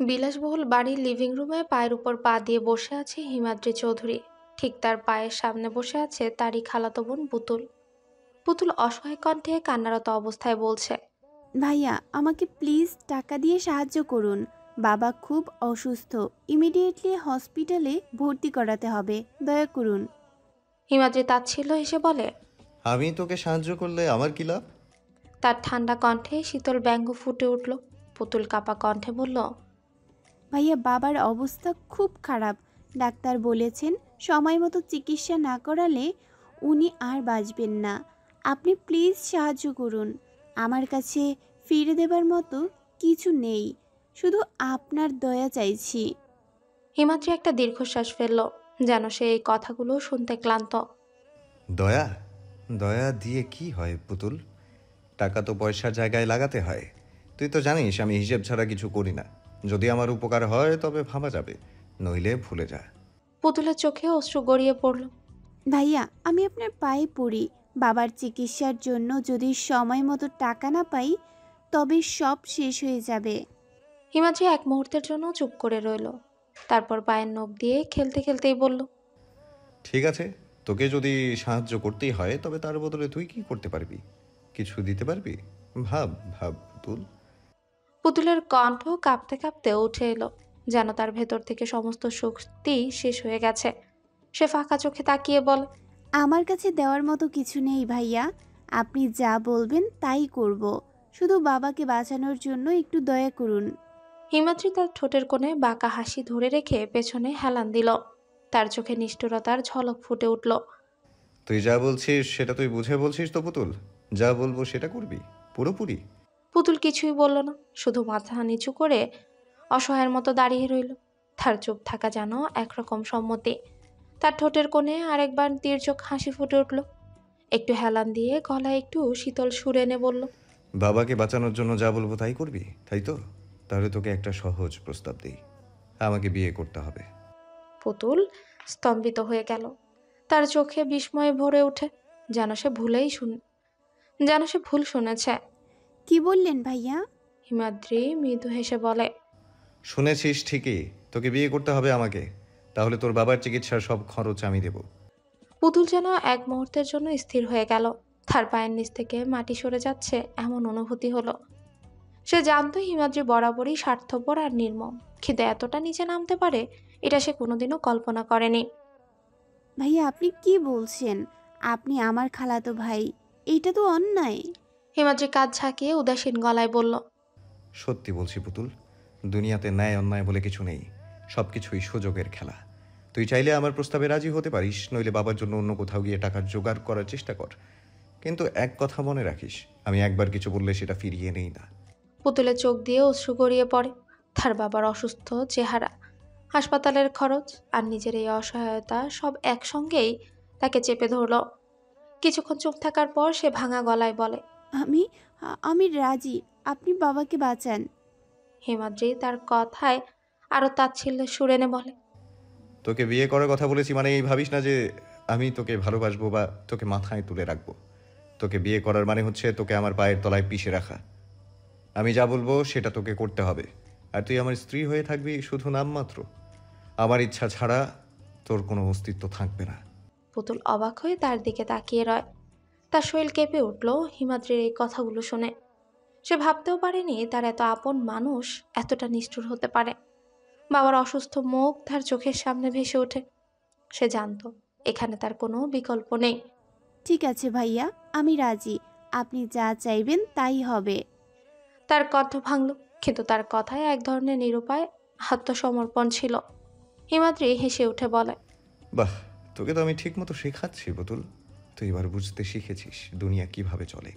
বিলাসবহুল বাড়ির লিভিং রুমে পায়ের উপর পা দিয়ে বসে আছে হিমাদ্রি চৌধুরী। ঠিক তার পায়ের সামনে বসে আছে তারই খালাতো বোন পুতুল। পুতুল অসহায় কণ্ঠে কান্নারত অবস্থায় বলছে, ভাইয়া আমাকে প্লিজ টাকা দিয়ে সাহায্য করুন। বাবা খুব অসুস্থ, ইমিডিয়েটলি হসপিটালে ভর্তি করাতে হবে, দয়া করুন। হিমাদ্রি তাচ্ছিল্য হেসে বলে, আমি তোকে সাহায্য করলে আমার কি লাভ? তার ঠান্ডা কণ্ঠে শীতল ব্যঙ্গ ফুটে উঠল। পুতুল কাপা কণ্ঠে বলল, ভাইয়া বাবার অবস্থা খুব খারাপ, ডাক্তার বলেছেন সময় মতো চিকিৎসা না করালে উনি আর বাঁচবেন না। আপনি প্লিজ সাহায্য করুন। আমার কাছে ফিরে দেবার মতো কিছু নেই, শুধু আপনার দয়া চাইছি। হিমাদ্রি একটা দীর্ঘশ্বাস ফেলল, যেন সে এই কথাগুলো শুনতে ক্লান্ত। দয়া? দয়া দিয়ে কি হয় পুতুল? টাকা তো পয়সার জায়গায় লাগাতে হয়। তুই তো জানিস আমি হিসেব ছাড়া কিছু করি না। যদি আমার উপকার হয় তবে ভাবা যাবে, নইলে ভুলে যা। পুতুলের চোখে অশ্রু গড়িয়ে পড়ল। ভাইয়া আমি আপনার পায়ে পড়ি, বাবার চিকিৎসার জন্য যদি সময় মতো টাকা না পাই তবে সব শেষ হয়ে যাবে। হিমাদ্রি এক মুহূর্তের জন্য চুপ করে রইল, তারপর পায়ের নখ দিয়ে খেলতে খেলতেই বলল, ঠিক আছে, তোকে যদি সাহায্য করতেই হয় তবে তার বদলে তুই কি করতে পারবি? কিছু দিতে পারবি? ভাব ভাব পুতুল। পুতুলের কণ্ঠ কাঁপতে কাঁপতে উঠে এলো, যেন তার ভেতর থেকে সমস্ত শক্তি শেষ হয়ে গেছে। সে ফাঁকা চোখে তাকিয়ে বলে, আমার কাছে দেওয়ার মতো কিছু নেই ভাইয়া, আপনি যা বলবেন তাই করব। শুধু বাবাকে বাঁচানোর জন্য একটু দয়া করুন। হিমাদ্রি তার ঠোঁটের কোণে বাঁকা হাসি ধরে রেখে পেছনে হেলান দিল। তার চোখে নিষ্ঠুরতার ঝলক ফুটে উঠল। তুই যা বলছিস সেটা তুই বুঝে বলছিস তো পুতুল? যা বলবো সেটা করবি পুরোপুরি? পুতুল কিছুই বলল না, শুধু মাথা নিচু করে অসহায়ের মতো দাঁড়িয়ে রইল। তার চুপ থাকা যেন একরকম সম্মতি। তার ঠোঁটের কোণে আরেকবার তীর্যক হাসি ফুটে উঠল। একটু হেলান দিয়ে গলায় একটু শীতল সুর এনে বলল, বাবাকে বাঁচানোর জন্য যা বলবো তাই করবি, তাই তো? তাহলে তোকে একটা সহজ প্রস্তাব দিই। আমাকে বিয়ে করতে হবে। পুতুল স্তম্ভিত হয়ে গেল। তার চোখে বিস্ময়ে ভরে ওঠে, যেন সে যেন সে ভুল শুনেছে। কি বললেন ভাইয়া? হিমাদ্রি মৃদু হেসে বলে, শুনেছিস ঠিকই, তোকে বিয়ে করতে হবে আমাকে। তাহলে তোর বাবার চিকিৎসার সব খরচ আমি দেব। পুতুল যেন এক মুহূর্তের জন্য স্থির হয়ে গেল। তার পায়ের নিচ থেকে মাটি সরে যাচ্ছে এমন অনুভূতি হলো। সে জানতো হিমাদ্রি বরাবরই স্বার্থপর আর নির্মম, কিন্তু এতটা নিচে নামতে পারে এটা সে কোনোদিনও কল্পনা করেনি। ভাইয়া আপনি কি বলছেন? আপনি আমার খালাতো ভাই, এইটা তো অন্যায়। হিমাদ্রি কাঁধ ঝাঁকিয়ে উদাসীন গলায় বলল, সত্যি বলছি পুতুল, দুনিয়াতে ন্যায় অন্যায় বলে কিছু নেই। সব কিছুই সুযোগের খেলা। তুই চাইলে আমার প্রস্তাবে রাজি হতে পারিস, নইলে বাবার জন্য অন্য কোথাও গিয়ে টাকার জোগাড় করার চেষ্টা কর। কিন্তু এক কথা মনে রাখিস, আমি একবার কিছু বললে সেটা ফিরিয়ে নেই না। পুতুলের চোখ দিয়ে অশ্রু গড়িয়ে পড়ে। তার বাবার অসুস্থ চেহারা, হাসপাতালের খরচ আর নিজের এই অসহায়তা সব একসঙ্গেই তাকে চেপে ধরল। কিছুক্ষণ চুপ থাকার পর সে ভাঙা গলায় বলে, আমি আমি রাজি, আপনি বাবাকে বাঁচান। হিমাদ্রি তার কথায় আরো তাচ্ছিল্যের সুর এনে বলে, তোকে বিয়ে করার কথা বলেছি মানে এই ভাবিস না যে আমি তোকে ভালোবাসবো বা তোকে মাথায় তুলে রাখবো। তোকে বিয়ে করার মানে হচ্ছে তোকে আমার পায়ের তলায় পিষে রাখা। আমি যা বলবো সেটা তোকে করতে হবে। আর তুই আমার স্ত্রী হয়ে থাকবি শুধু নামমাত্র। আমার ইচ্ছা ছাড়া তোর কোনো অস্তিত্ব থাকবে না। পুতুল অবাক হয়ে তার দিকে তাকিয়ে রয়। তার শরীর কেঁপে উঠল হিমাদ্রির এই কথাগুলো শুনে। সে ভাবতেও পারেনি তার এত আপন মানুষ এতটা নিষ্ঠুর হতে পারে। বাবার অসুস্থ মুখ তার চোখের সামনে ভেসে ওঠে। সে জানতো এখানে তার কোনো বিকল্প নেই। ঠিক আছে ভাইয়া, আমি রাজি, আপনি যা চাইবেন তাই হবে। তার কণ্ঠ ভাঙল, কিন্তু তার কথায় এক ধরনের নিরুপায় আত্মসমর্পণ ছিল। হিমাদ্রি হেসে উঠে বলে, বাহ, তোকে তো আমি ঠিক মতো শেখাচ্ছি পুতুল। তুই এবার বুঝতে শিখেছিস দুনিয়া কিভাবে চলে।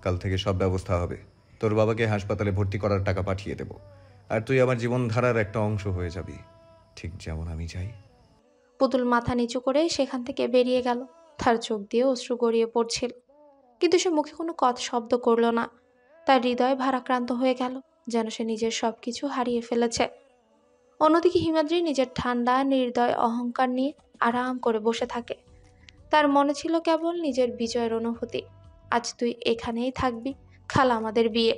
কাল থেকে সব ব্যবস্থা হবে। তোর বাবাকে হাসপাতালে ভর্তি করার টাকা পাঠিয়ে দেব। আর তুই আমার জীবনধারার একটা অংশ হয়ে যাবি, ঠিক যেমন আমি চাই। পুতুল মাথা নিচু করে সেখান থেকে বেরিয়ে গেল। তার চোখ দিয়ে অশ্রু গড়িয়ে পড়ছিল, কিন্তু সে মুখে কোনো কথা শব্দ করল না। তার হৃদয় ভারাক্রান্ত হয়ে গেল, যেন সে নিজের সবকিছু হারিয়ে ফেলেছে। অন্যদিকে হিমাদ্রি নিজের ঠান্ডা নির্দয় অহংকার নিয়ে আরাম করে বসে থাকে। তার মনে ছিল কেবল নিজের বিজয়ের অনুভূতি। আজ তুই এখানেই থাকবি, কাল আমাদের বিয়ে।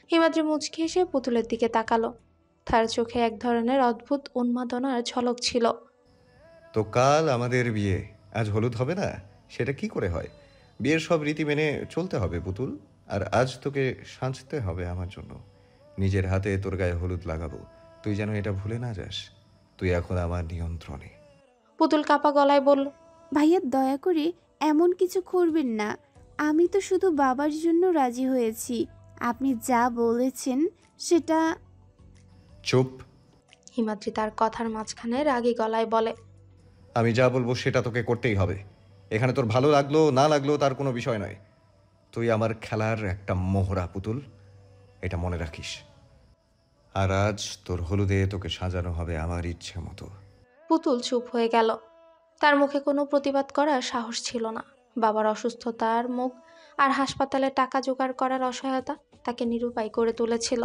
হিমাদ্রি মুচকি এসে পুতুলের দিকে তাকালো। তার চোখে এক ধরনের অদ্ভুত উন্মাদনার ঝলক ছিল। তো কাল আমাদের বিয়ে, আজ হলুদ হবে না? সেটা কি করে হয়? বিয়ের সব রীতি মেনে চলতে হবে পুতুল। আর আজ তোকে সাজতে হবে আমার জন্য। নিজের হাতে তোর গায়ে হলুদ লাগাবো, তুই যেন এটা ভুলে না যাস। তুই এখন আমার নিয়ন্ত্রণে। পুতুল কাপা গলায় বলল, ভাইয়া দয়া করে এমন কিছু করবেন না। আমি তো শুধু বাবার জন্য রাজি হয়েছি। আপনি যা বলেছেন সেটা। চুপ। হিমাদ্রি তার কথার মাঝখানে রাগী গলায় বলে, আমি যা বলবো সেটা তোকে করতেই হবে। এখানে তোর ভালো লাগলো না লাগলো তার কোনো বিষয় নয়। তুই আমার খেলার একটা মোহরা পুতুল, এটা মনে রাখিস। আর আজ তোর হলুদে তোকে সাজানো হবে আমার ইচ্ছে মতো। পুতুল চুপ হয়ে গেল। তার মুখে কোনো প্রতিবাদ করার সাহস ছিল না। বাবার অসুস্থতার মুখ আর হাসপাতালে টাকা জোগাড় করার অসহায়তা তাকে নিরুপায় করে তুলেছিল।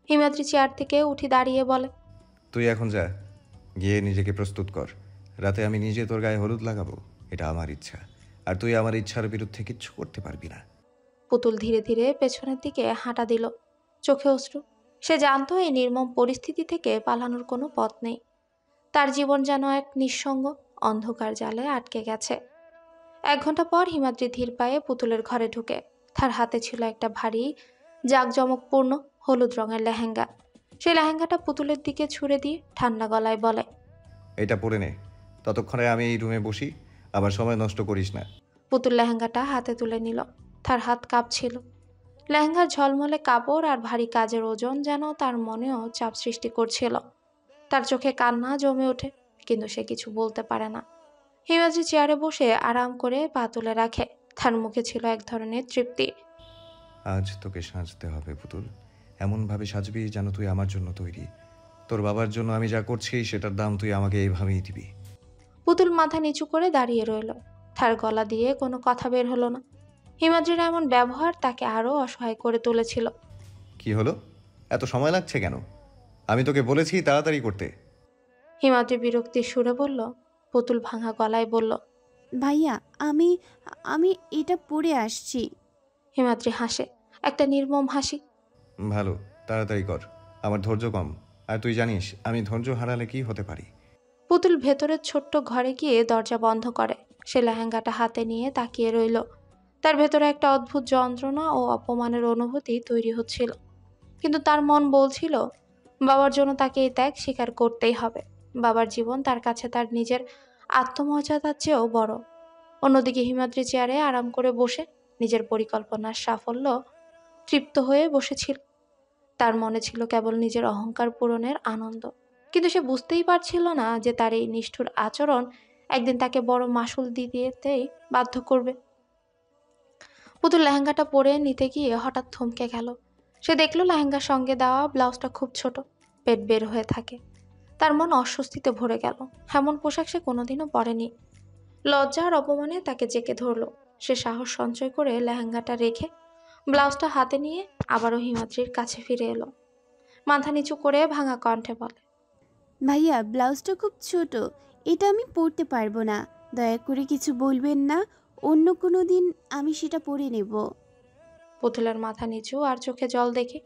হিমাদ্রি চেয়ার থেকে উঠে দাঁড়িয়ে বলে, তুই এখন যা, গিয়ে নিজেকে প্রস্তুত কর। রাতে আমি নিজে তোর গায়ে হলুদ লাগাবো, এটা আমার ইচ্ছা। আর তুই আমার ইচ্ছার বিরুদ্ধে কিচ্ছু করতে পারবি না। পুতুল ধীরে ধীরে পেছনের দিকে হাঁটা দিল, চোখে অশ্রু। সে জানতো এই নির্মম পরিস্থিতি থেকে পালানোর কোনো পথ নেই। তার জীবন যেন এক নিঃসঙ্গ অন্ধকার জালে আটকে গেছে। 1 ঘন্টা পর হিমাদ্রি ধীর পায়ে পুতুলের ঘরে ঢুকে। তার হাতে ছিল একটা ভারী জাঁকজমকপূর্ণ হলুদ রঙের লেহেঙ্গা। সেই লেহেঙ্গাটা পুতুলের দিকে ছুড়ে দিয়ে ঠান্ডা গলায় বলে, এটা পরে নে, ততক্ষণে আমি এই রুমে বসি। আবার সময় নষ্ট করিস না। পুতুল লেহেঙ্গাটা হাতে তুলে নিল। তার হাত কাঁপছিল। লেহেঙ্গার ঝলমলে কাপড় আর ভারী কাজের ওজন যেন তার মনেও চাপ সৃষ্টি করছিল। তার চোখে কান্না জমে ওঠে, কিন্তু সে কিছু বলতে পারে না। হিমাদ্রি চেয়ারে বসে আরাম করে পা তুলে রাখে। তার মুখে ছিল এক ধরনের তৃপ্তি। আজ তোকে সাজতে হবে পুতুল, এমনভাবে সাজবি যেন তুই আমার জন্য তৈরি। তোর বাবার জন্য আমি যা করছি সেটার দাম তুই আমাকে এইভাবেই দিবি। পুতুল মাথা নিচু করে দাঁড়িয়ে রইল। তার গলা দিয়ে কোনো কথা বের হলো না। হিমাদ্রির এমন ব্যবহার তাকে আরো অসহায় করে তুলেছিল। কি হলো? এত সময় লাগছে কেন? আমি তোকে বলেছি তাড়াতাড়ি করতে। হিমাদ্রি বিরক্তির সুরে বলল। পুতুল ভাঙা গলায় বলল, ভাইয়া আমি আমি এটা পরে আসছি। হিমাদ্রি হাসে, একটা নির্মম হাসি। ভালো, তাড়াতাড়ি কর, আমার ধৈর্য কম। আর তুই জানিস আমি ধৈর্য হারালে কি হতে পারি। পুতুল ভেতরের ছোট্ট ঘরে গিয়ে দরজা বন্ধ করে। সে লেহেঙ্গাটা হাতে নিয়ে তাকিয়ে রইল। তার ভেতরে একটা অদ্ভুত যন্ত্রণা ও অপমানের অনুভূতি তৈরি হচ্ছিল। কিন্তু তার মন বলছিল, বাবার জন্য তাকে এই ত্যাগ স্বীকার করতেই হবে। বাবার জীবন তার কাছে তার নিজের আত্মমর্যাদার চেয়েও বড়। অন্যদিকে হিমাদ্রি চেয়ারে আরাম করে বসে নিজের পরিকল্পনার সাফল্য তৃপ্ত হয়ে বসেছিল। তার মনে ছিল কেবল নিজের অহংকার পূরণের আনন্দ। কিন্তু সে বুঝতেই পারছিল না যে তার এই নিষ্ঠুর আচরণ একদিন তাকে বড় মাসুল দিতেই বাধ্য করবে। পুতুল লেহেঙ্গাটা পরে নিতে গিয়ে হঠাৎ থমকে গেল। সে দেখল লেহেঙ্গার সঙ্গে দেওয়া ব্লাউজটা খুব ছোট, পেট বের হয়ে থাকে। তার মন অস্বস্তিতে ভরে গেল। এমন পোশাক সে কোনোদিনও পরেনি। লজ্জা আর অপমানে তাকে জেঁকে ধরল। সে সাহস সঞ্চয় করে লেহেঙ্গাটা রেখে ব্লাউজটা হাতে নিয়ে আবারও হিমাদ্রির কাছে ফিরে এলো। মাথা নিচু করে ভাঙা কণ্ঠে বলে, ভাইয়া ব্লাউজটা খুব ছোট, এটা আমি পরতে পারবো না। দয়া করে কিছু বলবেন না। অন্য কোনো দিন আমি সেটা পরে নেব। পুতুলের মাথা নিচু আর চোখে জল দেখে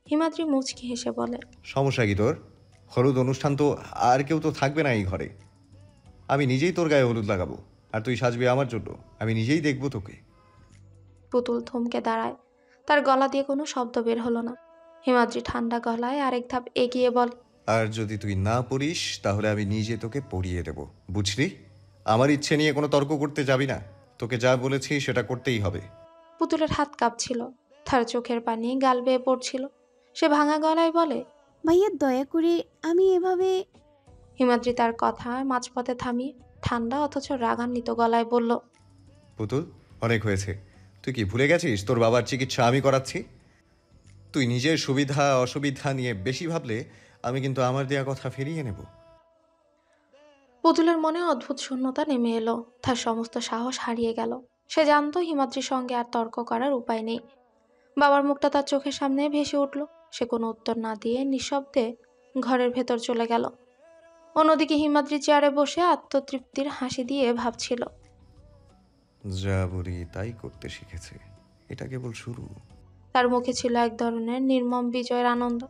হিমাদ্রি মুচকি হেসে বলে, সমস্যা কি তোর? হলুদ অনুষ্ঠান তো, আর কেউ তো থাকবে না এই ঘরে। আমি নিজেই তোর গায়ে হলুদ লাগাবো, আর তুই সাজবি আমার জন্য। আমি নিজেই দেখবো তোকে। পুতুল থমকে দাঁড়ায়। তার গলা দিয়ে কোনো শব্দ বের হলো না। হিমাদ্রি ঠান্ডা গলায় আরেক ধাপ এগিয়ে বলে, আর যদি তুই না পড়িস তাহলে আমি নিজে তোকে পড়িয়ে দেব, বুঝলি? আমার ইচ্ছে নিয়ে কোনো তর্ক করতে যাবি না। তোকে যা বলেছি সেটা করতেই হবে। পুতুলের হাত কাঁপছিল। তার চোখের পানি গাল বেয়ে পড়ছিল। সে ভাঙা গলায় বলে, ভাইয়া দয়া করে আমি এভাবে। হিমাদ্রি তার কথা মাঝপথে থামিয়ে ঠান্ডা অথচ রাগান্বিত গলায় বলল, পুতুল, অনেক হয়েছে। তুই কি ভুলে গেছিস তোর বাবার চিকিৎসা আমি করাচ্ছি? তুই নিজের সুবিধা অসুবিধা নিয়ে বেশি ভাবলে আমি কিন্তু আমার দেয়া কথা ফিরিয়ে নেব। পুতুলের মনে অদ্ভুত শূন্যতা নেমে এলো। তার সমস্ত সাহস হারিয়ে গেল। সে জানতো হিমাদ্রির সঙ্গে আর তর্ক করার উপায় নেই। বাবার মুখটা তার চোখের সামনে ভেসে উঠল। সে কোনো উত্তর না দিয়ে নিঃশব্দে ঘরের ভেতর চলে গেল। অন্যদিকে হিমাদ্রি চেয়ারে বসে আত্মতৃপ্তির হাসি দিয়ে ভাবছিল, যা বলি তাই করতে শিখেছে, এটা কেবল শুরু। তার মুখে ছিল এক ধরনের নির্মম বিজয়ের আনন্দ।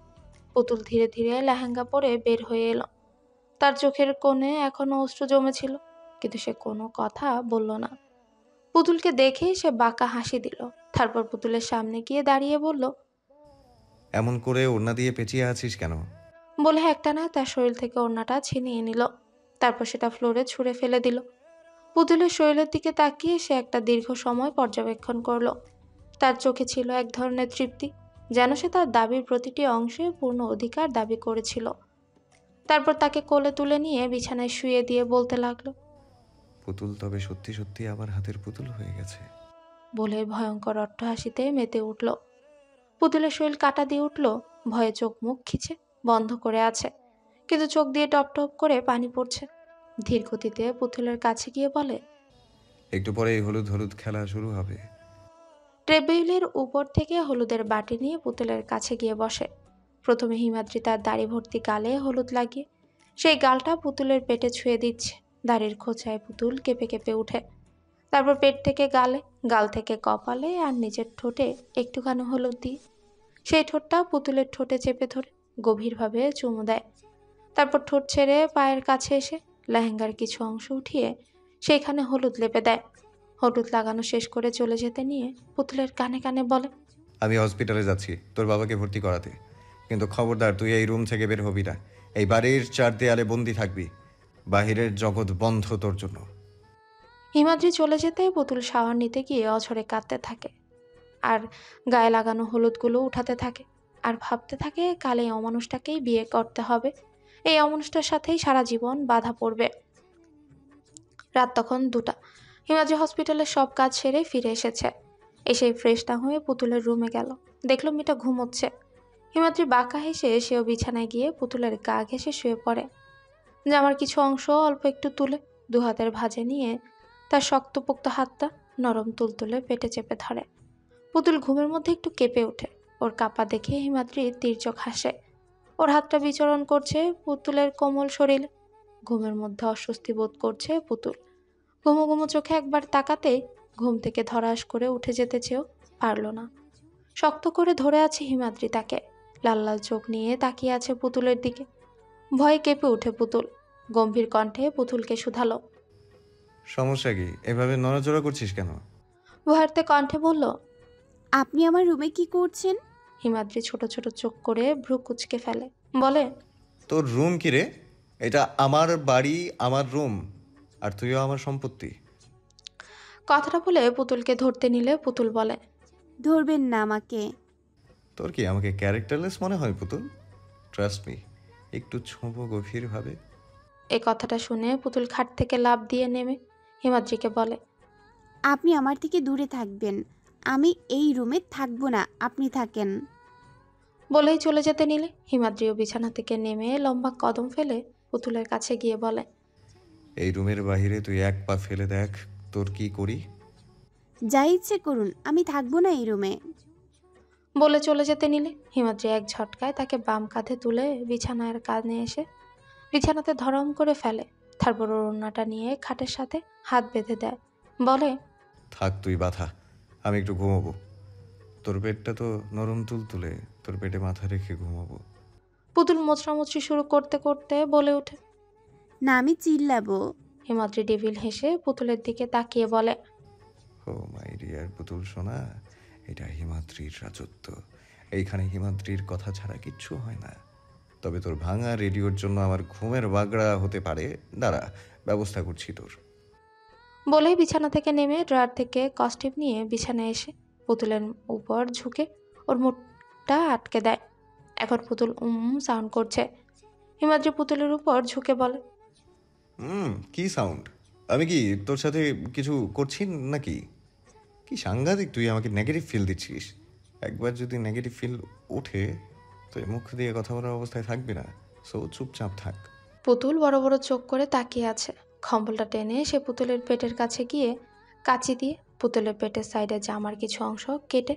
পুতুল ধীরে ধীরে লেহেঙ্গা পরে বের হয়ে এলো। তার চোখের কোণে এখনো অশ্রু জমেছিল, কিন্তু সে কোনো কথা বলল না। পুতুলকে দেখেই সে বাঁকা হাসি দিল। তারপর পুতুলের সামনে গিয়ে দাঁড়িয়ে বলল, এমন করে ওড়না দিয়ে পেঁচিয়ে আছিস কেন? বলে একটানা তার শরীর থেকে ওড়নাটা ছিনিয়ে নিল। তারপর সেটা ফ্লোরে ছুঁড়ে ফেলে দিল। পুতুলের শরীরের দিকে তাকিয়ে সে একটা দীর্ঘ সময় পর্যবেক্ষণ করলো। তার চোখে ছিল এক ধরনের তৃপ্তি, যেন সে তার দাবির প্রতিটি অংশে পূর্ণ অধিকার দাবি করেছিল। তারপর তাকে কোলে তুলে নিয়ে বিছানায় শুয়ে দিয়ে বলতে লাগলো, পুতুল তবে সত্যি সত্যি আমার হাতের পুতুল হয়ে গেছে। বলে ভয়ঙ্কর অট্টহাসিতে মেতে উঠল। পুতুলের শরীর কাটা দিয়ে উঠল, ভয়ে চোখ মুখ খিচে বন্ধ করে আছে, কিন্তু চোখ দিয়ে টপ টপ করে পানি পড়ছে। ধীর গতিতে পুতুলের কাছে গিয়ে বলে, একটু পরেই হলুদ হলুদ খেলা শুরু হবে। টেবিলের উপর থেকে হলুদের বাটি নিয়ে পুতুলের কাছে গিয়ে বসে। প্রথমে হিমাদ্রি তার দাড়ি ভর্তি গালে হলুদ লাগিয়ে সেই গালটা পুতুলের পেটে ছুঁয়ে দিচ্ছে। দাড়ির খোঁচায় পুতুল কেঁপে কেঁপে উঠে। তারপর পেট থেকে গালে, গাল থেকে কপালে, আর নিজের ঠোঁটে একটুখানি হলুদ দিয়ে সেই ঠোঁটটা পুতুলের ঠোঁটে চেপে ধরে গভীরভাবে চুমু দেয়। তারপর ঠোঁট ছেড়ে পায়ের কাছে এসে লেহেঙ্গার কিছু অংশ উঠিয়ে সেইখানে হলুদ লেপে দেয়। হলুদ লাগানো শেষ করে চলে যেতে নিয়ে পুতুলের কানে কানে বলে, আমি হসপিটালে যাচ্ছি তোর বাবাকে ভর্তি করাতে, কিন্তু খবরদার তুই এই রুম থেকে বের হবি না। এই বাড়ির চার দেয়ালে বন্দি থাকবি। বাহিরের জগৎ বন্ধ তোর জন্য। হিমাদ্রি চলে যেতে পুতুল শাওয়ার নিতে গিয়ে অঝরে কাঁদতে থাকে, আর গায়ে লাগানো হলুদগুলো উঠাতে থাকে, আর ভাবতে থাকে কাল এই অমানুষটাকেই বিয়ে করতে হবে। এই অমানুষটার সাথেই সারা জীবন বাধা পড়বে। রাত তখন 2টা। হিমাদ্রি হসপিটালের সব কাজ সেরে ফিরে এসেছে। এসে ফ্রেশ না হয়ে পুতুলের রুমে গেল। দেখলো মেয়েটা ঘুমোচ্ছে। হিমাদ্রি বাঁকা হেসে সেও বিছানায় গিয়ে পুতুলের গা ঘেঁষে শুয়ে পড়ে। জামার কিছু অংশ অল্প একটু তুলে দু হাতের ভাঁজে নিয়ে তার শক্তপোক্ত হাতটা নরম তুলতুলে পেটে চেপে ধরে। পুতুল ঘুমের মধ্যে একটু কেঁপে ওঠে। ওর কাপা দেখে হিমাদ্রি তীর্যক হাসে। ওর হাতটা বিচরণ করছে পুতুলের কোমল শরীরে। ঘুমের মধ্যে অস্বস্তি বোধ করছে পুতুল। ঘুমো ঘুমো চোখে একবার তাকাতেই ঘুম থেকে ধরাস করে উঠে যেতে চেয়েও পারল না। শক্ত করে ধরে আছে হিমাদ্রি তাকে। লাল লাল চোখ নিয়ে তাকিয়ে আছে পুতুলের দিকে। ভয়ে কেঁপে উঠে পুতুল। গম্ভীর কণ্ঠে পুতুলকে শুধালো, সমস্যা কি? এভাবে নড়াচড়া করছিস কেন? ভয়ার্থে কণ্ঠে বলল, আপনি আমার রুমে কি করছেন? হিমাদ্রি ছোট ছোট চোখ করে ভ্রু কুঁচকে ফেলে। বলে, তোর রুম কি রে? এটা আমার বাড়ি, আমার রুম, আর তুইও আমার সম্পত্তি। কথাটা বলে পুতুলকে ধরতে নিলে পুতুল বলে, ধরবেন না আমাকে। তোর কি আমাকে ক্যারেক্টারলেস মনে হয় পুতুল? ট্রাস্ট মি, একটু ছোঁবো গভীরভাবে। এই কথাটা শুনে পুতুল খাট থেকে লাফ দিয়ে নেমে হিমাদ্রিকে বলে, আপনি আমার থেকে দূরে থাকবেন। আমি এই রুমে থাকবো না, আপনি থাকেন। বলেই চলে যেতে নিলে হিমাদ্রিও বিছানা থেকে নেমে লম্বা কদম ফেলে পুতুলের কাছে গিয়ে বলে, এই রুমের বাইরে তুই এক পা ফেলে দেখ, তোর কি করি। যা ইচ্ছে করুন, আমি থাকবো না এই রুমে। বলে চলে যেতে নিলে হিমাদ্রি এক ঝটকায় তাকে বাম কাঁধে তুলে বিছানার কানে এসে বিছানাতে ধরম করে ফেলে। তারপর ওর ওড়নাটা নিয়ে খাটের সাথে হাত বেঁধে দেয়। বলে, থাক তুই বাধা, আমি একটু ঘুমাবো। তোর পেটটা তো নরম তুলতুলে, তোর পেটে মাথা রেখে ঘুমাবো। পুতুল মোচড়ামুচড়ি শুরু করতে করতে বলে ওঠে। না, আমি চিল্লাবো। হিমাদ্রি ডেভিল হেসে পুতুলের দিকে তাকিয়ে বলে, ও মাই ডিয়ার পুতুল সোনা, এটা হিমাদ্রির রাজত্ব। এইখানে হিমাদ্রির কথা ছাড়া কিচ্ছু হয় না। তবে তোর ভাঙা রেডিওর জন্য আমার ঘুমের বাগড়া হতে পারে। দাঁড়া, ব্যবস্থা করছি তোর। বলেই বিছানা থেকে নেমে ড্রয়ার থেকে কস্টিপ নিয়ে বিছানায় এসে পুতুলের উপর ঝুঁকে ওর মুখটা আটকে দেয়। এখন পুতুল সাউন্ড করছে। হিমাদ্রি পুতুলের উপর ঝুঁকে বলে, কি সাউন্ড? আমি কি তোর সাথে কিছু করছি নাকি? কি সাংঘাতিক, তুই আমাকে নেগেটিভ ফিল দিচ্ছিস। একবার যদি নেগেটিভ ফিল ওঠে তুই মুখ দিয়ে কথা বলার অবস্থায় থাকবি না। সো চুপচাপ থাক। পুতুল বড় বড় চোখ করে তাকিয়ে আছে। কম্বলটা টেনে সে পুতুলের পেটের কাছে গিয়ে কাঁচি দিয়ে পুতুলের পেটের সাইডে জামার কিছু অংশ কেটে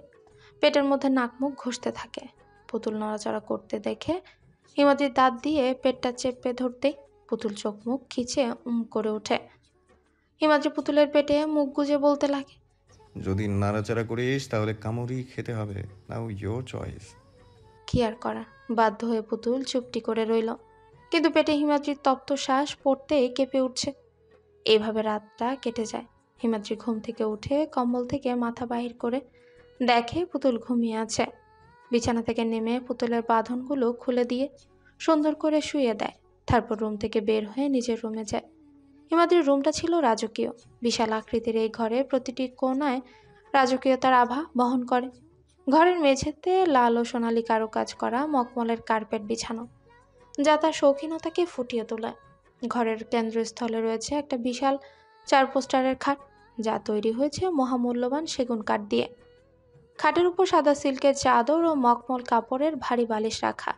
পেটের মধ্যে নাক মুখ ঘষতে থাকে। পুতুল নড়াচড়া করতে দেখে হিমাদ্রি দাঁত দিয়ে পেটটা চেপে ধরতেই পুতুল চোখ মুখ খিচে করে ওঠে। হিমাদ্রি পুতুলের পেটে মুখ গুজে বলতে লাগে, যদি নাড়াচাড়া করিস তাহলে কামড়ি খেতে হবে। নাও ইয়োর চয়েস। কি আর করা, বাধ্য হয়ে পুতুল চুপটি করে রইল। কিন্তু পেটে হিমাদ্রির তপ্ত শ্বাস পড়তেই কেঁপে উঠছে। এইভাবে রাতটা কেটে যায়। হিমাদ্রি ঘুম থেকে উঠে কম্বল থেকে মাথা বাহির করে দেখে পুতুল ঘুমিয়ে আছে। বিছানা থেকে নেমে পুতুলের বাঁধনগুলো খুলে দিয়ে সুন্দর করে শুইয়ে দেয়। তারপর রুম থেকে বের হয়ে নিজের রুমে যায়। হিমাদ্রির রুমটা ছিল রাজকীয়। বিশাল আকৃতির এই ঘরে প্রতিটি কোণায় রাজকীয়তার আভা বহন করে। ঘরের মেঝেতে লাল ও সোনালী কারুকাজ করা মখমলের কার্পেট বিছানো, যা তার শৌখিনতাকে ফুটিয়ে তোলে। ঘরের কেন্দ্রস্থলে রয়েছে একটা বিশাল 4 পোস্টারের খাট, যা তৈরি হয়েছে মহামূল্যবান সেগুন কাঠ দিয়ে। খাটের উপর সাদা সিল্কের চাদর ও মখমল কাপড়ের ভারী বালিশ রাখা।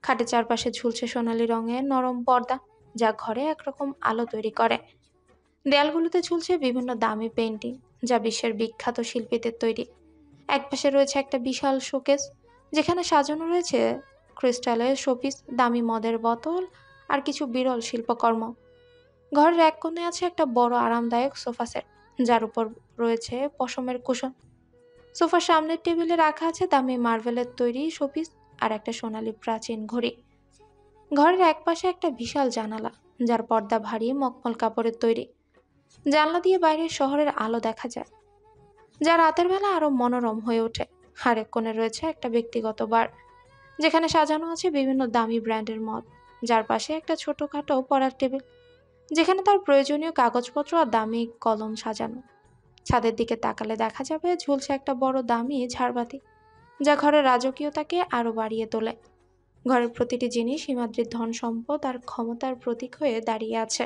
খাটের চারপাশে ঝুলছে সোনালী রঙের নরম পর্দা, যা ঘরে একরকম আলো তৈরি করে। দেয়ালগুলোতে ঝুলছে বিভিন্ন দামি পেন্টিং, যা বিশ্বের বিখ্যাত শিল্পীদের তৈরি। একপাশে রয়েছে একটা বিশাল শোকেস, যেখানে সাজানো রয়েছে ক্রিস্টালের শোপিস, দামি মদের বোতল আর কিছু বিরল শিল্পকর্ম। ঘরের এক কোণে আছে একটা বড় আরামদায়ক সোফা সেট, যার উপর রয়েছে পশমের কুশন। সোফার সামনের টেবিলে রাখা আছে দামি মার্বেলের তৈরি শোপিস আর একটা সোনালী প্রাচীন ঘড়ি। ঘরের একপাশে একটা বিশাল জানালা, যার পর্দা ভারী মখমল কাপড়ের তৈরি। জানলা দিয়ে বাইরের শহরের আলো দেখা যায়, যা রাতের বেলা আরো মনোরম হয়ে ওঠে। আর এক কোণে রয়েছে একটা ব্যক্তিগত বার, যেখানে সাজানো আছে বিভিন্ন দামি ব্র্যান্ডের মদ, যার পাশে একটা ছোটখাটো পড়ার টেবিল, যেখানে তার প্রয়োজনীয় কাগজপত্র আর দামি কলম সাজানো। ছাদের দিকে তাকালে দেখা যাবে ঝুলছে একটা বড় দামি ঝাড়বাতি, যা ঘরের রাজকীয়তাকে আরো বাড়িয়ে তোলে। ঘরের প্রতিটি জিনিস হিমাদ্রির ধন সম্পদ আর ক্ষমতার প্রতীক হয়ে দাঁড়িয়ে আছে।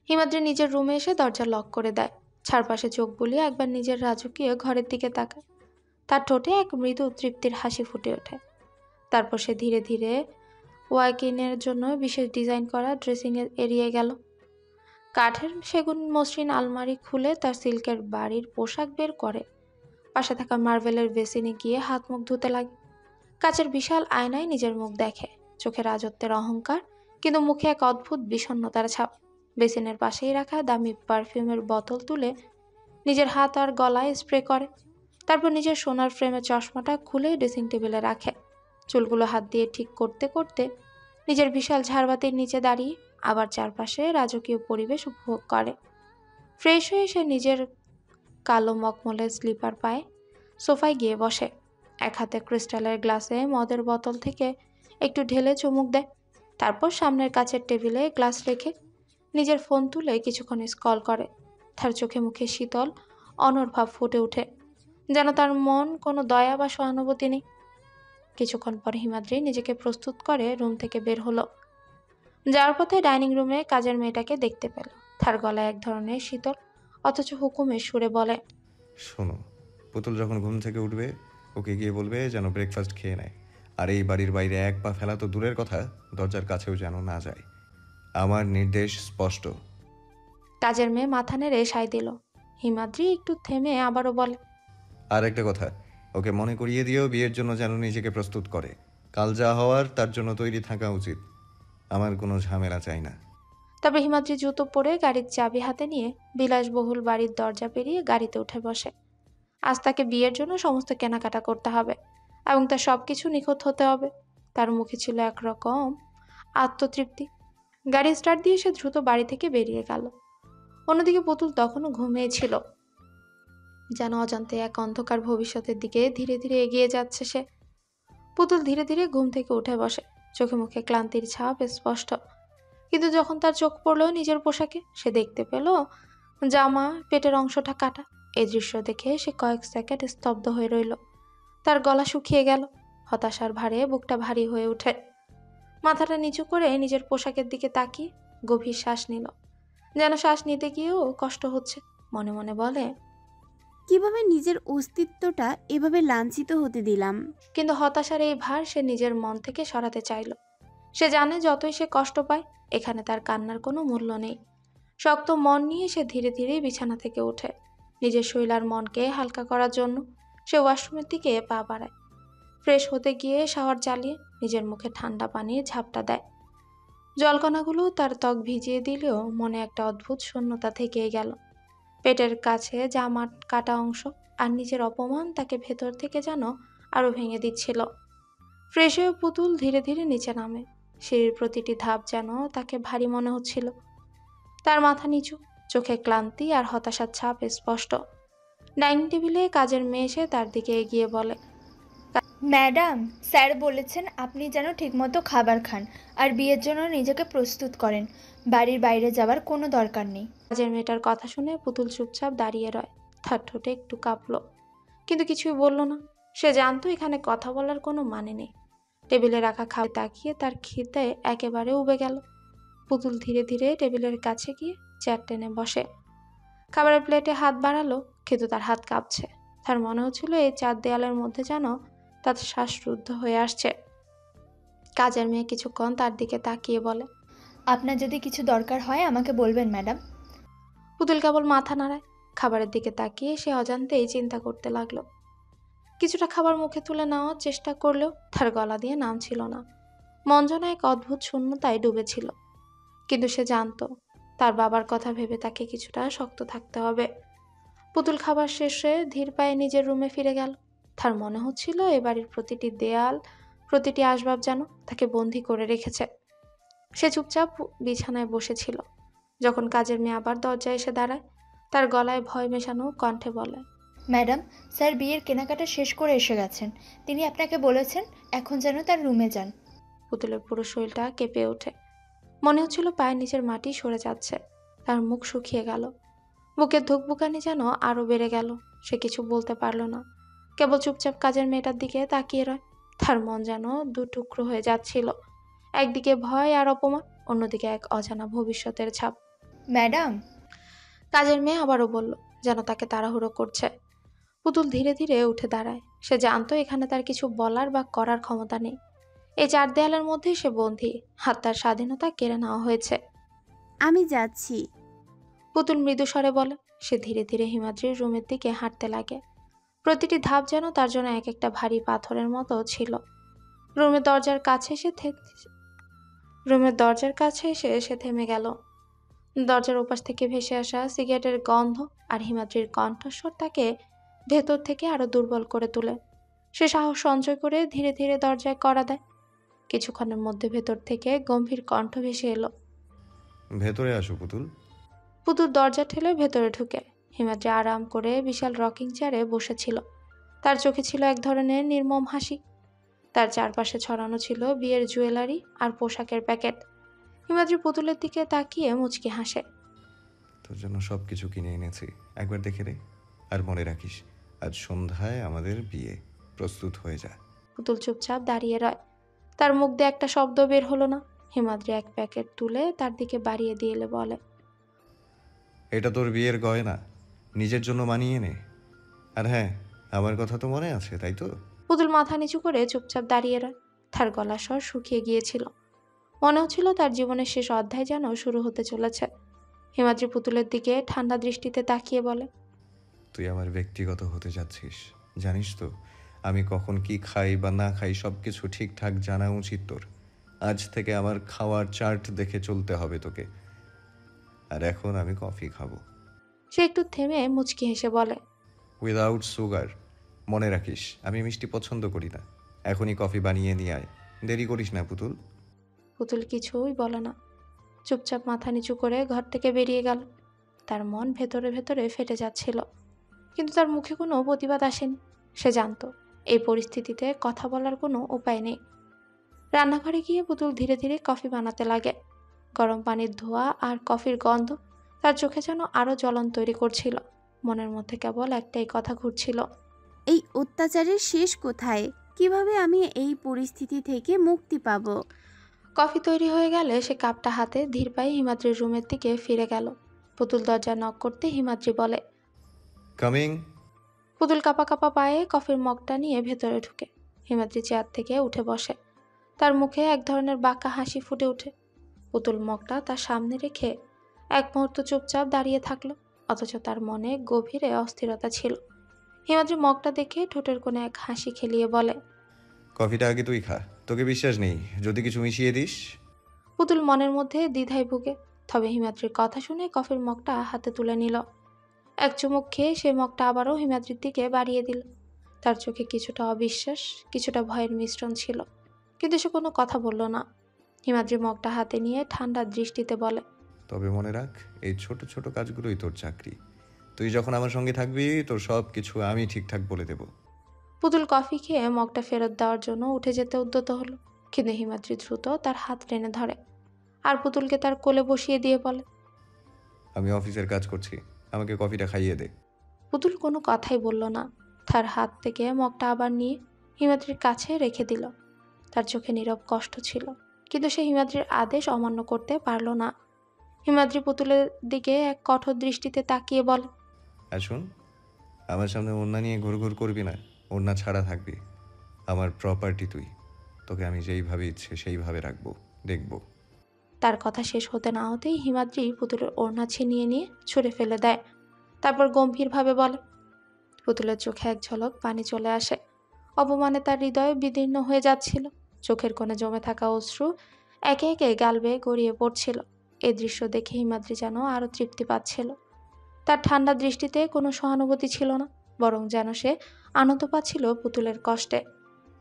হিমাদ্রি নিজের রুমে এসে দরজা লক করে দেয়। চারপাশে চোখ বুলিয়ে একবার নিজের রাজকীয় ঘরের দিকে তাকায়। তার ঠোঁটে এক মৃদু তৃপ্তির হাসি ফুটে ওঠে। তারপর সে ধীরে ধীরে ওয়াকিনের জন্য বিশেষ ডিজাইন করা ড্রেসিং এরিয়ায় গেল। কাঠের সেগুন মসৃণ আলমারি খুলে তার সিল্কের বাড়ির পোশাক বের করে পাশে থাকা মার্বেলের বেসিনে গিয়ে হাত মুখ ধুতে লাগে। কাচের বিশাল আয়নায় নিজের মুখ দেখে, চোখে রাজত্বের অহংকার, কিন্তু মুখে এক অদ্ভুত বিষণ্ণতার ছাপ। বেসিনের পাশেই রাখা দামি পারফিউমের বোতল তুলে নিজের হাত আর গলায় স্প্রে করে। তারপর নিজের সোনার ফ্রেমের চশমাটা খুলে ড্রেসিং টেবিলে রাখে। চুলগুলো হাত দিয়ে ঠিক করতে করতে নিজের বিশাল ঝাড়বাতির নিচে দাঁড়িয়ে আবার চারপাশে রাজকীয় পরিবেশ উপভোগ করে। ফ্রেশ হয়ে সে নিজের কালো মখমলের স্লিপার পায়ে সোফায় গিয়ে বসে। এক হাতে ক্রিস্টালের গ্লাসে মদের বোতল থেকে একটু ঢেলে চুমুক দেয়। তারপর সামনের কাচের টেবিলে গ্লাস রেখে নিজের ফোন তুলে কিছুক্ষণ স্ক্রল করে। তার চোখে মুখে শীতল অনর্ভাব ফুটে ওঠে, যেন তার মন কোনো দয়া বা সহানুভূতি নেই। কিছুক্ষণ পর হিমাদ্রি নিজেকে প্রস্তুত করে রুম থেকে বের হলো। যাওয়ার পথে ডাইনিং রুমে কাজের মেয়েটাকে দেখতে পেল। তার গলায় এক ধরনের শীতল অথচ হুকুমের সুরে বলে, শোনো, পুতুল যখন ঘুম থেকে উঠবে ওকে গিয়ে বলবে যেন ব্রেকফাস্ট খেয়ে নেয়। আর এই বাড়ির বাইরে এক পা ফেলা তো দূরের কথা, দরজার কাছেও যেন না যায়। আমার নির্দেশ স্পষ্ট। কাজের মেয়ে মাথা নেড়ে সায় দিল। হিমাদ্রি একটু থেমে আবারও বলে, আর একটা কথা, ওকে মনে করিয়ে দিও বিয়ের জন্য যেন নিজেকে প্রস্তুত করে। কাল যা হওয়ার তার জন্য তৈরি থাকা উচিত। আমার কোনো ঝামেলা চাই না। তবে হিমাদ্রি জুতো পরে গাড়ির চাবি হাতে নিয়ে বিলাসবহুল বাড়ির দরজা পেরিয়ে গাড়িতে উঠে বসে। আজ তাকে বিয়ের জন্য সমস্ত কেনাকাটা করতে হবে এবং তার সবকিছু নিখুঁত হতে হবে। তার মুখে ছিল একরকম আত্মতৃপ্তি। গাড়ি স্টার্ট দিয়ে সে দ্রুত বাড়ি থেকে বেরিয়ে গেল। অন্যদিকে পুতুল তখনও ঘুমিয়েছিল, যেন অজান্তে এক অন্ধকার ভবিষ্যতের দিকে ধীরে ধীরে এগিয়ে যাচ্ছে সে। পুতুল ধীরে ধীরে ঘুম থেকে উঠে বসে। চোখে মুখে ক্লান্তির ছাপ স্পষ্ট, কিন্তু যখন তার চোখ পড়ল নিজের পোশাকে, সে দেখতে পেল জামা পেটের অংশটা কাটা। এই দৃশ্য দেখে সে কয়েক সেকেন্ড স্তব্ধ হয়ে রইল। তার গলা শুকিয়ে গেল। হতাশার ভারে বুকটা ভারী হয়ে ওঠে। মাথাটা নিচু করে নিজের পোশাকের দিকে তাকিয়ে গভীর শ্বাস নিল, যেন শ্বাস নিতে গিয়েও কষ্ট হচ্ছে। মনে মনে বলে, কিভাবে নিজের অস্তিত্বটা এভাবে লাঞ্ছিত হতে দিলাম। কিন্তু হতাশার এই ভার সে নিজের মন থেকে সরাতে চাইল। সে জানে যতই সে কষ্ট পায়, এখানে তার কান্নার কোনো মূল্য নেই। শক্ত মন নিয়ে সে ধীরে ধীরে বিছানা থেকে ওঠে। নিজের শরীর আর মনকে হালকা করার জন্য সে ওয়াশরুমের দিকে পা বাড়ায়। ফ্রেশ হতে গিয়ে শাওয়ার চালিয়ে নিজের মুখে ঠান্ডা পানির ঝাপটা দেয়। জলকণাগুলো তার ত্বক ভিজিয়ে দিলেও মনে একটা অদ্ভুত শূন্যতা থেকেই গেল। পেটের কাছে জামার কাটা অংশ আর নিজের অপমান তাকে ভেতর থেকে যেন আরও ভেঙে দিচ্ছিল। ফ্রেশ হয়ে পুতুল ধীরে ধীরে নিচে নামে। সিঁড়ির প্রতিটি ধাপ যেন তাকে ভারী মনে হচ্ছিল। তার মাথা নিচু, চোখে ক্লান্তি আর হতাশার ছাপ স্পষ্ট। ডাইনিং টেবিলে কাজের মেয়ে এসে তার দিকে এগিয়ে বলে, ম্যাডাম, স্যার বলেছেন আপনি যেন ঠিকমতো খাবার খান আর বিয়ের জন্য নিজেকে প্রস্তুত করেন। বাড়ির বাইরে যাওয়ার কোনো দরকার নেই। কাজের মেয়েটার কথা শুনে পুতুল চুপচাপ দাঁড়িয়ে রয়। তার ঠোঁটে একটু কাঁপলো, কিন্তু কিছুই বলল না। সে জানতো এখানে কথা বলার কোনো মানে নেই। টেবিলে রাখা খাবার তাকিয়ে তার খিদে একেবারে উবে গেল। পুতুল ধীরে ধীরে টেবিলের কাছে গিয়ে চেয়ার টেনে বসে। খাবারের প্লেটে হাত বাড়ালো, কিন্তু তার হাত কাঁপছে। তার মনে হচ্ছিল এই চার দেয়ালের মধ্যে যেন তার শ্বাসরুদ্ধ হয়ে আসছে। কাজের মেয়ে কিছুক্ষণ তার দিকে তাকিয়ে বলে, আপনার যদি কিছু দরকার হয় আমাকে বলবেন ম্যাডাম। পুতুল কেবল মাথা নাড়ায়। খাবারের দিকে তাকিয়ে সে অজান্তেই চিন্তা করতে লাগলো। কিছুটা খাবার মুখে তুলে নেওয়ার চেষ্টা করলেও তার গলা দিয়ে নামছিল না। মন যেন এক অদ্ভুত শূন্যতায় ডুবেছিল। কিন্তু সে জানতো তার বাবার কথা ভেবে তাকে কিছুটা শক্ত থাকতে হবে। পুতুল খাবার শেষে ধীর পায়ে নিজের রুমে ফিরে গেল। তার মনে হচ্ছিল এ বাড়ির প্রতিটি দেয়াল, প্রতিটি আসবাব যেন তাকে বন্দি করে রেখেছে। সে চুপচাপ বিছানায় বসেছিল যখন কাজের মেয়ে আবার দরজায় এসে দাঁড়ায়। তার গলায় ভয় মেশানো কণ্ঠে বলে, ম্যাডাম, স্যার বিয়ের কেনাকাটা শেষ করে এসে গেছেন। তিনি আপনাকে বলেছেন এখন যেন তার রুমে যান। পুতুলের পুরো শরীরটা কেঁপে ওঠে। মনে হচ্ছিল পায়ের নিচের মাটি সরে যাচ্ছে। তার মুখ শুকিয়ে গেল, বুকের ধুকপুকানি যেন আরো বেড়ে গেল। সে কিছু বলতে পারল না, কেবল চুপচাপ কাজের মেয়েটার দিকে তাকিয়ে রয়। তার মন যেন দু টুকরো হয়ে যাচ্ছিল। একদিকে ভয় আর অপমান, অন্যদিকে এক অজানা ভবিষ্যতের ছাপ। ম্যাডাম, কাজের মেয়ে আবারও বলল, যেন তাকে তাড়াহুড়ো করছে। পুতুল ধীরে ধীরে উঠে দাঁড়ায়। সে জানতো এখানে তার কিছু বলার বা করার ক্ষমতা নেই। এই চার দেয়ালের মধ্যেই সে বন্দী, হাত তার স্বাধীনতা কেড়ে নেওয়া হয়েছে। আমি যাচ্ছি। পুতুল মৃদু স্বরে বলে। সে ধীরে ধীরে হিমাদ্রির রুমের দিকে হাঁটতে লাগে। প্রতিটি ধাপ যেন তার জন্য এক একটা ভারী পাথরের মতো ছিল। রুমের দরজার কাছে এসে সে থেমে গেল। দরজার ওপাশ থেকে ভেসে আসা সিগারেটের গন্ধ আর হিমাদ্রির কণ্ঠস্বর তাকে ভেতর থেকে আরো দুর্বল করে তোলে। সে সাহস সঞ্চয় করে ধীরে ধীরে দরজায় কড়া দেয়। কিছুক্ষণের মধ্যে ভেতর থেকে গম্ভীর কণ্ঠ ভেসে এলো, ভেতরে আসো পুতুল। পুতুল দরজা ঠেলে ভেতরে ঢুকে। হিমাদ্রি আরাম করে বিশাল রকিং চেয়ারে বসেছিল। তার চোখে ছিল এক ধরনের নির্মম হাসি। তার চারপাশে ছড়ানো ছিল বিয়ের জুয়েলারি আর পোশাকের প্যাকেট। হিমাদ্রি পুতুলের দিকে তাকিয়ে মুচকি হাসে। তোর জন্য সব কিছু কিনে এনেছি, একবার দেখে রে। আর মনে রাখিস, আজ সন্ধ্যায় আমাদের বিয়ে। প্রস্তুত হয়ে যা। পুতুল চুপচাপ দাঁড়িয়ে রয়। তার মুখ দিয়ে একটা শব্দ বের হলো না। হিমাদ্রি এক প্যাকেট তুলে তার দিকে বাড়িয়ে দিয়ে বলে, এটা তোর বিয়ের গয়না, নিজের জন্য মানিয়ে নে। আর হ্যাঁ, আমার কথা তো মনে আছে, তাই তো? পুতুল মাথা নিচু করে চুপচাপ দাঁড়িয়ে রয়। তার গলার স্বর শুকিয়ে গিয়েছিল। মনে হচ্ছিল তার জীবনের শেষ অধ্যায় যেন শুরু হতে চলেছে। হিমাদ্রি পুতুলের দিকে ঠান্ডা দৃষ্টিতে তাকিয়ে বলে, তুই আমার ব্যক্তিগত হতে যাচ্ছিস। জানিস তো আমি কখন কি খাই বা না খাই সব কিছু ঠিকঠাক জানা উচিত তোর। আজ থেকে আমার খাওয়ার চার্ট দেখে চলতে হবে তোকে। আর এখন আমি কফি খাবো, সে একটু থেমে মুচকি হেসে বলে, উইদাউট সুগার। মনে রাখিস আমি মিষ্টি পছন্দ করি না। এখনই কফি বানিয়ে নিয়ে আয়, দেরি করিস না পুতুল। পুতুল কিছুই বলে না, চুপচাপ মাথা নিচু করে ঘর থেকে বেরিয়ে গেল। তার মন ভেতরে ভেতরে ফেটে যাচ্ছিল, কিন্তু তার মুখে কোনো প্রতিবাদ আসেনি। সে জানতো এই পরিস্থিতিতে কথা বলার কোনো উপায় নেই। রান্নাঘরে গিয়ে পুতুল ধীরে ধীরে কফি বানাতে লাগে। গরম পানির ধোঁয়া আর কফির গন্ধ তার চোখে যেন আরো জ্বলন তৈরি করছিল। মনের মধ্যে কেবল একটাই কথা ঘুরছিল, এই অত্যাচারের শেষ কোথায়? কিভাবে আমি এই পরিস্থিতি থেকে মুক্তি পাব? কফি তৈরি হয়ে গেলে সে কাপটা হাতে ধীর পায়ে হিমাদ্রির রুমের দিকে ফিরে গেল। পুতুল দরজা নক করতে হিমাদ্রি বলে, কামিং। পুতুল কাপা কাপা পায়ে কফির মগটা নিয়ে ভেতরে ঢুকে। হিমাদ্রি চেয়ার থেকে উঠে বসে। তার মুখে এক ধরনের বাঁকা হাসি ফুটে ওঠে। পুতুল মগটা তার সামনে রেখে এক মুহূর্ত চুপচাপ দাঁড়িয়ে থাকলো, অথচ তার মনে গভীরে অস্থিরতা ছিল। হিমাদ্রি মগটা দেখে ঠোঁটের কোণে এক হাসি খেলিয়ে বলে, কফিটা আগে তুই খা, তোকে বিশ্বাস নেই যদি কিছু মিশিয়ে দিস। পুতুল মনের মধ্যে দ্বিধায় ভুগে, তবে হিমাদ্রির কথা শুনে কফির মগটা হাতে তুলে নিল। এক চুমুক খেয়ে সে মগটা আবারও হিমাদ্রির দিকে বাড়িয়ে দিল। তার চোখে কিছুটা অবিশ্বাস, কিছুটা ভয়ের মিশ্রণ ছিল, কিন্তু সে কোনো কথা বলল না। হিমাদ্রি মগটা হাতে নিয়ে ঠান্ডা দৃষ্টিতে বলে, তবে মনে রাখ, এই ছোট ছোট কাজগুলোই তোর চাকরি। তুই যখন আমার সঙ্গে থাকবি, তোর সব কিছু আমি ঠিকঠাক বলে দেব। পুতুল কফি খেয়ে মগটা ফেরত দেওয়ার জন্য উঠে যেতে উদ্যত হলো, কিন্তু হিমাদ্রি দ্রুত তার হাত টেনে ধরে আর পুতুলকে তার কোলে বসিয়ে দিয়ে বলে, আমি অফিসের কাজ করছি, আমাকে কফিটা খাইয়ে দে। পুতুল কোনো কথাই বলল না। তার হাত থেকে মগটা আবার নিয়ে হিমাদ্রির কাছে রেখে দিল। তার চোখে নীরব কষ্ট ছিল, কিন্তু সে হিমাদ্রির আদেশ অমান্য করতে পারল না। হিমাদ্রি পুতুলের দিকে এক কঠোর দৃষ্টিতে তাকিয়ে বলে, আর শোন, আমার সামনে ওড়না নিয়ে ঘুরঘুর করবি না। ওড়না ছাড়া থাকবি। আমার প্রপার্টি তুই। তোকে আমি যেইভাবে ইচ্ছে সেইভাবে রাখবো, দেখবো। তার কথা শেষ হতে না হতেই হিমাদ্রি পুতুলের ওড়না ছিনিয়ে নিয়ে ছুঁড়ে ফেলে দেয়। তারপর গম্ভীরভাবে বলে, পুতুলের চোখে এক ঝলক পানি চলে আসে। অপমানে তার হৃদয় বিদীর্ণ হয়ে যাচ্ছিল। চোখের কোণে জমে থাকা অশ্রু একে একে গাল বেয়ে গড়িয়ে পড়ছিল। এই দৃশ্য দেখে হিমাদ্রি যেন আরো তৃপ্তি পাচ্ছিল। তার ঠান্ডা দৃষ্টিতে কোনো সহানুভূতি ছিল না, বরং যেন সে আনন্দ পাচ্ছিল পুতুলের কষ্টে।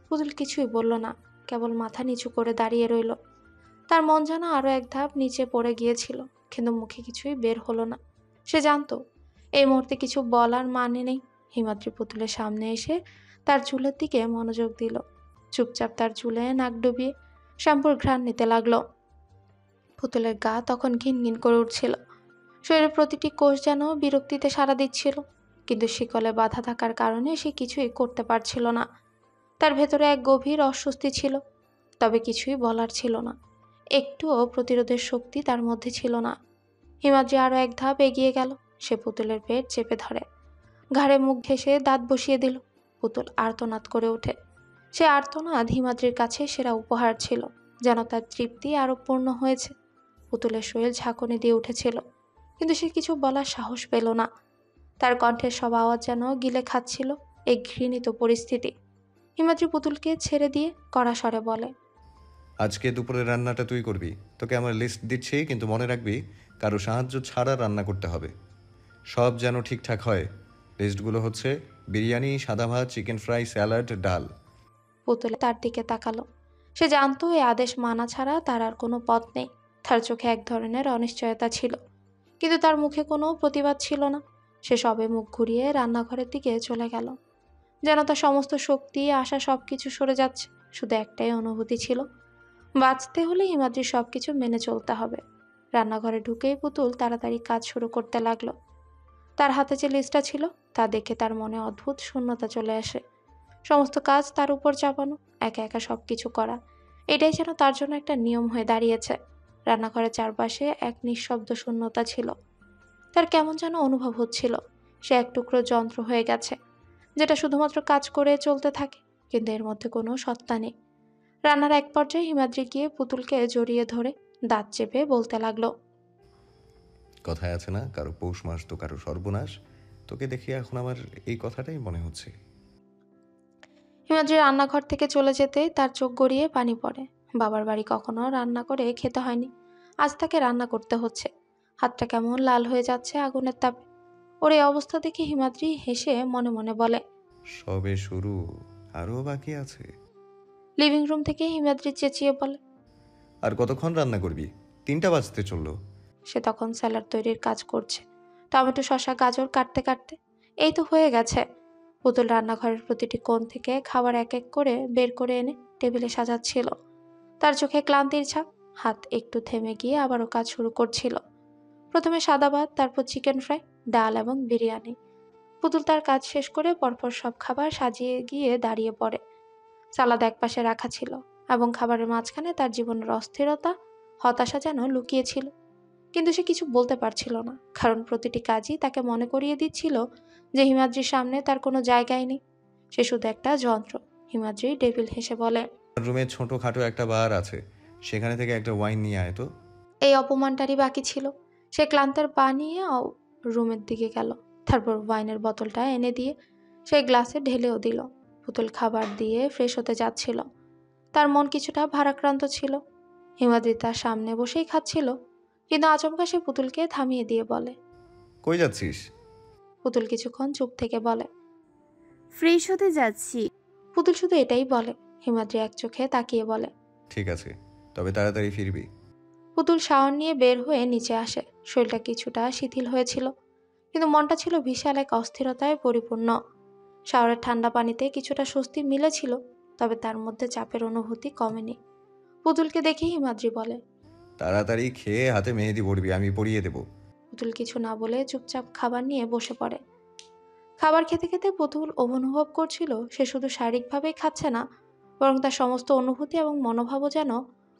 পুতুল কিছুই বলল না, কেবল মাথা নিচু করে দাঁড়িয়ে রইল। তার মন যেন আরো এক ধাপ নিচে পড়ে গিয়েছিল, কিন্তু মুখে কিছুই বের হলো না। সে জানতো এই মুহূর্তে কিছু বলার মানে নেই। হিমাদ্রি পুতুলের সামনে এসে তার চুলের দিকে মনোযোগ দিল। চুপচাপ তার চুলে নাক ডুবিয়ে শ্যাম্পুর ঘ্রাণ নিতে লাগলো। পুতুলের গা তখন ঘিন ঘিন করে উঠছিল। শরীরের প্রতিটি কোষ যেন বিরক্তিতে সাড়া দিচ্ছিল, কিন্তু শিকলে বাধা থাকার কারণে সে কিছুই করতে পারছিল না। তার ভেতরে এক গভীর অস্বস্তি ছিল, তবে কিছুই বলার ছিল না। একটুও প্রতিরোধের শক্তি তার মধ্যে ছিল না। হিমাদ্রি আরো এক ধাপ এগিয়ে গেল। সে পুতুলের পেট চেপে ধরে, ঘাড়ে মুখ ঘেঁষে দাঁত বসিয়ে দিল। পুতুল আর্তনাদ করে ওঠে। সে আর্তনাদ হিমাদ্রির কাছে সেরা উপহার ছিল, যেন তার তৃপ্তি আরো পূর্ণ হয়েছে। পুতুলের শরীর ঝাঁকুনি দিয়ে উঠেছিল, কিন্তু সে কিছু বলার সাহস পেল না। তার কণ্ঠের সব আওয়াজ যেন গিলে খাচ্ছিল এই ঘৃণিত পরিস্থিতি। হিমাদ্রি পুতুলকে ছেড়ে দিয়ে কড়া স্বরে বলে, আজকে দুপুরের রান্নাটা তুই করবি। তোকে আমার লিস্ট দিচ্ছি, কিন্তু মনে রাখবি কারো সাহায্য ছাড়া রান্না করতে হবে। সব যেন ঠিকঠাক হয়। লিস্টগুলো হচ্ছে বিরিয়ানি, সাদা ভাত, চিকেন ফ্রাই, স্যালাড, ডাল। পুতুল তার দিকে তাকালো। সে জানতো এই আদেশ মানা ছাড়া তার আর কোনো পথ নেই। তার চোখে এক ধরনের অনিশ্চয়তা ছিল, কিন্তু তার মুখে কোনো প্রতিবাদ ছিল না। সে সবে মুখ ঘুরিয়ে রান্নাঘরের দিকে চলে গেল, যেন তার সমস্ত শক্তি আশা সবকিছু সরে যাচ্ছে। শুধু একটাই অনুভূতি ছিল, বাঁচতে হলে হিমাদ্রির সবকিছু মেনে চলতে হবে। রান্নাঘরে ঢুকেই পুতুল তাড়াতাড়ি কাজ শুরু করতে লাগলো। তার হাতে যে লিস্টটা ছিল তা দেখে তার মনে অদ্ভুত শূন্যতা চলে আসে। সমস্ত কাজ তার উপর চাপানো, একা একা সবকিছু করা, এটাই যেন তার জন্য একটা নিয়ম হয়ে দাঁড়িয়েছে। রান্নাঘরের চারপাশে এক নিঃশব্দ শূন্যতা ছিল। তার কেমন যেন অনুভব হচ্ছিল সে এক টুকরো যন্ত্র হয়ে গেছে, যেটা শুধুমাত্র কাজ করে চলতে থাকে, কিন্তু এর মধ্যে কোনো সত্তা নেই। রান্নার এক পর্যায়ে হিমাদ্রি গিয়ে পুতুলকে জড়িয়ে ধরে দাঁত চেপে বলতে লাগলো, কথায় আছে না, কারো পৌষ মাস তো কারো সর্বনাশ। তোকে দেখি এখন আমার এই কথাটাই মনে হচ্ছে। হিমাদ্রি রান্নাঘর থেকে চলে যেতেই তার চোখ গড়িয়ে পানি পড়ে। বাবার বাড়ি কখনো রান্না করে খেতে হয়নি, আজ তাকে রান্না করতে হচ্ছে। হাতটা কেমন লাল হয়ে যাচ্ছে আগুনের তাপে। ওর এই অবস্থা দেখে হিমাদ্রি হেসে মনে মনে বলে, সবে শুরু, আরও বাকি আছে। লিভিং রুম থেকে হিমাদ্রি চেঁচিয়ে বলে, আর কতক্ষণ রান্না করবি? 3টা বাজতে চললো। সে তখন স্যালাড তৈরির কাজ করছে, টমেটো, শসা, গাজর কাটতে কাটতে। এই তো হয়ে গেছে। পুতুল রান্নাঘরের প্রতিটি কোণ থেকে খাবার এক এক করে বের করে এনে টেবিলে সাজাচ্ছিল। তার চোখে ক্লান্তির ছাপ। হাত একটু থেমে গিয়ে আবারও কাজ শুরু করছিল। প্রথমে সাদা ভাত, তারপর চিকেন ফ্রাই, ডাল এবং বিরিয়ানি। পুতুল তার কাজ শেষ করে পরপর সব খাবার সাজিয়ে গিয়ে দাঁড়িয়ে পড়ে। সালাদ একপাশে রাখা ছিল, এবং খাবারের মাঝখানে তার জীবনের অস্থিরতা, হতাশা যেন লুকিয়েছিল। কিন্তু সে কিছু বলতে পারছিল না, কারণ প্রতিটি কাজই তাকে মনে করিয়ে দিচ্ছিল যে হিমাদ্রির সামনে তার কোনো জায়গাই নেই। সে শুধু একটা যন্ত্র। হিমাদ্রি ডেভিল হেসে বলে, রুমে ছোটখাটো একটা বার আছে, সেখানে থেকে একটা ওয়াইন নিয়ে আয় তো। এই অপমানটারই বাকি ছিল। সে ক্লান্তের পা নিয়ে রুমের দিকে গেল। তারপর ওয়াইনের বোতলটা এনে দিয়ে সে গ্লাসে ঢেলেও দিল। পুতুল খাবার দিয়ে ফ্রেশ হতে যাচ্ছিল। তার মন কিছুটা ভারাক্রান্ত ছিল। হিমাদ্রি তার সামনে বসেই খাচ্ছিল, কিন্তু আচমকা সে পুতুলকে থামিয়ে দিয়ে বলে, কই যাচ্ছিস? পুতুল কিছুক্ষণ চুপ থেকে বলে, ফ্রেশ হতে যাচ্ছি। পুতুল শুধু এটাই বলে। হিমাদ্রি এক চোখে তাকিয়ে বলে, ঠিক আছে, তবে তাড়াতাড়ি ফিরবি। পুতুল শাওয়ার নিয়ে বের হয়ে নিচে আসে। শরীরটা কিছুটা শিথিল হয়েছিল, কিন্তু মনটা ছিল বিশাল এক অস্থিরতায় পরিপূর্ণ। শাওয়ারের ঠান্ডা পানিতে কিছুটা স্বস্তি মিলেছিল, তবে তার মধ্যে চাপের অনুভূতি কমেনি। পুতুলকে দেখে হিমাদ্রি বলে, তাড়াতাড়ি খেয়ে হাতে মেহেদি পড়বি, আমি পরিয়ে দেবো। পুতুল কিছু না বলে চুপচাপ খাবার নিয়ে বসে পড়ে। খাবার খেতে খেতে পুতুল অনুভব করছিল সে শুধু শারীরিকভাবেই খাচ্ছে না, বরং তার সমস্ত অনুভূতি এবং মনোভাবও যেন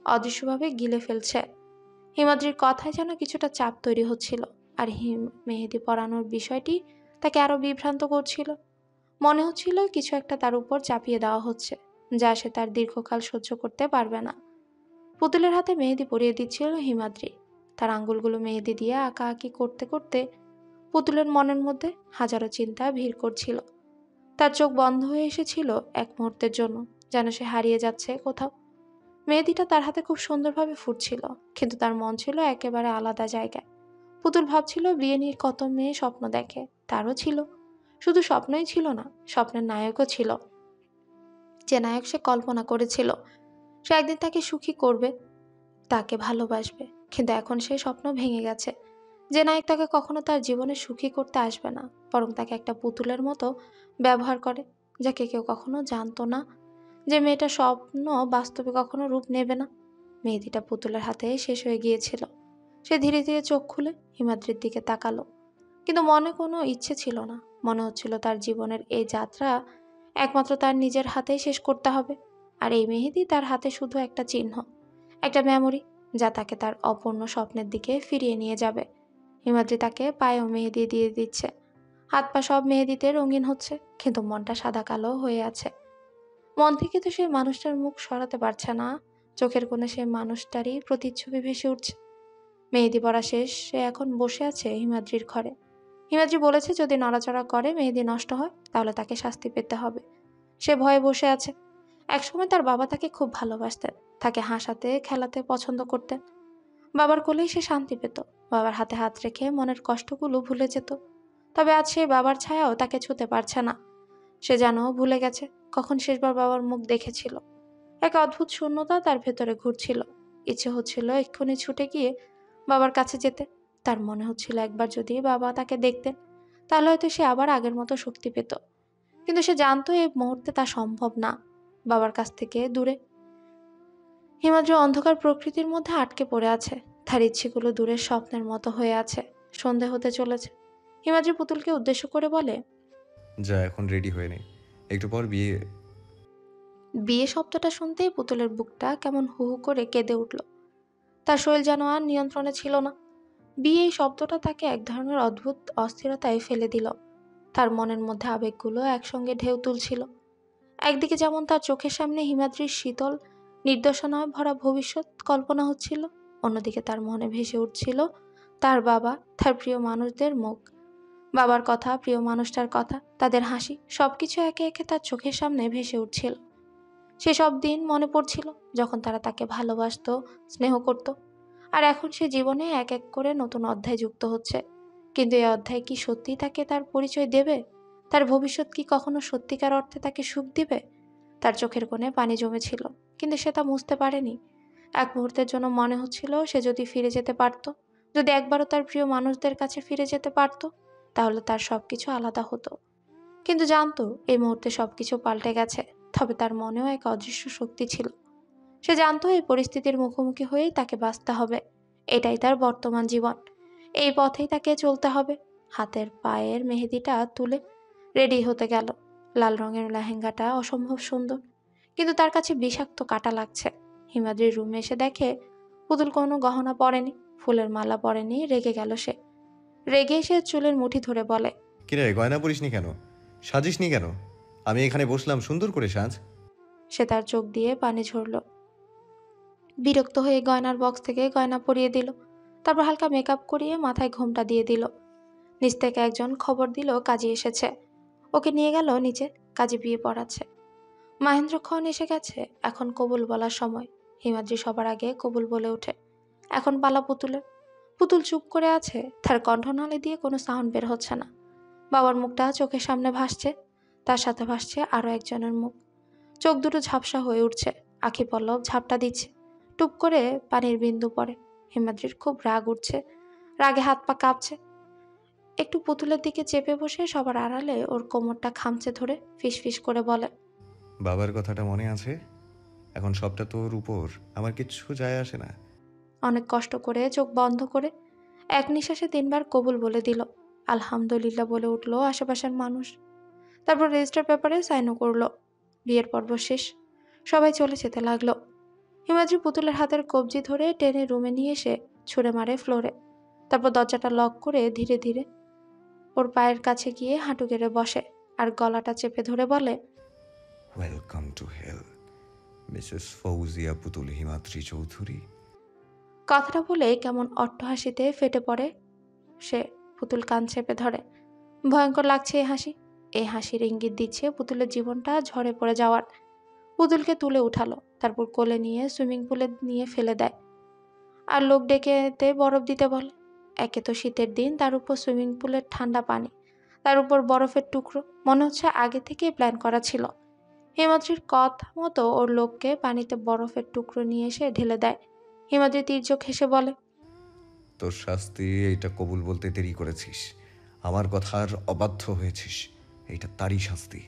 অদৃশ্যভাবে গিলে ফেলছে। হিমাদ্রির কথায় যেন কিছুটা চাপ তৈরি হচ্ছিল, আর মেহেদি পরানোর বিষয়টি তাকে আরো বিভ্রান্ত করছিল। মনে হচ্ছিল কিছু একটা তার উপর চাপিয়ে দেওয়া হচ্ছে, যা সে তার দীর্ঘকাল সহ্য করতে পারবে না। পুতুলের হাতে মেহেদি পরিয়ে দিচ্ছিল হিমাদ্রি। তার আঙ্গুলগুলো মেহেদি দিয়ে আঁকাআঁকি করতে করতে পুতুলের মনের মধ্যে হাজারো চিন্তা ভিড় করছিল। তার চোখ বন্ধ হয়ে এসেছিল এক মুহূর্তের জন্য, যেন সে হারিয়ে যাচ্ছে কোথাও। মেহেদিটা তার হাতে খুব সুন্দরভাবে ফুটছিল, কিন্তু তার মন ছিল একেবারে আলাদা জায়গায়। পুতুল ভাবছিল বিয়ে নিয়ে কত মেয়ে স্বপ্ন দেখে, তারও ছিল। শুধু স্বপ্নই ছিল না, স্বপ্নের নায়কও ছিল। যে নায়ক সে কল্পনা করেছিল সে একদিন তাকে সুখী করবে, তাকে ভালোবাসবে, কিন্তু এখন সেই স্বপ্ন ভেঙে গেছে। যে নায়ক তাকে কখনো তার জীবনে সুখী করতে আসবে না, বরং তাকে একটা পুতুলের মতো ব্যবহার করে, যাকে কেউ কখনো জানতো না। যে মেয়েটা স্বপ্ন বাস্তবে কখনো রূপ নেবে না। মেহেদিটা পুতুলের হাতে শেষ হয়ে গিয়েছিল। সে ধীরে ধীরে চোখ খুলে হিমাদ্রির দিকে তাকালো, কিন্তু মনে কোনো ইচ্ছে ছিল না। মনে হচ্ছিল তার জীবনের এই যাত্রা একমাত্র তার নিজের হাতেই শেষ করতে হবে। আর এই মেহেদি তার হাতে শুধু একটা চিহ্ন, একটা মেমোরি, যা তাকে তার অপূর্ণ স্বপ্নের দিকে ফিরিয়ে নিয়ে যাবে। হিমাদ্রি তাকে পায়েও মেহেদি দিয়ে দিচ্ছে, হাত পা সব মেহেদিতে রঙিন হচ্ছে, কিন্তু মনটা সাদা কালো হয়ে আছে। মন থেকে তো সেই মানুষটার মুখ সরাতে পারছে না। চোখের কোণে সেই মানুষটারই প্রতিচ্ছবি ভেসে উঠছে। মেহেদি পড়া শেষ, সে এখন বসে আছে হিমাদ্রির ঘরে। হিমাদ্রি বলেছে যদি নড়াচড়া করে মেহেদি নষ্ট হয় তাহলে তাকে শাস্তি পেতে হবে। সে ভয়ে বসে আছে। একসময় তার বাবা তাকে খুব ভালোবাসতেন, তাকে হাসাতে খেলাতে পছন্দ করতেন। বাবার কোলেই সে শান্তি পেত, বাবার হাতে হাত রেখে মনের কষ্টগুলো ভুলে যেত। তবে আজ সেই বাবার ছায়াও তাকে ছুঁতে পারছে না। সে যেন ভুলে গেছে কখন শেষবার বাবার মুখ দেখেছিল। এক অদ্ভুত শূন্যতা তার ভেতরে ঘুরছিল। ইচ্ছে হচ্ছিল এক্ষুনি ছুটে গিয়ে বাবার কাছে যেতে। তার মনে হচ্ছিল একবার যদি বাবা তাকে দেখতেন তাহলে হয়তো সে আবার আগের মতো শক্তি পেত। কিন্তু সে জানতো এই মুহূর্তে তা সম্ভব না। বাবার কাছ থেকে দূরে হিমাদ্রি অন্ধকার প্রকৃতির মধ্যে আটকে পড়ে আছে। তার ইচ্ছেগুলো দূরের স্বপ্নের মতো হয়ে আছে। সন্ধে হতে চলেছে। হিমাদ্রি পুতুলকে উদ্দেশ্য করে বলে, যা এখন রেডি হয়ে নে, একটু পর বিয়ে। বিয়ে শব্দটা শুনতেই পুতুলের বুকটা কেমন হু হু করে কেঁদে উঠল। তার শরীর যেন আর নিয়ন্ত্রণে ছিল না। বিয়ে এই শব্দটা তাকে এক ধরনের অদ্ভুত অস্থিরতায় ফেলে দিল। তার মনের মধ্যে আবেগগুলো একসঙ্গে ঢেউ তুলছিল। একদিকে যেমন তার চোখের সামনে হিমাদ্রির শীতল নির্দেশনায় ভরা ভবিষ্যৎ কল্পনা হচ্ছিল, অন্যদিকে তার মনে ভেসে উঠছিল তার বাবা, তার প্রিয় মানুষদের মুখ। বাবার কথা, প্রিয় মানুষটার কথা, তাদের হাসি, সবকিছু একে একে তার চোখের সামনে ভেসে উঠছিল। সেসব দিন মনে পড়ছিল যখন তারা তাকে ভালোবাসতো, স্নেহ করত। আর এখন সে জীবনে এক এক করে নতুন অধ্যায় যুক্ত হচ্ছে। কিন্তু এই অধ্যায় কি সত্যিই তাকে তার পরিচয় দেবে? তার ভবিষ্যৎ কি কখনো সত্যিকার অর্থে তাকে সুখ দিবে? তার চোখের কোণে পানি জমেছিল, কিন্তু সে তা মুছতে পারেনি। এক মুহূর্তের জন্য মনে হচ্ছিল সে যদি ফিরে যেতে পারত, যদি একবারও তার প্রিয় মানুষদের কাছে ফিরে যেতে পারত, তাহলে তার সবকিছু আলাদা হতো। কিন্তু জানতো এই মুহূর্তে সবকিছু পাল্টে গেছে। তবে তার মনেও এক অদৃশ্য শক্তি ছিল। সে জানতো এই পরিস্থিতির মুখোমুখি হয়েই তাকে বাঁচতে হবে। এটাই তার বর্তমান জীবন, এই পথেই তাকে চলতে হবে। হাতের পায়ের মেহেদিটা তুলে রেডি হতে গেল। লাল রঙের লেহেঙ্গাটা অসম্ভব সুন্দর, কিন্তু তার কাছে বিষাক্ত কাটা লাগছে। হিমাদ্রির রুমে এসে দেখে পুতুল কোনো গহনা পরেনি, ফুলের মালা পরেনি। রেগে গেল সে। রেগে সে চুলের মুঠি ধরে বলে, কিরে, গয়না পরিসনি কেন? সাজিসনি কেন? আমি এখানে বসলাম, সুন্দর করে সাজ। সে তার চোখ দিয়ে পানি ঝরল। বিরক্ত হয়ে গয়নার বক্স থেকে গয়না পরিয়ে দিল। তারপর হালকা মেকআপ করিয়ে মাথায় ঘোমটা দিয়ে দিল। নিচ থেকে একজন খবর দিল কাজী এসেছে। ওকে নিয়ে গেল নিচে, কাজী বিয়ে পড়াচ্ছে। মহেন্দ্রক্ষণ এসে গেছে, এখন কবুল বলার সময়। হিমাদ্রি সবার আগে কবুল বলে ওঠে। এখন পালা পুতুলের। পুতুল চুপ করে আছে, তার কণ্ঠনালী দিয়ে কোনো সাউন্ড বের হচ্ছে না। বাবার মুখটা চোখের সামনে ভাসছে। তার সাথে ভাসছে আরও একজনের মুখ। চোখ দুটো ঝাপসা হয়ে উঠছে, আখি পল্লব ঝাপটা দিচ্ছে। টুপ করে পানির বিন্দু পড়ে। হিমাদ্রির খুব রাগ উঠছে, রাগে হাত পা কাঁপছে। একটু পুতুলের দিকে চেপে বসে সবার আড়ালে ওর কোমরটা খামচে ধরে ফিসফিস করে বলে, বাবার কথাটা মনে আছে? এখন সবটা তোর উপর, আমার কিচ্ছু যায় আসে না। অনেক কষ্ট করে চোখ বন্ধ করে এক নিঃশ্বাসে 3 বার কবুল বলে দিল। আলহামদুলিল্লাহ বলে উঠলো আশেপাশের মানুষ। তারপর রেজিস্টার পেপারে সাইনও করলো। বিয়ের পর্ব শেষ, সবাই চলে যেতে লাগলো। হিমাদ্রি পুতুলের হাতের কবজি ধরে টেনে রুমে নিয়ে এসে ছুঁড়ে মারে ফ্লোরে। তারপর দরজাটা লক করে ধীরে ধীরে ওর পায়ের কাছে গিয়ে হাঁটু গেড়ে বসে আর গলাটা চেপে ধরে বলে, welcome to hell, Mrs Fauzia Putul Himadri Chowdhury. কথাটা বলে কেমন অট্টহাসিতে ফেটে পড়ে সে। পুতুল কান চেপে ধরে। ভয়ঙ্কর লাগছে এই হাসি। এই হাসির ইঙ্গিত দিচ্ছে পুতুলের জীবনটা ঝরে পড়ে যাওয়ার। পুতুলকে তুলে উঠালো, তারপর কোলে নিয়ে সুইমিং পুলে নিয়ে ফেলে দেয়। আর লোক ডেকে এতে বরফ দিতে বলে। একে তো শীতের দিন, তার উপর সুইমিং পুলের ঠান্ডা পানি, তার উপর বরফের টুকরো। মনে হচ্ছে আগে থেকেই প্ল্যান করা ছিল। হিমাদ্রির কথা মতো ওর লোককে পানিতে বরফের টুকরো নিয়ে এসে ঢেলে দেয়। হিমাদ্রি তীর্যক হেসে বলে, তোর শাস্তি এইটা কবুল বলতে দেরি করেছিস, আমার কথার অবাধ্য হয়েছিস, এইটা তারই শাস্তি।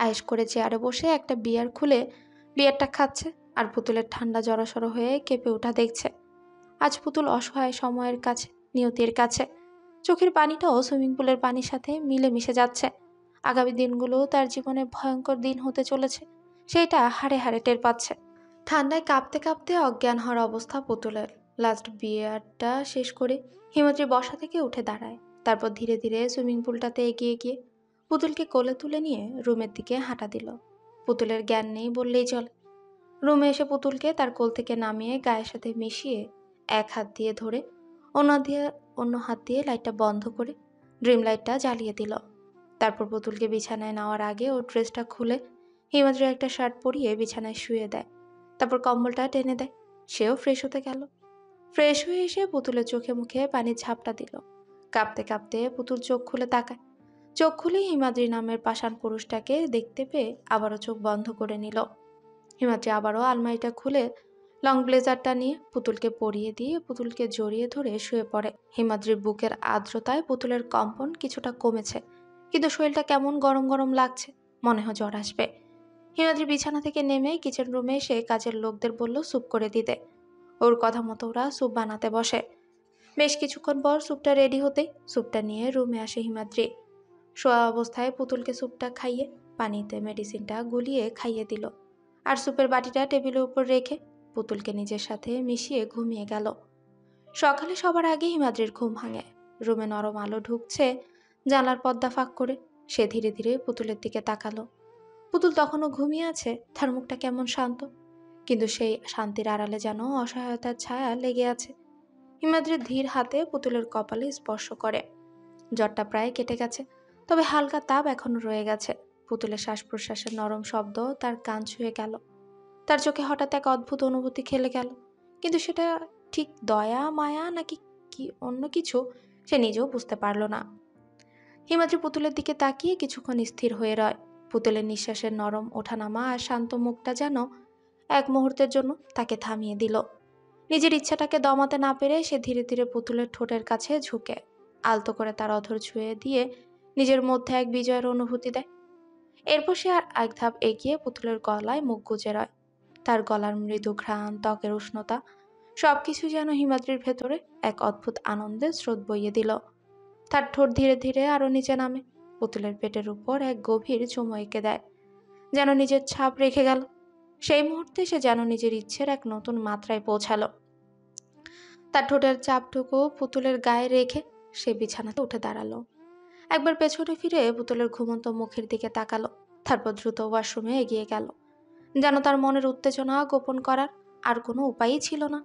আয়েশ করে চেয়ারে বসে একটা বিয়ার খুলে বিয়ারটা খাচ্ছে আর পুতুলের ঠান্ডা জড়সড় হয়ে কেঁপে ওঠা দেখছে। আজ পুতুল অসহায় সময়ের কাছে, নিয়তির কাছে। চোখের পানিটাও সুইমিং পুলের পানির সাথে মিলে মিশে যাচ্ছে। আগামী দিনগুলো তার জীবনে ভয়ঙ্কর দিন হতে চলেছে, সেইটা হাড়ে হাড়ে টের পাচ্ছে। ঠান্ডায় কাঁপতে কাঁপতে অজ্ঞান হওয়ার অবস্থা পুতুলের। লাস্ট বিয়ারটা শেষ করে হিমাদ্রি বসা থেকে উঠে দাঁড়ায়। তারপর ধীরে ধীরে সুইমিং পুলটাতে এগিয়ে গিয়ে পুতুলকে কোলে তুলে নিয়ে রুমের দিকে হাঁটা দিল। পুতুলের জ্ঞান নেই বললেই চলে। রুমে এসে পুতুলকে তার কোল থেকে নামিয়ে গায়ের সাথে মিশিয়ে এক হাত দিয়ে ধরে অন্য হাত দিয়ে লাইটটা বন্ধ করে ড্রিম লাইটটা জ্বালিয়ে দিল। তারপর পুতুলকে বিছানায় নেওয়ার আগে ওর ড্রেসটা খুলে হিমাদ্রি একটা শার্ট পরিয়ে বিছানায় শুয়ে দেয়। তারপর কম্বলটা টেনে দেয়। সেও ফ্রেশ হতে গেল। ফ্রেশ হয়ে এসে পুতুলের চোখে মুখে পানির ঝাপটা দিল। কাঁপতে কাঁপতে পুতুল চোখ খুলে তাকায়। চোখ খুলে হিমাদ্রি নামের পাষাণ পুরুষটাকে দেখতে পেয়ে আবারও চোখ বন্ধ করে নিল। হিমাদ্রি আবারও আলমারিটা খুলে লং ব্লেজারটা নিয়ে পুতুলকে পরিয়ে দিয়ে পুতুলকে জড়িয়ে ধরে শুয়ে পড়ে। হিমাদ্রির বুকের আর্দ্রতায় পুতুলের কম্পন কিছুটা কমেছে, কিন্তু শরীরটা কেমন গরম গরম লাগছে, মনে হয় জ্বর আসবে। হিমাদ্রি বিছানা থেকে নেমে কিচেন রুমে এসে কাজের লোকদের বলল স্যুপ করে দিতে। ওর কথা মতো ওরা স্যুপ বানাতে বসে। বেশ কিছুক্ষণ পর স্যুপটা রেডি হতেই স্যুপটা নিয়ে রুমে আসে হিমাদ্রি। শোয়া অবস্থায় পুতুলকে স্যুপটা খাইয়ে পানিতে মেডিসিনটা গুলিয়ে খাইয়ে দিল। আর স্যুপের বাটিটা টেবিলের উপর রেখে পুতুলকে নিজের সাথে মিশিয়ে ঘুমিয়ে গেল। সকালে সবার আগে হিমাদ্রির ঘুম ভাঙে। রুমে নরম আলো ঢুকছে জানলার পর্দা ফাঁক করে। সে ধীরে ধীরে পুতুলের দিকে তাকালো। পুতুল তখনও ঘুমিয়ে আছে, তার মুখটা কেমন শান্ত, কিন্তু সেই শান্তির আড়ালে যেন অসহায়তার ছায়া লেগে আছে। হিমাদ্রির ধীর হাতে পুতুলের কপালে স্পর্শ করে। জ্বরটা প্রায় কেটে গেছে, তবে হালকা তাপ এখনো রয়ে গেছে। পুতুলের শ্বাস প্রশ্বাসের নরম শব্দ তার কান ছুঁয়ে গেল। তার চোখে হঠাৎ এক অদ্ভুত অনুভূতি খেলে গেল, কিন্তু সেটা ঠিক দয়া মায়া নাকি কি অন্য কিছু সে নিজেও বুঝতে পারল না। হিমাদ্রি পুতুলের দিকে তাকিয়ে কিছুক্ষণ স্থির হয়ে রয়। পুতুলের নিঃশ্বাসের নরম ওঠানামা আর শান্ত মুখটা যেন এক মুহূর্তের জন্য তাকে থামিয়ে দিল। নিজের ইচ্ছাটাকে দমাতে না পেরে সে ধীরে ধীরে পুতুলের ঠোঁটের কাছে ঝুঁকে আলতো করে তার অধর ছুঁয়ে দিয়ে নিজের মধ্যে এক বিজয়ের অনুভূতি দেয়। এরপর সে আর এক ধাপ এগিয়ে পুতুলের গলায় মুখ গুজে রয়। তার গলার মৃদু ঘ্রাণ, ত্বকের উষ্ণতা, সবকিছু যেন হিমাদ্রির ভেতরে এক অদ্ভুত আনন্দের স্রোত বইয়ে দিল। তার ঠোঁট ধীরে ধীরে আরো নিচে নামে। পুতুলের পেটের উপর এক গভীর চুমু এঁকে দেয়, যেন নিজের ছাপ রেখে গেল। সেই মুহূর্তে সে যেন নিজের ইচ্ছের এক নতুন মাত্রায় পৌঁছালো। তার ঠোঁটের চাপটুকু পুতুলের গায়ে রেখে সে বিছানাতে উঠে দাঁড়ালো। একবার পেছনে ফিরে পুতুলের ঘুমন্ত মুখের দিকে তাকালো। তারপর দ্রুত ওয়াশরুমে এগিয়ে গেল, যেন তার মনের উত্তেজনা গোপন করার আর কোনো উপায়ই ছিল না।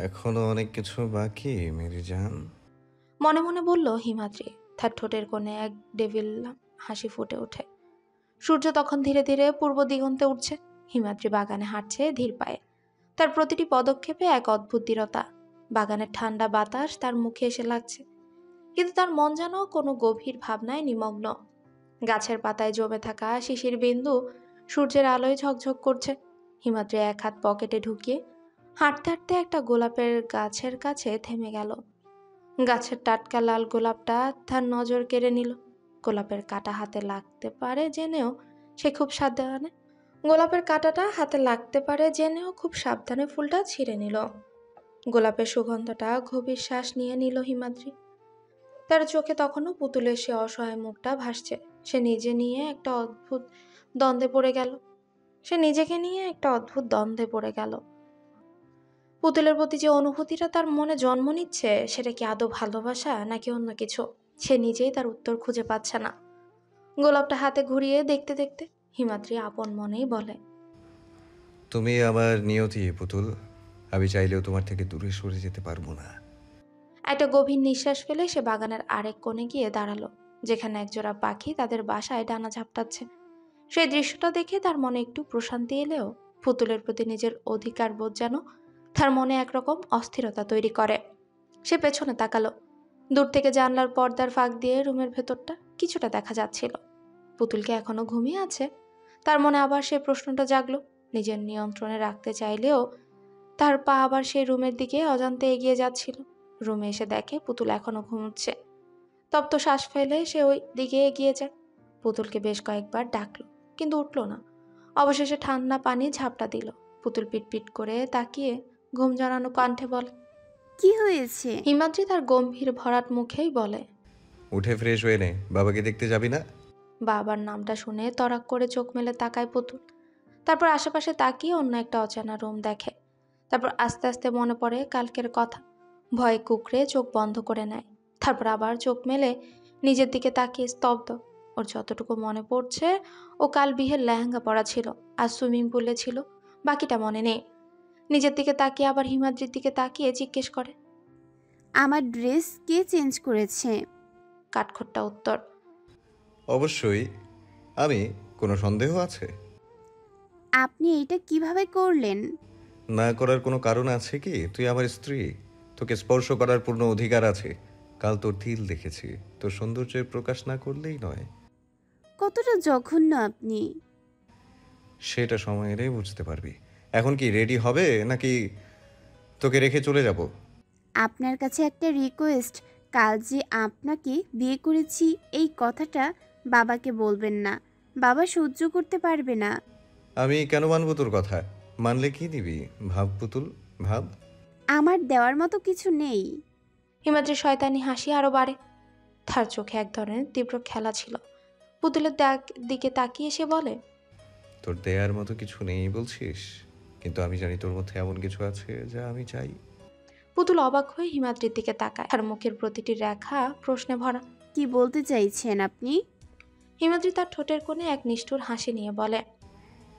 এখনো অনেক কিছু বাকি মেরি জান। মনে মনে বলল হিমাদ্রি। তার ঠোঁটের কোণে এক ডেভিল হাসি ফুটে ওঠে। সূর্য তখন ধীরে ধীরে পূর্ব দিগন্তে উঠছে। হিমাদ্রি বাগানে হাঁটছে ধীর পায়ে। তার প্রতিটি পদক্ষেপে এক অদ্ভুত দৃঢ়তা। বাগানের ঠান্ডা বাতাস তার মুখে এসে লাগছে, কিন্তু তার মন যেন কোনো গভীর ভাবনায় নিমগ্ন। গাছের পাতায় জমে থাকা শিশির বিন্দু সূর্যের আলোয় ঝকঝক করছে। হিমাদ্রি এক হাত পকেটে ঢুকিয়ে হাঁটতে হাঁটতে একটা গোলাপের গাছের কাছে থেমে গেল। গাছের টাটকা লাল গোলাপটা তার নজর কেড়ে নিল। গোলাপের কাঁটা হাতে লাগতে পারে জেনেও সে খুব সাবধানে ফুলটা ছিঁড়ে নিল। গোলাপের সুগন্ধটা গভীর শ্বাস নিয়ে নিল হিমাদ্রি। তার চোখে তখনও পুতুলের সে অসহায় মুখটা ভাসছে। সে নিজেকে নিয়ে একটা অদ্ভুত দ্বন্দ্বে পড়ে গেল। পুতুলের প্রতি যে অনুভূতিটা তার মনে জন্ম নিচ্ছে, সেটা কি আদৌ ভালোবাসা নাকি অন্য কিছু? সে নিজেই তার উত্তর খুঁজে পাচ্ছে না। গোলাপটা হাতে ঘুরিয়ে দেখতে দেখতে হিমাদ্রি আপন মনেই বলে, তুমি আমার নিয়তি পুতুল। আমি চাইলেও তোমার থেকে দূরে সরে যেতে পারবো না। একটা গভীর নিঃশ্বাস ফেলে সে বাগানের আরেক কোণে গিয়ে দাঁড়ালো, যেখানে একজোড়া পাখি তাদের বাসায় ডানা ঝাপটাচ্ছে। সেই দৃশ্যটা দেখে তার মনে একটু প্রশান্তি এলেও পুতুলের প্রতি নিজের অধিকার বোধ যেন তার মনে একরকম অস্থিরতা তৈরি করে। সে পেছনে তাকালো। দূর থেকে জানলার পর্দার ফাঁক দিয়ে রুমের ভেতরটা কিছুটা দেখা যাচ্ছিল। পুতুলকে এখনো ঘুমিয়ে আছে? তার মনে আবার সেই প্রশ্নটা জাগলো। নিজের নিয়ন্ত্রণে রাখতে চাইলেও তার পা আবার সেই রুমের দিকে অজান্তে এগিয়ে যাচ্ছিল। রুমে এসে দেখে পুতুল এখনো ঘুমোচ্ছে। তপ্ত শ্বাস ফেলে সে ওই দিকে এগিয়ে যায়। পুতুলকে বেশ কয়েকবার ডাকলো, কিন্তু উঠল না। অবশেষে ঠান্ডা পানি ঝাপটা দিল। পুতুল পিটপিট করে তাকিয়ে ঘুম জড়ানো কণ্ঠে বলে, কি হয়েছে? হিমাদ্রি তার গম্ভীর ভরাট মুখেই বলে, উঠে ফ্রেশ হয়ে নে, বাবাকে দেখতে যাবি না? বাবার নামটা শুনে তড়াক করে চোখ মেলে তাকায় পুতুল। তারপর আশেপাশে তাকিয়ে অন্য একটা অচেনা রুম দেখে। তারপর আস্তে আস্তে মনে পড়ে কালকের কথা। ভয়ে কুকড়ে চোখ বন্ধ করে নেয়। তারপর আবার চোখ মেলে নিজের দিকে তাকিয়ে স্তব্ধ। ওর যতটুকু মনে পড়ছে, ও কাল বিয়ের লেহেঙ্গা পরা ছিল, আর সুইমিং পুলে ছিল। বাকিটা মনে নেই। নিজের দিকে তাকিয়ে আবার হিমাদ্রির দিকে তাকিয়ে জিজ্ঞেস করে, আমার ড্রেস কে চেঞ্জ করেছে? কাঠখোট্টা উত্তর। অবশ্যই। আমি, কোনো সন্দেহ আছে? আপনি এটা কিভাবে করলেন? না করার কোনো কারণ আছে কি? তুই আমার স্ত্রী, তোকে স্পর্শ করার পূর্ণ অধিকার আছে। কাল তোর তিল দেখেছি, তোর সৌন্দর্যের প্রকাশ না করলেই নয়। কতটা জঘন্য আপনি! সেটা সময় এলেই বুঝতে পারবি। এখন কি রেডি হবে নাকি তোকে রেখে চলে যাব? আপনার কাছে একটা রিকোয়েস্ট, কাল যে আপনাকে বিয়ে করেছি এই কথাটা বাবাকে বলবেন না। বাবা সহ্য করতে পারবে না। আমি কেন মানবো তোর কথা? মানলে কি দিবি? ভাব পুতুল, ভাব। আমার দেওয়ার মতো কিছু নেই। হিমাদ্রির শয়তানি হাসি আরো বাড়ে। তার চোখে এক ধরনের তীব্র খেলা ছিল। পুতুলের দিকে তাকিয়ে সে বলে, তোর দেয়ার মতো কিছু নেই বলছিস, কিন্তু আমি জানি তোর মধ্যে এমন কিছু আছে যা আমি চাই। পুতুল অবাক হয়ে হিমাদ্রির দিকে তাকায়। তার মুখের প্রতিটি রেখা প্রশ্নে ভরা। কি বলতে চাইছেন আপনি? হিমাদ্রি তার ঠোঁটের কোণে এক নিষ্ঠুর হাসি নিয়ে বলে,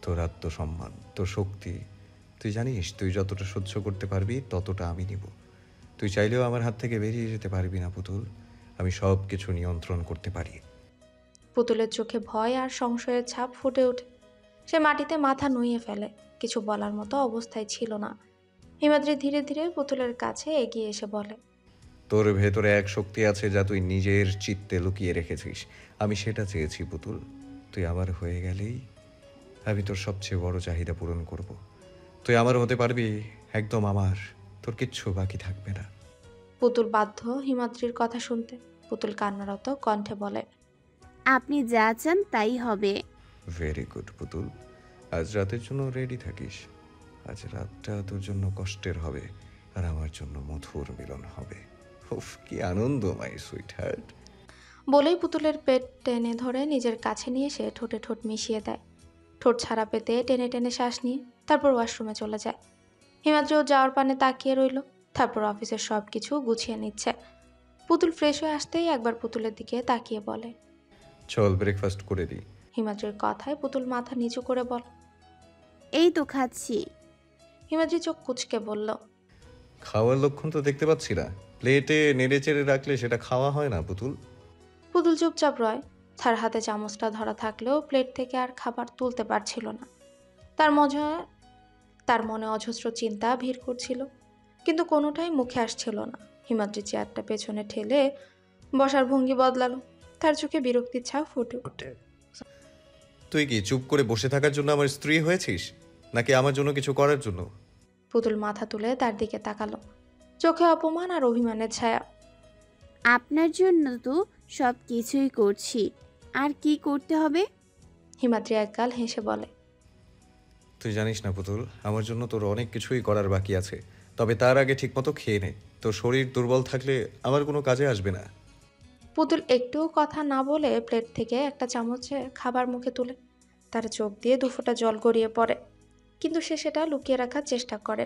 তোর আত্মসম্মান, তোর শক্তি। তুই জানিস তুই যতটা সহ্য করতে পারবি ততটা আমি নিব। তুই চাইলেও আমার হাত থেকে বেরিয়ে যেতে পারবি না পুতুল। আমি সব কিছু নিয়ন্ত্রণ করতে পারি। পুতুলের চোখে ভয় আর সংশয়ের ছাপ ফুটে ওঠে। সে মাটিতে মাথা নুইয়ে ফেলে। কিছু বলার মতো অবস্থায় ছিল না। হিমাদ্রি ধীরে ধীরে পুতুলের কাছে এগিয়ে এসে বলে, তোর ভেতরে এক শক্তি আছে যা তুই নিজের চিত্তে লুকিয়ে রেখেছিস। আমি সেটা চেয়েছি পুতুল। তুই আমার হয়ে গেলেই আমি তোর সবচেয়ে বড় চাহিদা পূরণ করব। তুই আমার হতে পারবি, একদম আমার। তোর কিচ্ছু বাকি থাকবে না। পুতুল বাধ্য হিমাদ্রির কথা শুনতে। পুতুল কান্নারত কণ্ঠে বলে, আপনি যা চান তাই হবে। ভেরি গুড পুতুল। আজ রাতের জন্য রেডি থাকিস। আজ রাতটা তোর জন্য কষ্টের হবে, আর আমার জন্য মধুর মিলন হবে। উফ, কি আনন্দ মাই সুইট হার্ট। বলেই পুতুলের পেট টেনে ধরে নিজের কাছে নিয়ে সে ঠোঁটে ঠোঁট মিশিয়ে দেয়। ঠোঁট ছাড়া পেতে টেনে টেনে শ্বাস নিয়ে তারপর ওয়াশরুমে চলে যায়। হিমাদ্রিও যাওয়ার পানে তাকিয়ে রইল। তারপর অফিসের সব কিছু গুছিয়ে নিচ্ছে। পুতুল ফ্রেশ হয়ে আসতেই একবার পুতুলের দিকে তাকিয়ে বলে, চল ব্রেকফাস্ট করে দিই। হিমাদ্রির কথায় পুতুল মাথা নিচু করে বলে, এই তো খাচ্ছি। হিমাদ্রি চোখ কুচকে বলল, খাওয়ার লক্ষণ তো দেখতে পাচ্ছি না। প্লেটে নেড়ে চেড়ে রাখলে সেটা খাওয়া হয় না পুতুল। পুতুল চুপচাপ রয়। তার হাতে চামচটা ধরা থাকলেও প্লেট থেকে আর খাবার তুলতে পারছিল না। তার মনে অজস্র চিন্তা ভিড় করছিল, কিন্তু কোনোটাই মুখে আসছিল না। হিমাদ্রি চেয়ারটা পেছনে ঠেলে বসার ভঙ্গি বদলালো। তার চোখে বিরক্তির ছাপ ফুটে ওঠে। তুই কি চুপ করে বসে থাকার জন্য আমার স্ত্রী হয়েছিস, নাকি আমার জন্য কিছু করার জন্য? পুতুল মাথা তুলে তার দিকে তাকালো, চোখে অপমান আর অভিমানের ছায়া। আপনার জন্য তো সব কিছুই করছি, আর কি করতে হবে? হিমাদ্রি একগাল হেসে বলে। তুই জানিস না পুতুল, আমার জন্য তোর অনেক কিছুই করার বাকি আছে, তবে তার আগে ঠিকমতো খেয়ে নে। তোর শরীর দুর্বল থাকলে আমার কোনো কাজে আসবে না। পুতুল একটুও কথা না বলে প্লেট থেকে একটা চামচে খাবার মুখে তুলে তার চোখ দিয়ে দুফোঁটা জল গড়িয়ে পড়ে, কিন্তু সে সেটা লুকিয়ে রাখার চেষ্টা করে।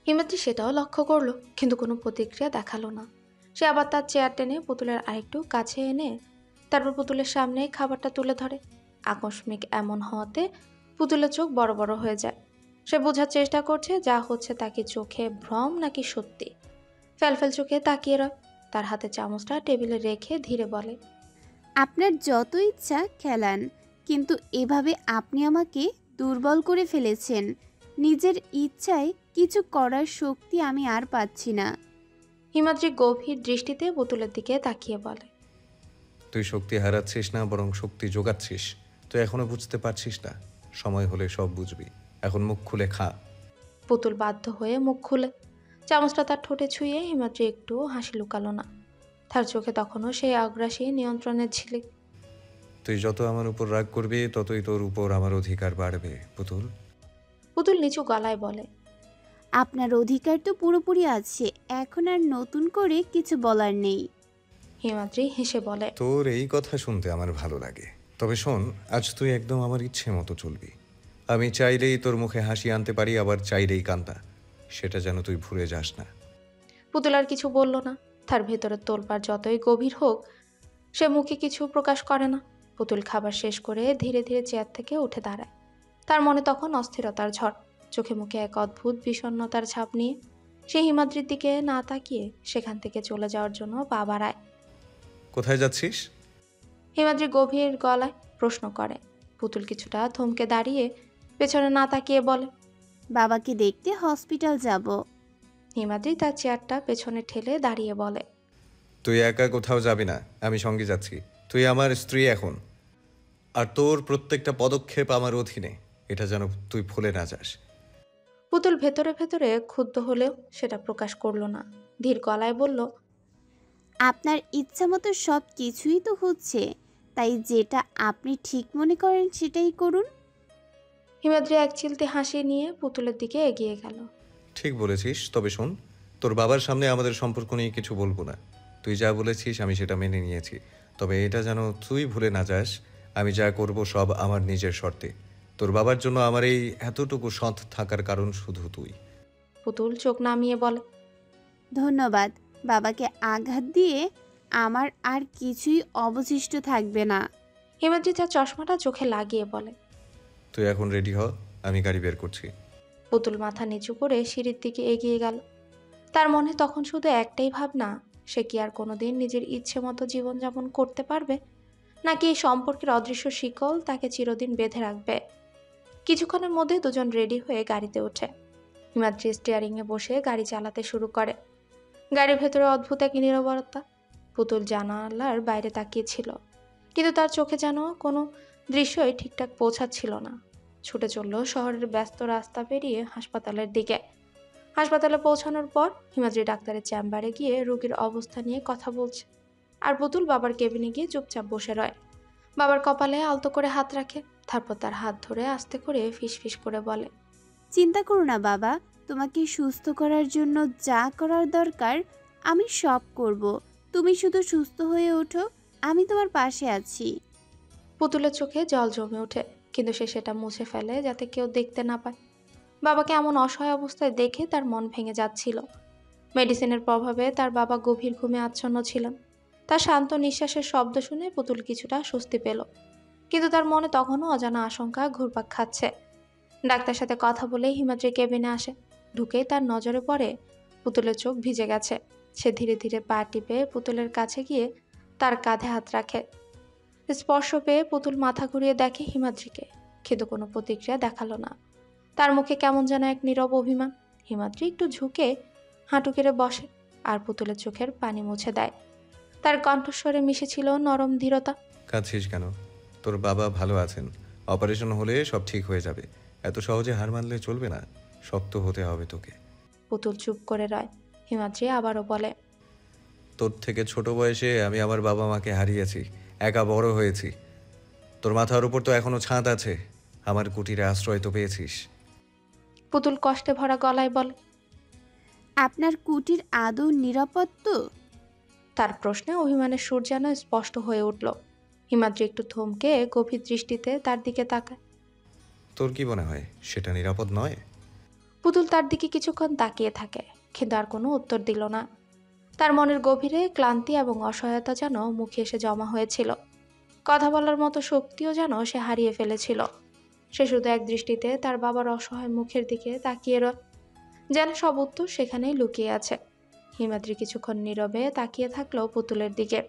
হিমাদ্রি সেটাও লক্ষ্য করলো, কিন্তু কোনো প্রতিক্রিয়া দেখালো না। সে আবার তার চেয়ার টেনে পুতুলের আরেকটু কাছে এনে তারপর পুতুলের সামনে খাবারটা তুলে ধরে। আকস্মিক এমন হওয়াতে পুতুলের চোখ বড় বড় হয়ে যায়। সে বোঝার চেষ্টা করছে যা হচ্ছে তাকে চোখে ভ্রম নাকি সত্যি। ফ্যালফ্যাল চোখে তাকিয়ে রয়। তার হাতে চামচটা টেবিলে রেখে ধীরে বলে, আপনার যত ইচ্ছা খেলান, কিন্তু এভাবে আপনি আমাকে দুর্বল করে ফেলেছেন। নিজের ইচ্ছায় কিছু করার শক্তি আমি আর পাচ্ছি না। হিমাদ্রি গভীর দৃষ্টিতে পুতুলের দিকে তাকিয়ে বলে, তুই শক্তি হারাচ্ছিস না, বরং শক্তি যোগাচ্ছিস। তুই এখনো বুঝতে পারছিস না, সময় হলে সব বুঝবি। এখন মুখ খুলে খা। পুতুল বাধ্য হয়ে মুখ খুলে চামচটা তার ঠোঁটে ছুঁয়ে হিমাদ্রি একটু হাসি লুকালো না। তার চোখে তখনও সেই আগ্রাসী নিয়ন্ত্রণের ঝিলিক। তুই যত আমার উপর রাগ করবি, ততই তোর উপর আমার অধিকার বাড়বে পুতুল। পুতুল নিচু গলায় বলে, আপনার অধিকার তো পুরোপুরি আছে, এখন আর নতুন করে কিছু বলার নেই। হিমাদ্রি হেসে বলে, তোর এই কথা শুনতে আমার ভালো লাগে। তবে শোন, আজ তুই একদম আমার ইচ্ছে মতো চলবি। আমি চাইলেই তোর মুখে হাসি আনতে পারি, আবার চাইলেই কান্না। সেটা যেন তুই ভুলে যাস না। পুতুল আর কিছু বলল না। তার ভেতরের তোলপাড় যতই গভীর হোক, সে মুখে কিছু প্রকাশ করে না। পুতুল খাবার শেষ করে ধীরে ধীরে চেয়ার থেকে উঠে দাঁড়ায়। তার মনে তখন অস্থিরতার ঝড়, চোখে মুখে এক অদ্ভুত বিষণ্ণতার ছাপ নিয়ে। সে হিমাদ্রির দিকে না তাকিয়ে সেখান থেকে চলে যাওয়ার জন্য পা বাড়ায়। কোথায় যাচ্ছিস? হিমাদ্রি গভীর গলায় প্রশ্ন করে। পুতুল কিছুটা থমকে দাঁড়িয়ে পেছনে না তাকিয়ে বলে, বাবাকে দেখতে হসপিটাল যাব। হিমাদ্রি তার চেয়ারটা পেছনে ঠেলে দাঁড়িয়ে বলে, তুই একা কোথাও যাবি না, আমি সঙ্গে যাচ্ছি। তুই আমার স্ত্রী এখন, আর তোর প্রত্যেকটা পদক্ষেপ আমার অধীনে। এটা যেন তুই ভুলে না যাস। পুতুল ভেতরে ভেতরে ক্ষুব্ধ হলেও সেটা প্রকাশ করলো না। ধীর গলায় বলল, আপনার ইচ্ছা মতো সব কিছুই তো হচ্ছে, তাই যেটা আপনি ঠিক মনে করেন সেটাই করুন। হিমাদ্রি এক চিলতে হাসি নিয়ে পুতুলের দিকে এগিয়ে গেল। ঠিক বলেছিস, তবে শোন, তোর বাবার সামনে আমাদের সম্পর্ক নিয়ে কিছু বলবো না। তুই যা বলেছিস আমি সেটা মেনে নিয়েছি, তবে এটা যেন তুই ভুলে না যাস, আমি যা করব সব আমার নিজের শর্তে। তোর বাবার জন্য আমার এই এতটুকু সৎ থাকার কারণ শুধু তুই। পুতুল চোখ নামিয়ে বলে, ধন্যবাদ। বাবাকে আঘাত দিয়ে আমার আর কিছুই অবশিষ্ট থাকবে না। হিমাদ্রি তার চশমাটা চোখে লাগিয়ে বলে। তুই এখন রেডি হ, আমি গাড়ি বের করছি। পুতুল মাথা নিচু করে সিঁড়ির দিকে এগিয়ে গেল। তার মনে তখন শুধু একটাই ভাবনা, সে কি আর কোনোদিন নিজের ইচ্ছে মতো জীবনযাপন করতে পারবে, নাকি এই সম্পর্কের অদৃশ্য শিকল তাকে চিরদিন বেঁধে রাখবে। কিছুক্ষণের মধ্যে দুজন রেডি হয়ে গাড়িতে ওঠে। হিমাদ্রি স্টিয়ারিংয়ে বসে গাড়ি চালাতে শুরু করে। গাড়ির ভেতরে অদ্ভুত এক নীরবতা। পুতুল জানালার বাইরে তাকিয়েছিল, কিন্তু তার চোখে যেন কোনো দৃশ্যই ঠিকঠাক পৌঁছাচ্ছিল না। ছুটে চলল শহরের ব্যস্ত রাস্তা পেরিয়ে হাসপাতালের দিকে। হাসপাতালে পৌঁছানোর পর হিমাদ্রি ডাক্তারের চেম্বারে গিয়ে রোগীর অবস্থা নিয়ে কথা বলছে, আর পুতুল বাবার কেবিনে গিয়ে চুপচাপ বসে রয়। বাবার কপালে আলতো করে হাত রাখে, তারপর তার হাত ধরে আস্তে করে ফিসফিস করে বলে, চিন্তা করো না বাবা, তোমাকে সুস্থ করার জন্য যা করার দরকার আমি সব করব। তুমি শুধু সুস্থ হয়ে ওঠো, আমি তোমার পাশে আছি। পুতুলের চোখে জল জমে ওঠে, কিন্তু সে সেটা মুছে ফেলে যাতে কেউ দেখতে না পায়। বাবাকে এমন অসহায় অবস্থায় দেখে তার মন ভেঙে যাচ্ছিল। মেডিসিনের প্রভাবে তার বাবা গভীর ঘুমে আচ্ছন্ন ছিলেন। তার শান্ত নিঃশ্বাসের শব্দ শুনে পুতুল কিছুটা স্বস্তি পেল, কিন্তু তার মনে তখনও অজানা আশঙ্কা ঘুরপাক খাচ্ছে। ডাক্তার সাথে কথা বলে হিমাদ্রি কেবিনে আসে। ঢুকেই তার নজরে পড়ে পুতুলের চোখ ভিজে গেছে। সে ধীরে ধীরে পা টিপে পুতুলের কাছে গিয়ে তার কাঁধে হাত রাখে। স্পর্শ পেয়ে পুতুল মাথা ঘুরিয়ে দেখে হিমাদ্রিকে, কিন্তু কোনো প্রতিক্রিয়া দেখালো না। তার মুখে কেমন যেন এক নীরব অভিমান। হিমাদ্রি একটু ঝুঁকে হাঁটু কেড়ে বসে আর পুতুলের চোখের পানি মুছে দেয়। তার কণ্ঠস্বরে মিশেছিল নরম ধীরতা। কাঁদছিস কেন? তোর বাবা ভালো আছেন, অপারেশন হলে সব ঠিক হয়ে যাবে। এত সহজে হার মানলে চলবে না, শক্ত হতে হবে তোকে। পুতুল চুপ করে রয়। হিমাদ্রি আবারও বলে, তোর থেকে ছোট বয়সে আমি আমার বাবা মাকে হারিয়েছি, একা বড় হয়েছি। তোর মাথার উপর তো এখনো ছাদ আছে, আমার কুটিরে আশ্রয় তো পেয়েছিস। পুতুল কষ্টে ভরা গলায় বলে। আপনার কুটির আদৌ নিরাপদ তো? তার প্রশ্নে অভিমানের সুর যেন স্পষ্ট হয়ে উঠল। হিমাদ্রি একটু থমকে গভীর দৃষ্টিতে তার দিকে তাকায়। তোর কি মনে হয় সেটা নিরাপদ নয়? পুতুল তার দিকে কিছুক্ষণ তাকিয়ে থাকে, কিন্তু আর কোনো উত্তর দিল না। তার মনের গভীরে ক্লান্তি এবং অসহায়তা যেন মুখে এসে জমা হয়েছিল। কথা বলার মতো শক্তিও যেন সে হারিয়ে ফেলেছিল। সে শুধু এক দৃষ্টিতে তার বাবার অসহায় মুখের দিকে তাকিয়ে রয়, যেন সব উত্তর সেখানেই লুকিয়ে আছে। হিমাদ্রি কিছুক্ষণ নীরবে তাকিয়ে থাকলো পুতুলের দিকে।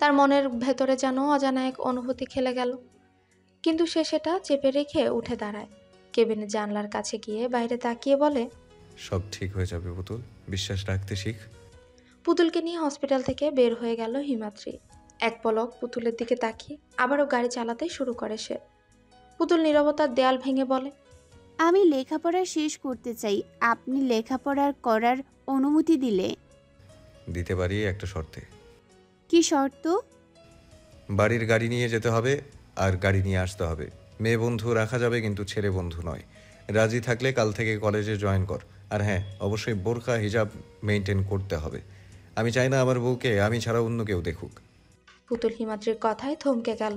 তার মনের ভেতরে যেন অজানা এক অনুভূতি খেলে গেল, কিন্তু সে সেটা চেপে রেখে উঠে দাঁড়ায়। কেবিনের জানলার কাছে গিয়ে বাইরে তাকিয়ে বলে, সব ঠিক হয়ে যাবে পুতুল, বিশ্বাস রাখতে শিখ। পুতুলকে নিয়ে হসপিটাল থেকে বের হয়ে গেল হিমাদ্রি। এক পলক পুতুলের দিকে তাকিয়ে আবারও গাড়ি চালাতে শুরু করে সে। পুতুল নীরবতার দেয়াল ভেঙে বলে, আমি লেখাপড়া শেষ করতে চাই, আপনি লেখাপড়ার করার অনুমতি দিলে। দিতে পারি একটা শর্তে। কি শর্ত? বাড়ির গাড়ি নিয়ে যেতে হবে আর গাড়ি নিয়ে আসতে হবে। মেয়ে বন্ধু রাখা যাবে কিন্তু ছেলে বন্ধু নয়। রাজি থাকলে কাল থেকে কলেজে জয়েন কর। আর হ্যাঁ, অবশ্যই বোরখা হিজাব মেনটেন করতে হবে। আমি চাই না আমার বউকে আমি ছাড়া অন্য কেউ দেখুক। পুতুল হিমাদ্রির কথায় থমকে গেল।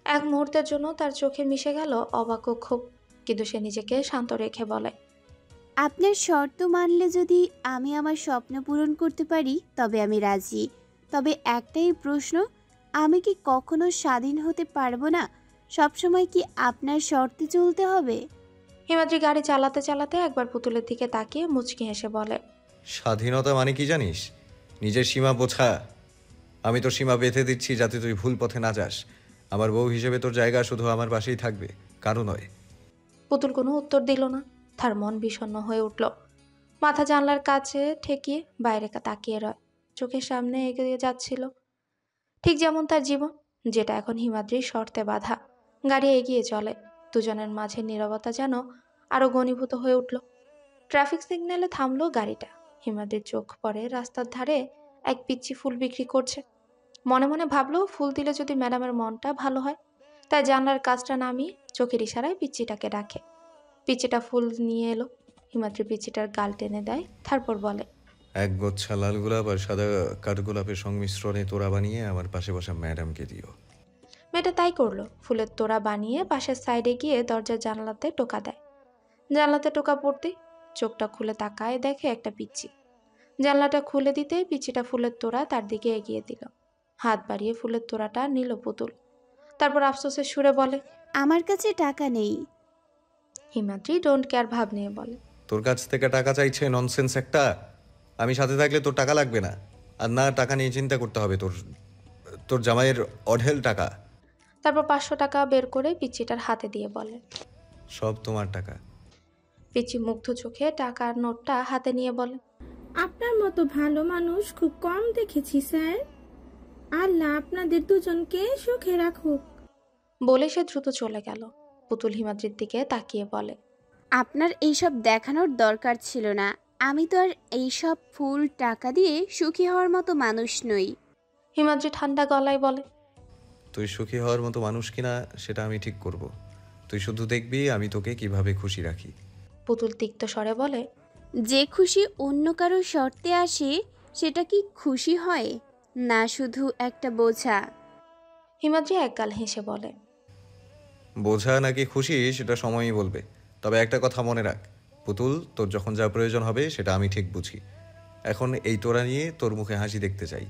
এক মুহূর্তের জন্য তার চোখে মিশে গেল অবাক ও ক্ষোভ, কিন্তু সে নিজেকে শান্ত রেখে বলে, আপনার শর্ত মানলে যদি আমি আমার স্বপ্ন পূরণ করতে পারি তবে আমি রাজি। তবে একটাই প্রশ্ন, আমি কি কখনো স্বাধীন হতে পারবো না? সবসময় কি আপনার শর্তে চলতে হবে? হিমাদ্রি গাড়ি চালাতে চালাতে একবার পুতুলের দিকে তাকিয়ে মুচকি হেসে বলে, স্বাধীনতা মানে কি জানিস? নিজের সীমা বোঝা। আমি তোর সীমা বেঁধে দিচ্ছি যাতে তুই ভুল পথে না যাস। আমার বউ হিসেবে তোর জায়গা শুধু আমার পাশেই থাকবে, কারো নয়। পুতুল কোনো উত্তর দিল না। তার মন বিষণ্ণ হয়ে উঠল। মাথা জানলার কাছে ঠেকিয়ে বাইরে তাকিয়ে রয়। চোখের সামনে এগিয়ে যাচ্ছিল ঠিক যেমন তার জীবন, যেটা এখন হিমাদ্রির শর্তে বাঁধা। গাড়ি এগিয়ে চলে। দুজনের মাঝে নীরবতা যেন আরো ঘনীভূত হয়ে উঠল। ট্রাফিক সিগন্যালে থামলো গাড়িটা। হিমাদ্রির চোখ পড়ে রাস্তার ধারে এক পিচ্চি ফুল বিক্রি করছে। মনে মনে ভাবলো, ফুল দিলে যদি ম্যাডামের মনটা ভালো হয়। তাই জানলার কাজটা নামিয়ে চোখের ইশারায় পিচ্চিটাকে ডাকে। পিচ্চিটা ফুল নিয়ে এলো। হিমাদ্রি পিচ্চিটার গাল টেনে দেয়, তারপর বলে, এক গোচ্ছা লাল গোলাপ আর সাদা কাঠগোলাপের সংমিশ্রণে তোড়া বানিয়ে আমার পাশে বসা ম্যাডামকে দিও। মেয়েটা তাই করলো। ফুলের তোড়া বানিয়ে পাশের সাইডে গিয়ে দরজার জানলাতে টোকা দেয়। জানলাতে টোকা পড়তেই চোখটা খুলে তাকায়, দেখে একটা পিচ্চি। জানলাটা খুলে দিতেই পিচ্চিটা ফুলের তোড়া তার দিকে এগিয়ে দিল। হাত বাড়িয়ে ফুলের তোড়াটা নিল পুতুল। তারপর আফসোসের সুরে বলে, আমার কাছে টাকা নেই। হিমাদ্রি ডোন্ট কেয়ার ভাব নিয়ে বলে, তোর কাছ থেকে টাকা চাইছে? ননসেন্স একটা। আমি সাথে থাকলে তোর টাকা লাগবে না। আর না, টাকা নিয়ে চিন্তা করতে হবে তোর তোর জামাইয়ের অঢেল টাকা। তারপর 500 টাকা বের করে পিচ্চিটার হাতে দিয়ে বলে, সব তোমার টাকা। পিচ্চি মুগ্ধ চোখে টাকার নোটটা হাতে নিয়ে বলে, আপনার মতো ভালো মানুষ খুব কম দেখেছি স্যার। আল্লাহ আপনাদের দুজনকে সুখে রাখুক। বলে সে দ্রুত চলে গেল। পুতুল হিমাদ্রির দিকে তাকিয়ে বলে, আপনার এইসব দেখানোর দরকার ছিল না। আমি তো আর এইসব ফুল টাকা দিয়ে সুখী হওয়ার মতো মানুষ নই। হিমাদ্রি ঠান্ডা গলায় বলে, তুই সুখী হওয়ার মতো মানুষ কিনা সেটা আমি ঠিক করব। তুই শুধু দেখবি আমি তোকে কিভাবে খুশি রাখি। পুতুল তিক্ত স্বরে বলে, যে খুশি অন্য কারো শর্তে আসে সেটা কি খুশি হয় না, শুধু একটা বোঝা? হিমাদ্রি একগাল হেসে বলে, বোঝা নাকি খুশি সেটা সময়ই বলবে। তবে একটা কথা মনে রাখ পুতুল, তোর যখন যা প্রয়োজন হবে সেটা আমি ঠিক বুঝি। এখন এই তোরা নিয়ে তোর মুখে হাসি দেখতে চাই।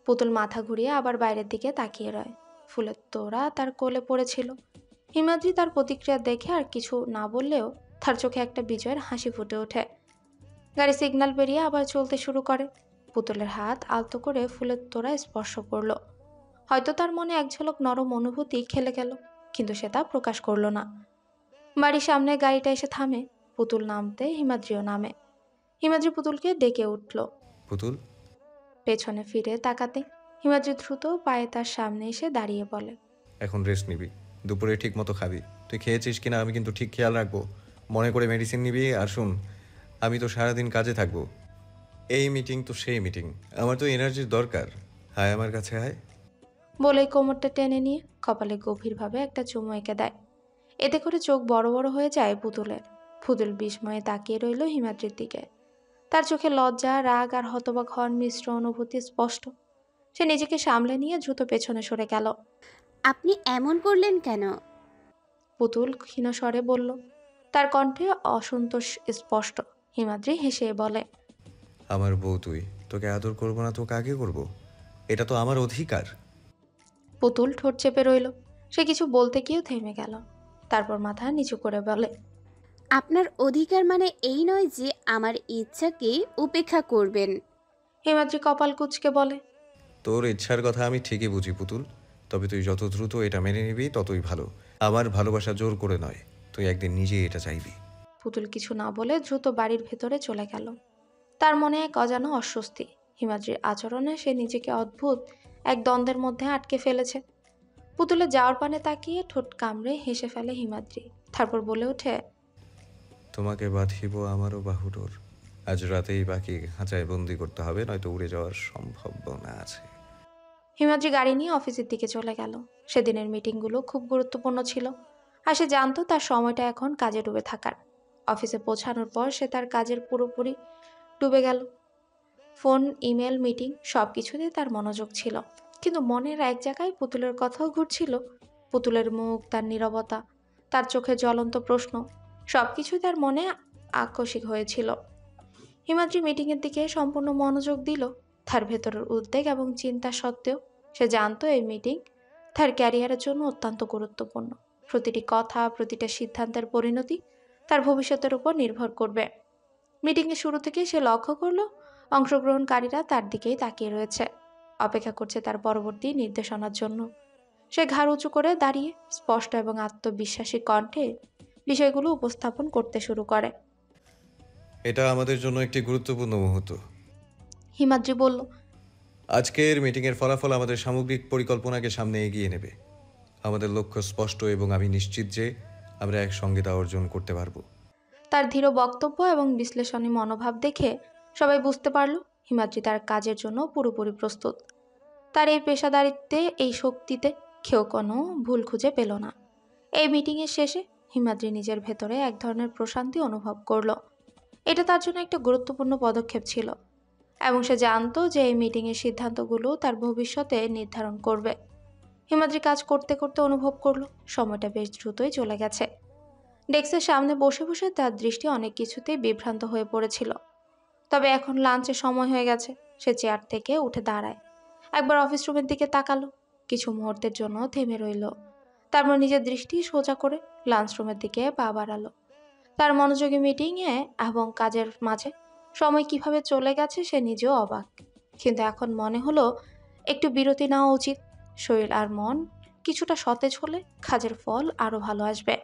পুতুল মাথা ঘুরিয়ে আবার বাইরের দিকে তাকিয়ে রয়। ফুলের তোড়া তার কোলে পড়েছিল। হিমাদ্রি তার প্রতিক্রিয়া দেখে আর কিছু না বললেও তার চোখে একটা বিজয়ের হাসি ফুটে ওঠে। গাড়ি সিগন্যাল পেরিয়ে আবার চলতে শুরু করে। পুতুলের হাত আলতো করে ফুলের তোড়া স্পর্শ করলো। হয়তো তার মনে এক ঝলক নরম অনুভূতি খেলে গেল, কিন্তু সে তা প্রকাশ করলো না। বাড়ির সামনে গাড়িটা এসে থামে। পুতুল নামতে হিমাদ্রিও নামে। হিমাদ্রি পুতুলকে ডেকে উঠল। পুতুল, পেছনে ফিরে তাকাতে হিমাদ্রি দ্রুত পায়ে তার সামনে এসে দাঁড়িয়ে বলে, এখন রেস্ট নিবি, দুপুরে ঠিক মতো খাবি। তুই খেয়েছিস কিনা আমি কিন্তু ঠিক খেয়াল রাখবো। মনে করে মেডিসিন নিবি। আর শুন, আমি তো সারাদিন কাজে থাকবো। এই মিটিং তো সেই মিটিং, আমার তো এনার্জির দরকার। হায় আমার কাছে হায়। বলেই কোমরটা টেনে নিয়ে কপালে গভীরভাবে একটা চুমু এঁকে দেয়। এতে করে চোখ বড় বড় হয়ে যায় পুতুলের। পুতুল বিস্ময়ে তাকিয়ে রইল হিমাদ্রির দিকে। তার চোখে লজ্জা, রাগ আর হতবাক হওয়ার মিশ্র অনুভূতি স্পষ্ট। সে নিজেকে সামলে নিয়ে দ্রুত পেছনে সরে গেল। আপনি এমন করলেন কেন? পুতুল ক্ষীণ স্বরে বলল, তার কণ্ঠে অসন্তোষ স্পষ্ট। হিমাদ্রি হেসে বলে, আমার বউ তুই, তোকে আদর করবো না তো কাকে করব? এটা তো আমার অধিকার। পুতুল ঠোঁট চেপে রইল। সে কিছু বলতে গিয়েও থেমে গেল। তারপর মাথা নিচু করে বলে, আপনার অধিকার মানে এই নয় যে আমার ইচ্ছাকে উপেক্ষা করবেন। হিমাদ্রি কপাল কুঁচকে বলে, তোর ইচ্ছার কথা আমি ঠিকই বুঝি পুতুল, তবে তুই যত দ্রুত এটা মেনে নিবি ততই ভালো। আমার ভালোবাসা জোর করে নয়, তুই একদিন নিজেই এটা চাইবি। পুতুল কিছু না বলে দ্রুত বাড়ির ভেতরে চলে গেল। তার মনে এক অজানা অস্বস্তি। হিমাদ্রির আচরণে সে নিজেকে অদ্ভুত এক দ্বন্দ্বের মধ্যে আটকে ফেলেছে। পুতুলের যাওয়ার পানে তাকিয়ে ঠোঁট কামড়ে হেসে ফেলে হিমাদ্রি। তারপর বলে ওঠে, তোমাকে বাঁধিব আমারও বাহুডোর। আজ রাতেই বাকি খাঁচায় বন্দি করতে হবে, নয়তো উড়ে যাওয়ার সম্ভাবনা আছে। হিমাদ্রি গাড়ি নিয়ে অফিসের দিকে চলে গেল। সেদিনের মিটিংগুলো খুব গুরুত্বপূর্ণ ছিল, আর সে জানতো তার সময়টা এখন কাজে ডুবে থাকার। অফিসে পৌঁছানোর পর সে তার কাজের পুরোপুরি ডুবে গেল। ফোন, ইমেল, মিটিং সব কিছুতেই তার মনোযোগ ছিল, কিন্তু মনের এক জায়গায় পুতুলের কথাও ঘুরছিল। পুতুলের মুখ, তার নীরবতা, তার চোখে জ্বলন্ত প্রশ্ন সবকিছুই তার মনে আকস্মিক হয়েছিল। হিমাদ্রি মিটিংয়ের দিকে সম্পূর্ণ মনোযোগ দিল। তার ভেতরের উদ্বেগ এবং চিন্তা সত্ত্বেও সে জানতো এই মিটিং তার ক্যারিয়ারের জন্য অত্যন্ত গুরুত্বপূর্ণ। প্রতিটি কথা, প্রতিটা সিদ্ধান্তের পরিণতি তার ভবিষ্যতের উপর নির্ভর করবে। মিটিংয়ের শুরু থেকে সে লক্ষ্য করলো অংশগ্রহণকারীরা তার দিকেই তাকিয়ে রয়েছে, অপেক্ষা করছে তার পরবর্তী নির্দেশনার জন্য। সে ঘাড় উঁচু করে দাঁড়িয়ে স্পষ্ট এবং আত্মবিশ্বাসী কণ্ঠে বিষয়গুলো উপস্থাপন করতে শুরু করে। এটা আমাদের জন্য একটি গুরুত্বপূর্ণ মুহূর্ত। হিমাদ্রি বলল, আজকের মিটিংয়ের ফলাফল আমাদের সামগ্রিক পরিকল্পনাকে সামনে এগিয়ে নেবে। আমাদের লক্ষ্য স্পষ্ট এবং আমি নিশ্চিত যে আমরা একসঙ্গে তা অর্জন করতে পারবো। তার দৃঢ় বক্তব্য এবং বিশ্লেষণী মনোভাব দেখে সবাই বুঝতে পারল হিমাদ্রি তার কাজের জন্য পুরোপুরি প্রস্তুত। তার এই পেশাদারিত্বে, এই শক্তিতে কেউ কোনো ভুল খুঁজে পেল না। এই মিটিংয়ের শেষে হিমাদ্রি নিজের ভেতরে এক ধরনের প্রশান্তি অনুভব করল। এটা তার জন্য একটা গুরুত্বপূর্ণ পদক্ষেপ ছিল, এবং সে জানতো যে এই মিটিংয়ের সিদ্ধান্তগুলো তার ভবিষ্যতে নির্ধারণ করবে। হিমাদ্রি কাজ করতে করতে অনুভব করলো সময়টা বেশ দ্রুতই চলে গেছে। ডেস্কের সামনে বসে বসে তার দৃষ্টি অনেক কিছুতেই বিভ্রান্ত হয়ে পড়েছিল। তবে এখন লাঞ্চের সময় হয়ে গেছে। সে চেয়ার থেকে উঠে দাঁড়ায়, একবার অফিস রুমের দিকে তাকালো, কিছু মুহূর্তের জন্য থেমে রইল। তারপর নিজের দৃষ্টি সোজা করে লাঞ্চ রুমের দিকে পা বাড়ালো। তার মনোযোগী মিটিংয়ে এবং কাজের মাঝে সময় কিভাবে চলে গেছে সে নিজেও অবাক। কিন্তু এখন মনে হলো একটু বিরতি নেওয়া উচিত। শরীর আর মন কিছুটা সতেজ হলে কাজের ফল আরও ভালো আসবে।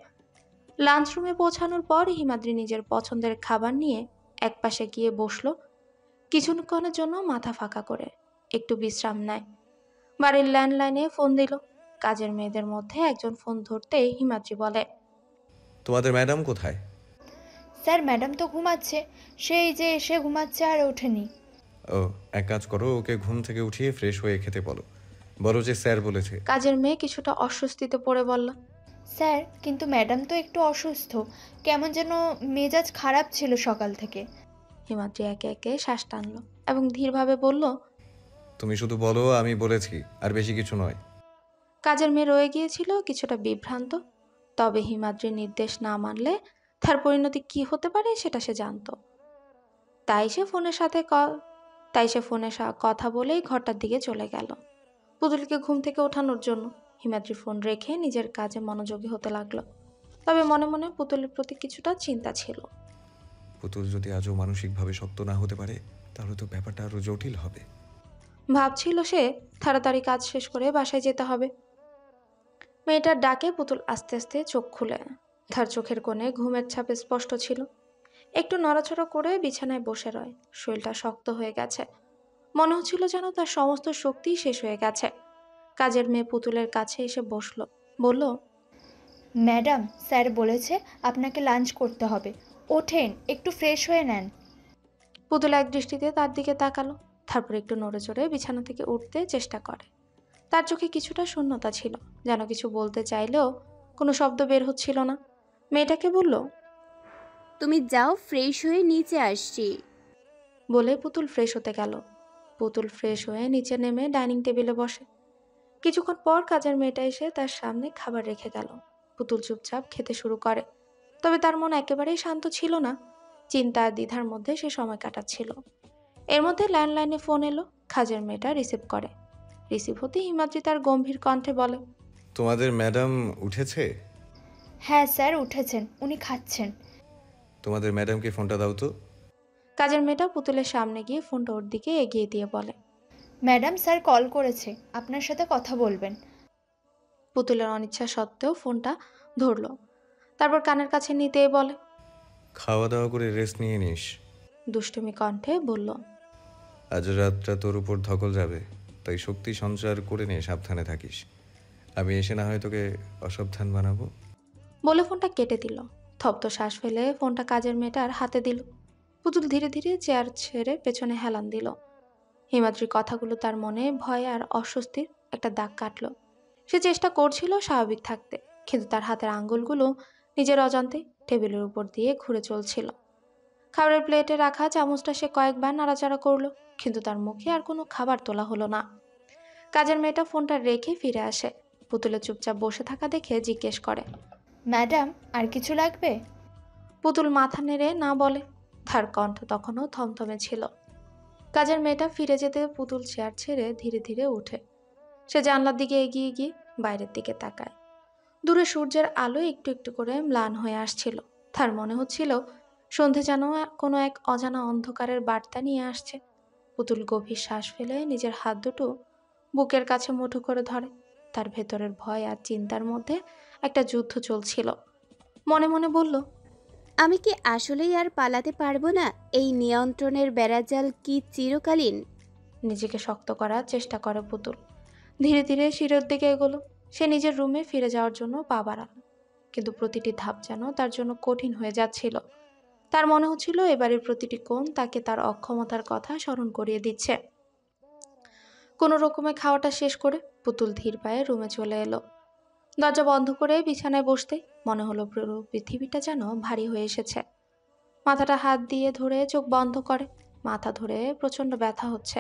লাঞ্চ রুমে পৌঁছানোর পর হিমাদ্রি নিজের পছন্দের খাবার নিয়ে একপাশে গিয়ে বসলো। কিছুক্ষণের জন্য মাথা ফাঁকা করে একটু বিশ্রাম নেয়। বাড়ির ল্যান্ডলাইনে ফোন দিল। কাজের মেয়েদের মধ্যে একজন ফোন ধরতেই হিমাদ্রি বলে, তোমাদের ম্যাডাম কোথায়? স্যার, ম্যাডাম তো ঘুমাচ্ছে। সেই যে এসে ঘুমাচ্ছে আর ওঠেনি। ও, এক কাজ করো, ওকে ঘুম থেকে উঠিয়ে ফ্রেশ হয়ে খেতে বলো। বলো যে স্যার বলেছে। কাজের মেয়ে কিছুটা অস্বস্তিতে পড়ে বলল, স্যার, কিন্তু ম্যাডাম তো একটু অসুস্থ, কেমন যেন মেজাজ খারাপ ছিল সকাল থেকে। হিমাদ্রি একে একে শ্বাস টানল এবং ধীরভাবে বলল, তুমি শুধু বলো আমি বলেছি, আর বেশি কিছু নয়। কাজের মেয়ে রয়ে গিয়েছিল কিছুটা বিভ্রান্ত। তবে হিমাদ্রির নির্দেশ না মানলে তার পরিণতি কি হতে পারে সেটা সে জানত। তাই সে ফোনে কথা বলেই ঘরটার দিকে চলে গেল পুতুলকে ঘুম থেকে ওঠানোর জন্য। হিমাদ্রি ফোন রেখে নিজের কাজে মনোযোগী হতে লাগলো। তবে মনে মনে পুতুলের প্রতি কিছুটা চিন্তা ছিল। পুতুল যদি আজও মানসিকভাবে শক্ত না হতে পারে, তাহলে তো ব্যাপারটা আরো জটিল হবে। ভাবছিল সে তাড়াতাড়ি কাজ শেষ করে বাসায় যেতে হবে। মেয়েটার ডাকে পুতুল আস্তে আস্তে চোখ খুলে। তার চোখের কোণে ঘুমের ছাপ স্পষ্ট ছিল। একটু নড়াচড়া করে বিছানায় বসে রয়। শরীরটা শক্ত হয়ে গেছে। মনে হচ্ছিল যেন তার সমস্ত শক্তি শেষ হয়ে গেছে। কাজের মেয়ে পুতুলের কাছে এসে বসলো, বলল, ম্যাডাম, স্যার বলেছে আপনাকে লাঞ্চ করতে হবে। ওঠেন, একটু ফ্রেশ হয়ে নেন। পুতুল এক দৃষ্টিতে তার দিকে তাকালো, তারপর একটু নড়ে চড়ে বিছানা থেকে উঠতে চেষ্টা করে। তার চোখে কিছুটা শূন্যতা ছিল, যেন কিছু বলতে চাইলেও কোনো শব্দ বের হচ্ছিল না। মেয়েটাকে বলল, তুমি যাও, ফ্রেশ হয়ে নিচে আসছি। বলে পুতুল ফ্রেশ হতে গেল। পুতুল ফ্রেশ হয়ে নিচে নেমে ডাইনিং টেবিলে বসে। কিছুক্ষণ পর কাজের মেয়েটা এসে তার সামনে খাবার রেখে গেল। পুতুল চুপচাপ খেতে শুরু করে, তবে তার মন একেবারেই শান্ত ছিল না। চিন্তা আর দ্বিধার মধ্যে সে সময় কাটাচ্ছিল। এর মধ্যে ল্যান্ডলাইনে ফোন এলো। কাজের মেয়েটা রিসিভ করে। রিসিভ হতেই হিমাদ্রি তার গম্ভীর কণ্ঠে বলে, তোমাদের ম্যাডাম উঠেছে? হ্যাঁ স্যার, উঠেছেন, উনি খাচ্ছেন। তোমাদের ম্যাডামকে ফোনটা দাও তো। কাজের মেয়েটা পুতুলের সামনে গিয়ে ফোনটা ওর দিকে এগিয়ে দিয়ে বলে, ম্যাডাম, স্যার কল করেছে, আপনার সাথে কথা বলবেন। পুতুলের অনিচ্ছা সত্ত্বেও ফোনটা ধরলো, তারপর কানের কাছে নিতেই বলে, খাওয়া দাওয়া করে রেস্ট নিয়ে নিস। দুষ্টুমি কণ্ঠে বলল, আজ রাতটা তোর উপর ধকল যাবে, তাই শক্তি সঞ্চার করে নে, সাবধানে থাকিস। আমি এসে না হয় তোকে অসাবধান বানাবো। বলে ফোনটা কেটে দিল। থপ্ত শ্বাস ফেলে ফোনটা কাজের মেয়েটার হাতে দিল। পুতুল ধীরে ধীরে চেয়ার ছেড়ে পেছনে হেলান দিল। হিমাদ্রির কথাগুলো তার মনে ভয় আর অস্বস্তির একটা দাগ কাটল। সে চেষ্টা করছিল স্বাভাবিক থাকতে, কিন্তু তার হাতের আঙ্গুলগুলো নিজের অজান্তে টেবিলের উপর দিয়ে ঘুরে চলছিল। খাবারের প্লেটে রাখা চামচটা সে কয়েকবার নাড়াচাড়া করলো, কিন্তু তার মুখে আর কোনো খাবার তোলা হলো না। কাজের মেয়েটা ফোনটা রেখে ফিরে আসে। পুতুলের চুপচাপ বসে থাকা দেখে জিজ্ঞেস করে, ম্যাডাম, আর কিছু লাগবে? পুতুল মাথা নেড়ে না বলে। তার কণ্ঠ তখনও থমথমে ছিল। কাজের মেয়েটা ফিরে যেতে পুতুল চেয়ার ছেড়ে ধীরে ধীরে উঠে। সে জানলার দিকে এগিয়ে গিয়ে বাইরের দিকে তাকায়। দূরে সূর্যের আলো একটু একটু করে ম্লান হয়ে আসছিল। তার মনে হচ্ছিল সন্ধে যেন কোনো এক অজানা অন্ধকারের বার্তা নিয়ে আসছে। পুতুল গভীর শ্বাস ফেলে নিজের হাত দুটো বুকের কাছে মুঠো করে ধরে। তার ভেতরের ভয় আর চিন্তার মধ্যে একটা যুদ্ধ চলছিল। মনে মনে বলল, আমি কি আসলেই আর পালাতে পারবো না? এই নিয়ন্ত্রণের বেড়াজাল কি চিরকালীন? নিজেকে শক্ত করার চেষ্টা করে পুতুল। ধীরে ধীরে সিঁড়ির দিকে এগোলো। সে নিজের রুমে ফিরে যাওয়ার জন্য পা বাড়াল, কিন্তু প্রতিটি ধাপ যেন তার জন্য কঠিন হয়ে যাচ্ছিল। তার মনে হচ্ছিল এবারের প্রতিটি কোণ তাকে তার অক্ষমতার কথা স্মরণ করিয়ে দিচ্ছে। কোনো রকমে খাওয়াটা শেষ করে পুতুল ধীর পায়ে রুমে চলে এলো। দরজা বন্ধ করে বিছানায় বসতে মনে হলো পুরো পৃথিবীটা যেন ভারী হয়ে এসেছে। মাথাটা হাত দিয়ে ধরে চোখ বন্ধ করে। মাথা ধরে প্রচণ্ড ব্যথা হচ্ছে।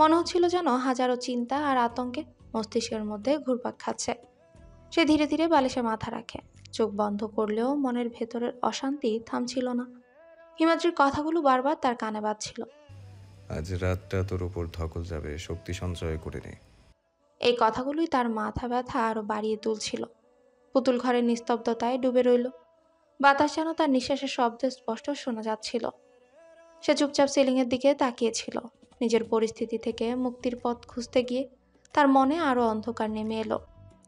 মনে হচ্ছিল যেন হাজারো চিন্তা আর আতঙ্কে মস্তিষ্কের মধ্যে ঘুরপাক খাচ্ছে। সে ধীরে ধীরে বালিশে মাথা রাখে। চোখ বন্ধ করলেও মনের ভেতরের অশান্তি থামছিল না। হিমাদ্রির কথাগুলো বারবার তার কানে বাজছিল। আজ রাতটা তোর উপর ধকল যাবে, শক্তি সঞ্চয় করে নে। এই কথাগুলোই তার মাথা ব্যথা আরো বাড়িয়ে তুলছিল। পুতুল ঘরের নিস্তব্ধতায় ডুবে রইল। বাতাস যেন তার নিঃশ্বাসের শব্দ স্পষ্ট শোনা যাচ্ছিল। সে চুপচাপ সিলিংয়ের দিকে তাকিয়েছিল। নিজের পরিস্থিতি থেকে মুক্তির পথ খুঁজতে গিয়ে তার মনে আরো অন্ধকার নেমে এলো।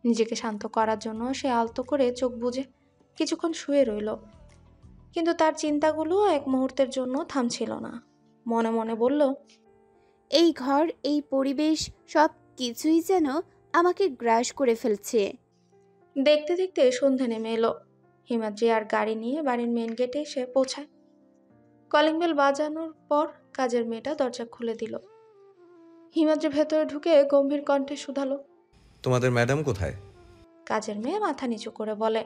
নিজেকে শান্ত করার জন্য সে আলতো করে চোখ বুজে কিছুক্ষণ শুয়ে রইল, কিন্তু তার চিন্তাগুলো এক মুহূর্তের জন্য থামছিল না। মনে মনে বলল, এই ঘর, এই পরিবেশ, সব কিছুই যেন আমাকে গ্রাস করে ফেলছে। দেখতে দেখতে সন্ধে নেমে এলো। হিমাদ্রি আর গাড়ি নিয়ে বাড়ির মেন গেটে এসে পৌঁছায়। কলিং বেল বাজানোর পর কাজের মেয়েটা দরজা খুলে দিল। হিমাদ্রি ভেতরে ঢুকে গম্ভীর কণ্ঠে শুধালো, তোমাদের ম্যাডাম কোথায়? কাজের মেয়ে মাথা নিচু করে বলে,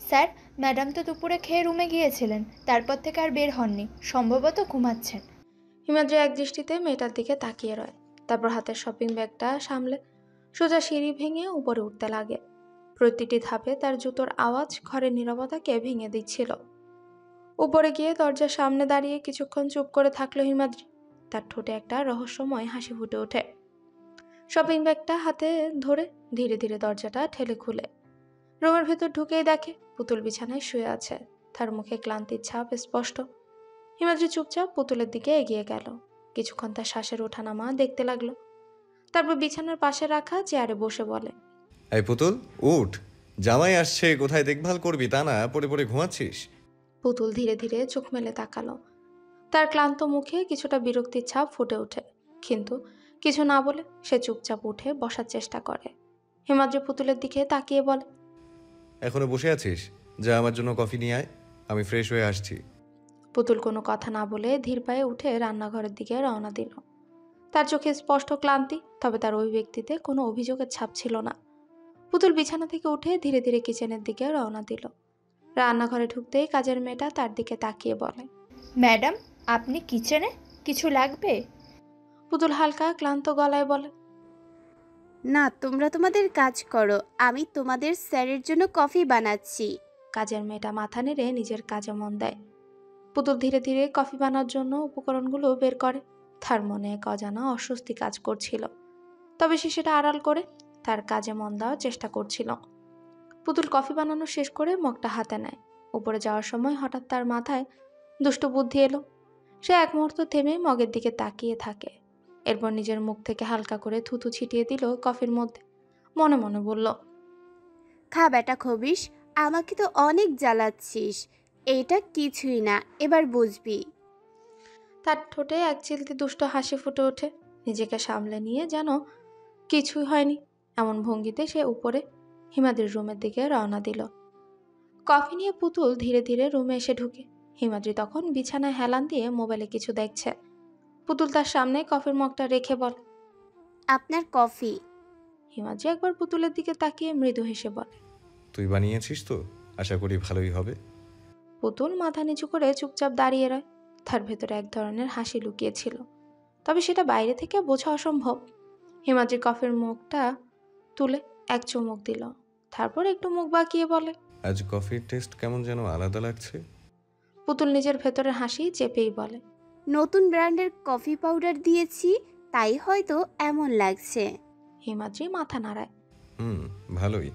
স্যার, ম্যাডাম তো দুপুরে খেয়ে রুমে গিয়েছিলেন, তারপর থেকে আর বের হননি, সম্ভবত ঘুমাচ্ছেন। হিমাদ্রি এক দৃষ্টিতে মেয়েটার দিকে তাকিয়ে রয়, তারপর হাতের শপিং ব্যাগটা সামলে সোজা সিঁড়ি ভেঙে উপরে উঠতে লাগে। প্রতিটি ধাপে তার জুতোর আওয়াজ ঘরের নীরবতাকে ভেঙে দিচ্ছিল। উপরে গিয়ে দরজার সামনে দাঁড়িয়ে কিছুক্ষণ চুপ করে থাকলো হিমাদ্রি। তার ঠোঁটে একটা রহস্যময় হাসি ফুটে ওঠে। শপিং ব্যাগটা হাতে ধরে ধীরে ধীরে দরজাটা ঠেলে খুলে রুমের ভেতর ঢুকেই দেখে পুতুল বিছানায় শুয়ে আছে। তার মুখে ক্লান্তির ছাপ স্পষ্ট। হিমাদ্রি চুপচাপ পুতুলের দিকে এগিয়ে গেল। কিছুক্ষণ তার শ্বাসের ওঠানামা দেখতে লাগলো। তারপর বিছানার পাশে রাখা চেয়ারে বসে বলে, এই পুতুল, উঠ। জামাই আসছে, কোথায় দেখভাল করবি তা না, পড়ে পড়ে ঘুমাচ্ছিস? পুতুল ধীরে ধীরে চোখ মেলে তাকালো। তার ক্লান্ত মুখে কিছুটা বিরক্তির ছাপ ফুটে ওঠে। কিন্তু কিছু না বলে সে চুপচাপ উঠে বসার চেষ্টা করে। হিমাদ্রি পুতুলের দিকে তাকিয়ে বলে, এখনো বসে আছিস? যা আমার জন্য কফি নিয়ে আয়, আমি ফ্রেশ হয়ে আসছি। পুতুল কোনো কথা না বলে ধীর পায়ে উঠে রান্নাঘরের দিকে রওনা দিল। তার চোখে স্পষ্ট ক্লান্তি, তবে তার অভিব্যক্তিতে কোনো অভিযোগের ছাপ ছিল না। পুতুল বিছানা থেকে উঠে ধীরে ধীরে কিচেনের দিকে রওনা দিল। রান্নাঘরে ঢুকতেই কাজের মেয়েটা তার দিকে তাকিয়ে বলে, ম্যাডাম, আপনি কিচেনে? কিছু লাগবে? পুতুল হালকা ক্লান্ত গলায় বলে, না, তোমরা তোমাদের কাজ করো, আমি তোমাদের স্যারের জন্য কফি বানাচ্ছি। কাজের মেয়েটা মাথা নেড়ে নিজের কাজে মন দেয়। পুতুল ধীরে ধীরে কফি বানানোর জন্য উপকরণগুলো বের করে। তার মনে এক অজানা অস্বস্তি কাজ করছিল, তবে সে সেটা আড়াল করে তার কাজে মন দেওয়ার চেষ্টা করছিল। পুতুল কফি বানানো শেষ করে মগটা হাতে নেয়। উপরে যাওয়ার সময় হঠাৎ তার মাথায় দুষ্ট বুদ্ধি এলো। সে এক মুহূর্ত থেমে মগের দিকে তাকিয়ে থাকে। এরপর নিজের মুখ থেকে হালকা করে থুথু ছিটিয়ে দিল কফির মধ্যে। মনে মনে বলল, খা বেটা খবিস, আমাকে তো অনেক জ্বালাচ্ছিস। এটা কিছুই না, এবার বুঝবি। তার ঠোঁটে এক চিলতে দুষ্ট হাসি ফুটে ওঠে। নিজেকে সামলে নিয়ে যেন কিছুই হয়নি এমন ভঙ্গিতে সে উপরে হিমাদ্রির রুমের দিকে রওনা দিল। কফি নিয়ে পুতুল ধীরে ধীরে রুমে এসে ঢুকে। হিমাদ্রি তখন বিছানায় হেলান দিয়ে মোবাইলে কিছু দেখছে। পুতুল তার সামনে কফির মগটা রেখে বলে, আপনার কফি। হিমাদ্রি একবার পুতুলের দিকে তাকিয়ে মৃদু হেসে বলে, তুই বানিয়েছিস তো? আশা করি ভালোই হবে। পুতুল মাথা নিচু করে চুপচাপ দাঁড়িয়ে রয়। তার ভেতরে এক ধরনের হাসি লুকিয়েছিল, তবে সেটা বাইরে থেকে বোঝা অসম্ভব। হিমাদ্রি কফির মুখটা তুলে এক চুমুক দিল, তারপর একটু মুখ বাঁকিয়ে বলে, আজ কফির টেস্ট কেমন যেন আলাদা লাগছে। পুতুল নিজের ভেতরের হাসি চেপেই বলে, নতুন ব্র্যান্ডের কফি পাউডার দিয়েছি, তাই হয়তো এমন লাগছে। হিমাদ্রি মাথা নাড়ায়। ভালোই।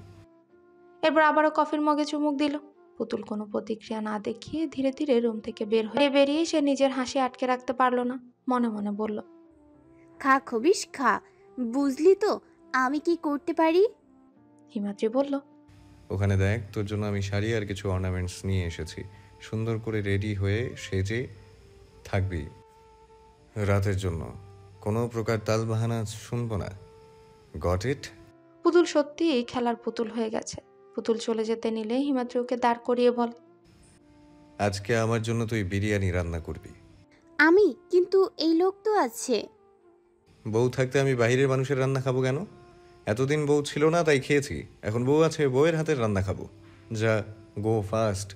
এরপর আবারও কফির মগে চুমুক দিল। পুতুল কোনো প্রতিক্রিয়া না দেখিয়ে ধীরে ধীরে রুম থেকে বেরিয়ে সে নিজের হাসি আটকে রাখতে পারল না। মনে মনে বলল, খা খবিস খা, বুঝলি তো আমি কি করতে পারি। হিমাদ্রি বলল, ওখানে দেখ, তোর জন্য আমি শাড়ি আর কিছু অর্নামেন্টস নিয়ে এসেছি। সুন্দর করে রেডি হয়ে সেজে থাকবি রাতের জন্য। কোনো প্রকার তালবাহানা শুনবো না। Got it? পুতুল সত্যিই খেলার পুতুল হয়ে গেছে। পুতুল চলে যেতে নিলে হিমাদ্রি ওকে দাঁড় করিয়ে বলে, আজকে আমার জন্য তুই বিরিয়ানি রান্না করবি। আমি কিন্তু এই লোক তো আছে। বউ থাকতে আমি বাইরের মানুষের রান্না খাবো কেন? এতদিন বউ ছিল না তাই খেয়েছি, এখন বউ আছে, বউয়ের হাতের রান্না খাবো। যা, গো ফাস্ট।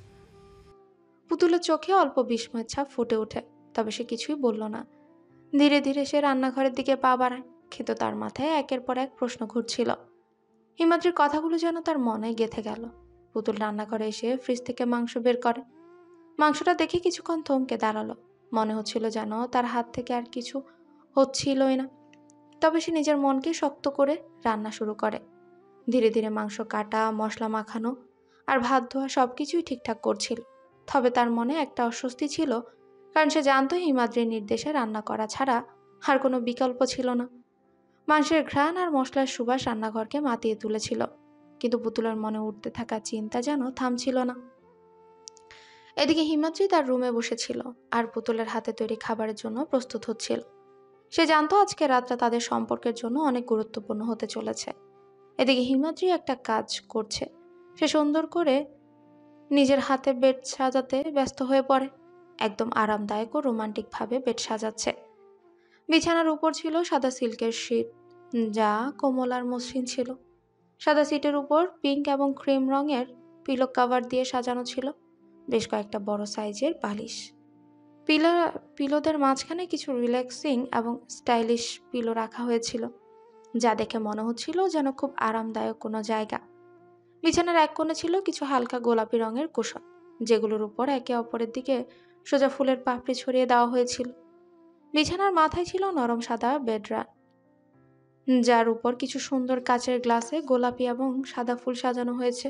পুতুলের চোখে অল্প বিস্ময়ের ছাপ ফুটে ওঠে, তবে সে কিছুই বলল না। ধীরে ধীরে সে রান্নাঘরের দিকে পা বাড়ায়, কিন্তু তার মাথায় একের পর এক প্রশ্ন ঘুরছিল। হিমাদ্রির কথাগুলো যেন তার মনে গেঁথে গেল। পুতুল রান্নাঘরে এসে ফ্রিজ থেকে মাংস বের করে। মাংসটা দেখে কিছুক্ষণ থমকে দাঁড়ালো। মনে হচ্ছিল যেন তার হাত থেকে আর কিছু হচ্ছিলই না। তবে সে নিজের মনকে শক্ত করে রান্না শুরু করে। ধীরে ধীরে মাংস কাটা, মশলা মাখানো আর ভাত ধোয়া সবকিছুই ঠিকঠাক করছিল। তবে তার মনে একটা অস্বস্তি ছিল, কারণ সে জানতো হিমাদ্রির নির্দেশে রান্না করা ছাড়া আর কোনো বিকল্প ছিল না। মাংসের ঘ্রাণ আর মশলার সুবাস রান্নাঘরকে মাতিয়ে তুলেছিল, কিন্তু পুতুলের মনে উঠতে থাকা চিন্তা যেন থামছিল না। এদিকে হিমাদ্রি তার রুমে বসেছিল আর পুতুলের হাতে তৈরি খাবারের জন্য প্রস্তুত হচ্ছিল। সে জানতো আজকে রাতটা তাদের সম্পর্কের জন্য অনেক গুরুত্বপূর্ণ হতে চলেছে। এদিকে হিমাদ্রি একটা কাজ করছে। সে সুন্দর করে নিজের হাতে বেড সাজাতে ব্যস্ত হয়ে পড়ে। একদম আরামদায়ক ও রোমান্টিকভাবে বেড সাজাচ্ছে। বিছানার উপর ছিল সাদা সিল্কের শীট, যা কোমল আর মসৃণ ছিল। সাদা সিটের উপর পিঙ্ক এবং ক্রিম রঙের পিলো কভার দিয়ে সাজানো ছিল বেশ কয়েকটা বড় সাইজের বালিশ। পিলোদের মাঝখানে কিছু রিল্যাক্সিং এবং স্টাইলিশ পিলো রাখা হয়েছিল, যা দেখে মনে হচ্ছিল যেন খুব আরামদায়ক কোনো জায়গা। বিছানার এক কোণে ছিল কিছু হালকা গোলাপি রঙের কুশন, যেগুলোর উপর একে অপরের দিকে সোজা ফুলের পাপড়ি ছড়িয়ে দেওয়া হয়েছিল। বিছানার মাথায় ছিল নরম সাদা বেডরান, যার উপর কিছু সুন্দর কাচের গ্লাসে গোলাপি এবং সাদা ফুল সাজানো হয়েছে।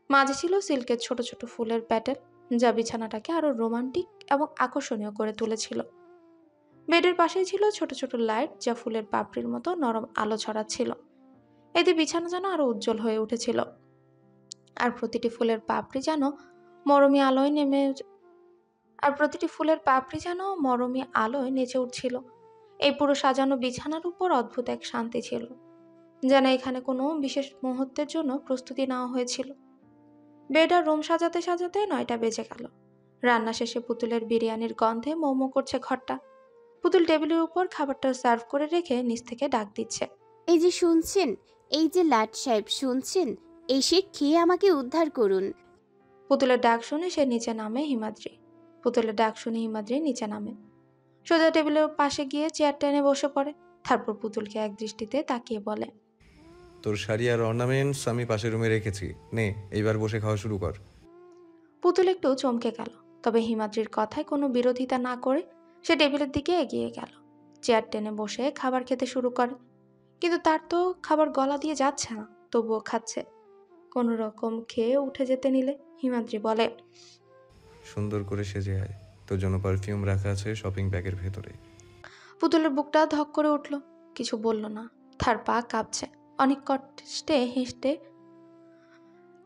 মাঝে ছিল সিল্কের ছোট ছোট ফুলের প্যাটেল, যা বিছানাটাকে আরো রোমান্টিক এবং আকর্ষণীয় করে তুলেছিল। বেডের পাশেই ছিল ছোট ছোট লাইট, যা ফুলের পাপড়ির মতো নরম আলো ছড়াচ্ছিল। এতে বিছানা যেন আরো উজ্জ্বল হয়ে উঠেছিল, আর প্রতিটি ফুলের পাপড়ি যেন মরমী আলোয় নেচে উঠছিল। এই পুরো সাজানো বিছানার উপর অদ্ভুত এক শান্তি ছিল, যেন এখানে কোনো বিশেষ মুহূর্তের জন্য প্রস্তুতি নেওয়া হয়েছিল। বেড আর রুম সাজাতে সাজাতে 9টা বেজে গেল। রান্না শেষে পুতুলের বিরিয়ানির গন্ধে মোমো করছে ঘরটা। পুতুল টেবিলের উপর খাবারটা সার্ভ করে রেখে নিচ থেকে ডাক দিচ্ছে। এই যে শুনছেন, এই যে লাট সাহেব শুনছেন, এসে খেয়ে আমাকে উদ্ধার করুন। পুতুলের ডাক শুনে সে নিচে নামে হিমাদ্রি। পুতুলের ডাক শুনে হিমাদ্রি নিচে নামে, সোজা টেবিলের পাশে গিয়ে চেয়ার টেনে বসে পড়ে। তারপর পুতুলকে এক দৃষ্টিতে তাকিয়ে বলে, তোর শাড়ি আর অর্নামেন্টস আমি পাশের রুমে রেখেছি, নে এইবার বসে খাওয়া শুরু কর। পুতুল একটু চমকে গেল, তবে হিমাদ্রির কথায় কোনো বিরোধিতা না করে সে টেবিলের দিকে এগিয়ে গেল। চেয়ার টেনে বসে খাবার খেতে শুরু করে। কিন্তু তার তো খাবার গলা দিয়ে যাচ্ছে না, তবুও খাচ্ছে। কোনো রকম খেয়ে উঠে যেতে নিলে হিমাদ্রি বলে, সুন্দর করে সেজে আয়, তোর জন্য পারফিউম রাখা আছে শপিং ব্যাগের ভেতরে। পুতুলের বুকটা ধক করে উঠল, কিছু বলল না। তার পা কাঁপছে, অনেক কষ্টে হেসে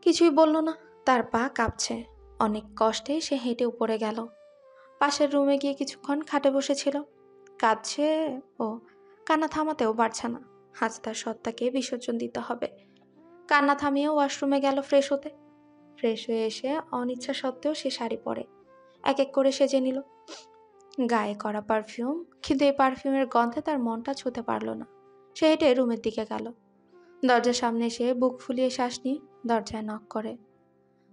কিছুই বলল না। তার পা কাঁপছে, অনেক কষ্টে সে হেঁটে উপরে গেল। পাশের রুমে গিয়ে কিছুক্ষণ খাটে বসেছিল। কাঁদছে ও, কান্না থামাতেও পারছে না। আজ তার সত্তাকে বিসর্জন দিতে হবে। কান্না থামিয়ে ওয়াশরুমে গেল ফ্রেশ হতে। ফ্রেশ হয়ে এসে অনিচ্ছা সত্ত্বেও সে শাড়ি পরে এক এক করে সেজে নিল। গায়ে করা পারফিউম, কিন্তু এই পারফিউমের গন্ধে তার মনটা ছুঁতে পারল না। সে হেঁটে রুমের দিকে গেল। দরজার সামনে এসে বুক ফুলিয়ে শ্বাস নিয়ে দরজায় নক করে।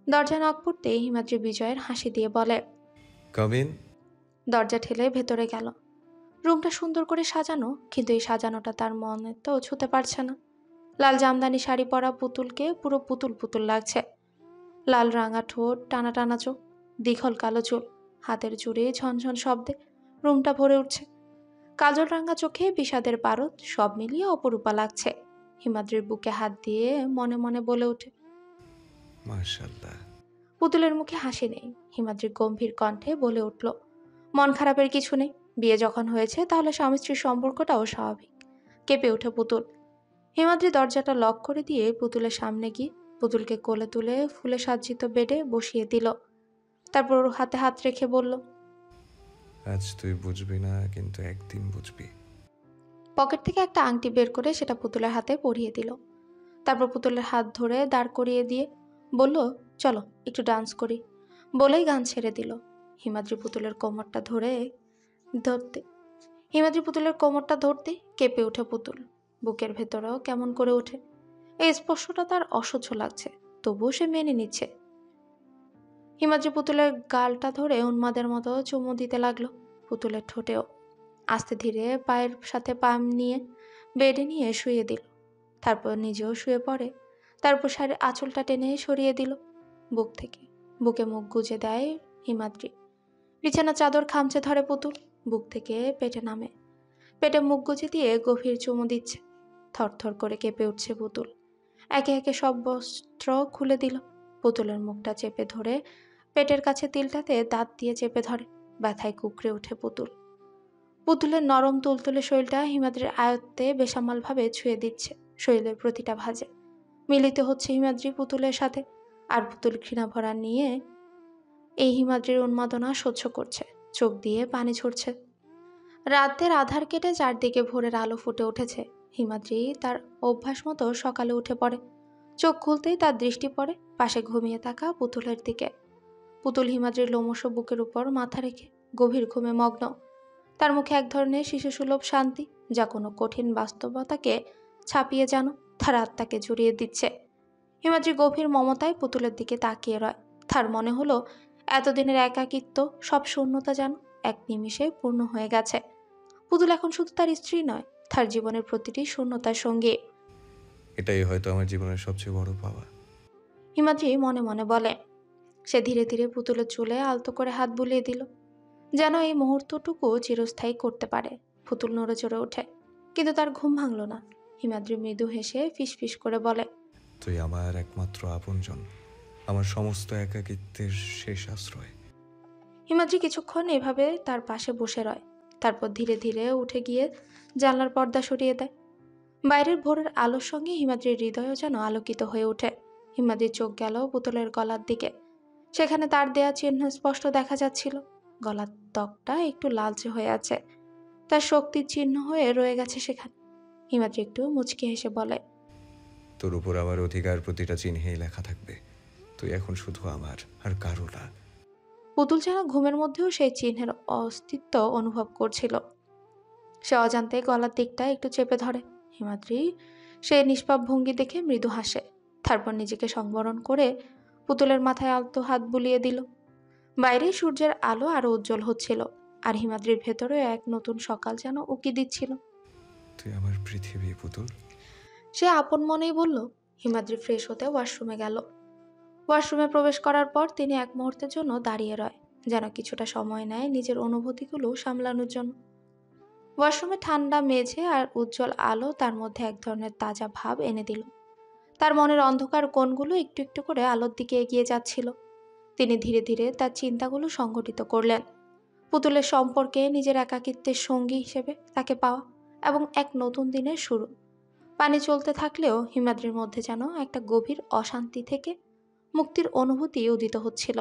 দরজায় নক পড়তেই হিমাদ্রি বিজয়ের হাসি দিয়ে বলে, কাম ইন। দরজা ঠেলে ভেতরে গেল। রুমটা সুন্দর করে সাজানো, কিন্তু এই সাজানোটা তার মনে তো ছুঁতে পারছে না। লাল জামদানি শাড়ি পরা পুতুলকে পুরো পুতুল পুতুল লাগছে। লাল রাঙা ঠোঁট, টানা টানা চোখ, দীঘল কালো চুল, হাতের জুড়ে ঝনঝন শব্দে রুমটা ভরে উঠছে। কাজল রাঙা চোখে বিষাদের পারদ, সব মিলিয়ে অপরূপা লাগছে। হিমাদ্রির বুকে হাত দিয়ে মনে মনে বলে ওঠে, মাশাআল্লাহ। পুতুলের মুখে হাসি নেই। হিমাদ্রি গম্ভীর কণ্ঠে বলে উঠল, মন খারাপের কিছু নেই। বিয়ে যখন হয়েছে তাহলে স্বামী স্ত্রীর সম্পর্কটাও স্বাভাবিক। কেঁপে ওঠে পুতুল। হিমাদ্রি দরজাটা লক করে দিয়ে পুতুলের সামনে গিয়ে পুতুলকে কোলে তুলে ফুলে সজ্জিত বেডে বসিয়ে দিল। তারপর ওর হাতে হাত রেখে বলল, আজ তুই বুঝবি না, কিন্তু একদিন বুঝবি। পকেট থেকে একটা আংটি বের করে সেটা পুতুলের হাতে পরিয়ে দিল। তারপর পুতুলের হাত ধরে দাঁড় করিয়ে দিয়ে বলল, চলো একটু ডান্স করি। বলেই গান ছেড়ে দিল। হিমাদ্রি পুতুলের কোমরটা ধরতে কেঁপে ওঠে পুতুল। বুকের ভেতরেও কেমন করে ওঠে। এই স্পর্শটা তার অসহ্য লাগছে, তবুও সে মেনে নিচ্ছে। হিমাদ্রি পুতুলের গালটা ধরে উন্মাদের মতো চুমু দিতে লাগলো, পুতুলের ঠোঁটেও। আস্তে ধীরে পায়ের সাথে পা নিয়ে বেডে নিয়ে শুয়ে দিল। তারপর নিজেও শুয়ে পড়ে। তারপর শাড়ির আঁচলটা টেনে সরিয়ে দিল বুক থেকে। বুকে মুখ গুজে দেয় হিমাদ্রি। বিছানা চাদর খামচে ধরে পুতুল। বুক থেকে পেটে নামে। পেটে মুখ গুজে দিয়ে গভীর চুমু দিচ্ছে। থরথর করে কেঁপে উঠছে পুতুল। একে একে সব বস্ত্র খুলে দিল। পুতুলের মুখটা চেপে ধরে পেটের কাছে তিলটাতে দাঁত দিয়ে চেপে ধরে। ব্যথায় কুকড়ে ওঠে পুতুল। পুতুলের নরম তুলতুলে শরীরটা হিমাদ্রির আয়ত্তে বেসামালভাবে ছুঁয়ে দিচ্ছে। শরীরের প্রতিটা ভাঁজে মিলিত হচ্ছে হিমাদ্রি পুতুলের সাথে। আর পুতুল ঘৃণা ভরা নিয়ে এই হিমাদ্রির উন্মাদনা সহ্য করছে। চোখ দিয়ে পানি ঝরছে। রাতের আধার কেটে চারদিকে ভোরের আলো ফুটে উঠেছে। হিমাদ্রি তার অভ্যাস মতো সকালে উঠে পড়ে। চোখ খুলতেই তার দৃষ্টি পড়ে পাশে ঘুমিয়ে থাকা পুতুলের দিকে। পুতুল হিমাদ্রির লোমশ বুকের উপর মাথা রেখে গভীর ঘুমে মগ্ন। তার মুখে এক ধরনের শিশুসুলভ শান্তি, যা কোনো কঠিন বাস্তবতাকে ছাপিয়ে যেন তার আত্মাকে জুড়িয়ে দিচ্ছে। হিমাদ্রি গভীর মমতায় পুতুলের দিকে তাকিয়ে রয়। তার মনে হলো এতদিনের একাকিত্ব, সব শূন্যতা যেন এক নিমিষে পূর্ণ হয়ে গেছে। পুতুল এখন শুধু তার স্ত্রী নয়, তার জীবনের প্রতিটি শূন্যতার সঙ্গী। এটাই হয়তো আমার জীবনের সবচেয়ে বড় পাওয়া। হিমাদ্রি মনে মনে বলে। সে ধীরে ধীরে পুতুলের চুলে আলতো করে হাত বুলিয়ে দিল, যেন এই মুহূর্তটুকু চিরস্থায়ী করতে পারে। পুতুল নড়ে চড়ে ওঠে, কিন্তু তার ঘুম ভাঙল না। হিমাদ্রি মৃদু হেসে ফিস ফিস করে বলে, তুই আমার একমাত্র আপনজন, আমার সমস্ত একাকিত্বের শেষ আশ্রয়। হিমাদ্রি কিছুক্ষণ এভাবে তার পাশে বসে রয়। তারপর ধীরে ধীরে উঠে গিয়ে জানলার পর্দা সরিয়ে দেয়। বাইরের ভোরের আলোর সঙ্গে হিমাদ্রির হৃদয়ও যেন আলোকিত হয়ে ওঠে। হিমাদ্রির চোখ গেল পুতুলের গলার দিকে। সেখানে তার দেয়া চিহ্ন স্পষ্ট দেখা যাচ্ছিল। গলার ত্বকটা একটু লালচে হয়ে আছে। তার শক্তির চিহ্ন হয়ে রয়ে গেছে সেখানে। হিমাদ্রি একটু মুচকি হেসে বলে, তোর উপর আমার অধিকার প্রতিটা চিহ্নেই লেখা থাকবে। তুই এখন শুধু আমার, আর কারো না। পুতুল যেন ঘুমের মধ্যেও সেই চিহ্নের অস্তিত্ব অনুভব করছিল। সে অজান্তে গলার দিকটা একটু চেপে ধরে। হিমাদ্রি সেই নিষ্পাপ ভঙ্গি দেখে মৃদু হাসে, তারপর নিজেকে সংবরণ করে পুতুলের মাথায় আলতো হাত বুলিয়ে দিল। বাইরে সূর্যের আলো আরো উজ্জ্বল হচ্ছিল, আর হিমাদ্রির ভেতরে এক নতুন সকাল যেন উকি দিচ্ছিল। তুই আমার পৃথিবী পুতুল। সে আপন মনেই বলল। হিমাদ্রি ফ্রেশ হতে ওয়াশরুমে গেল। ওয়াশরুমে প্রবেশ করার পর তিনি এক মুহূর্তের জন্য দাঁড়িয়ে রয়, যেন কিছুটা সময় নেয় নিজের অনুভূতিগুলো সামলানোর জন্য। ওয়াশরুমে ঠান্ডা মেঝে আর উজ্জ্বল আলো তার মধ্যে এক ধরনের তাজা ভাব এনে দিল। তার মনের অন্ধকার কোণগুলো একটু একটু করে আলোর দিকে এগিয়ে যাচ্ছিল। তিনি ধীরে ধীরে তার চিন্তাগুলো সংগঠিত করলেন। পুতুলের সম্পর্কে, নিজের একাকিত্বের সঙ্গী হিসেবে তাকে পাওয়া, এবং এক নতুন দিনের শুরু। পানি চলতে থাকলেও হিমাদ্রির মধ্যে যেন একটা গভীর অশান্তি থেকে মুক্তির অনুভূতি উদিত হচ্ছিল।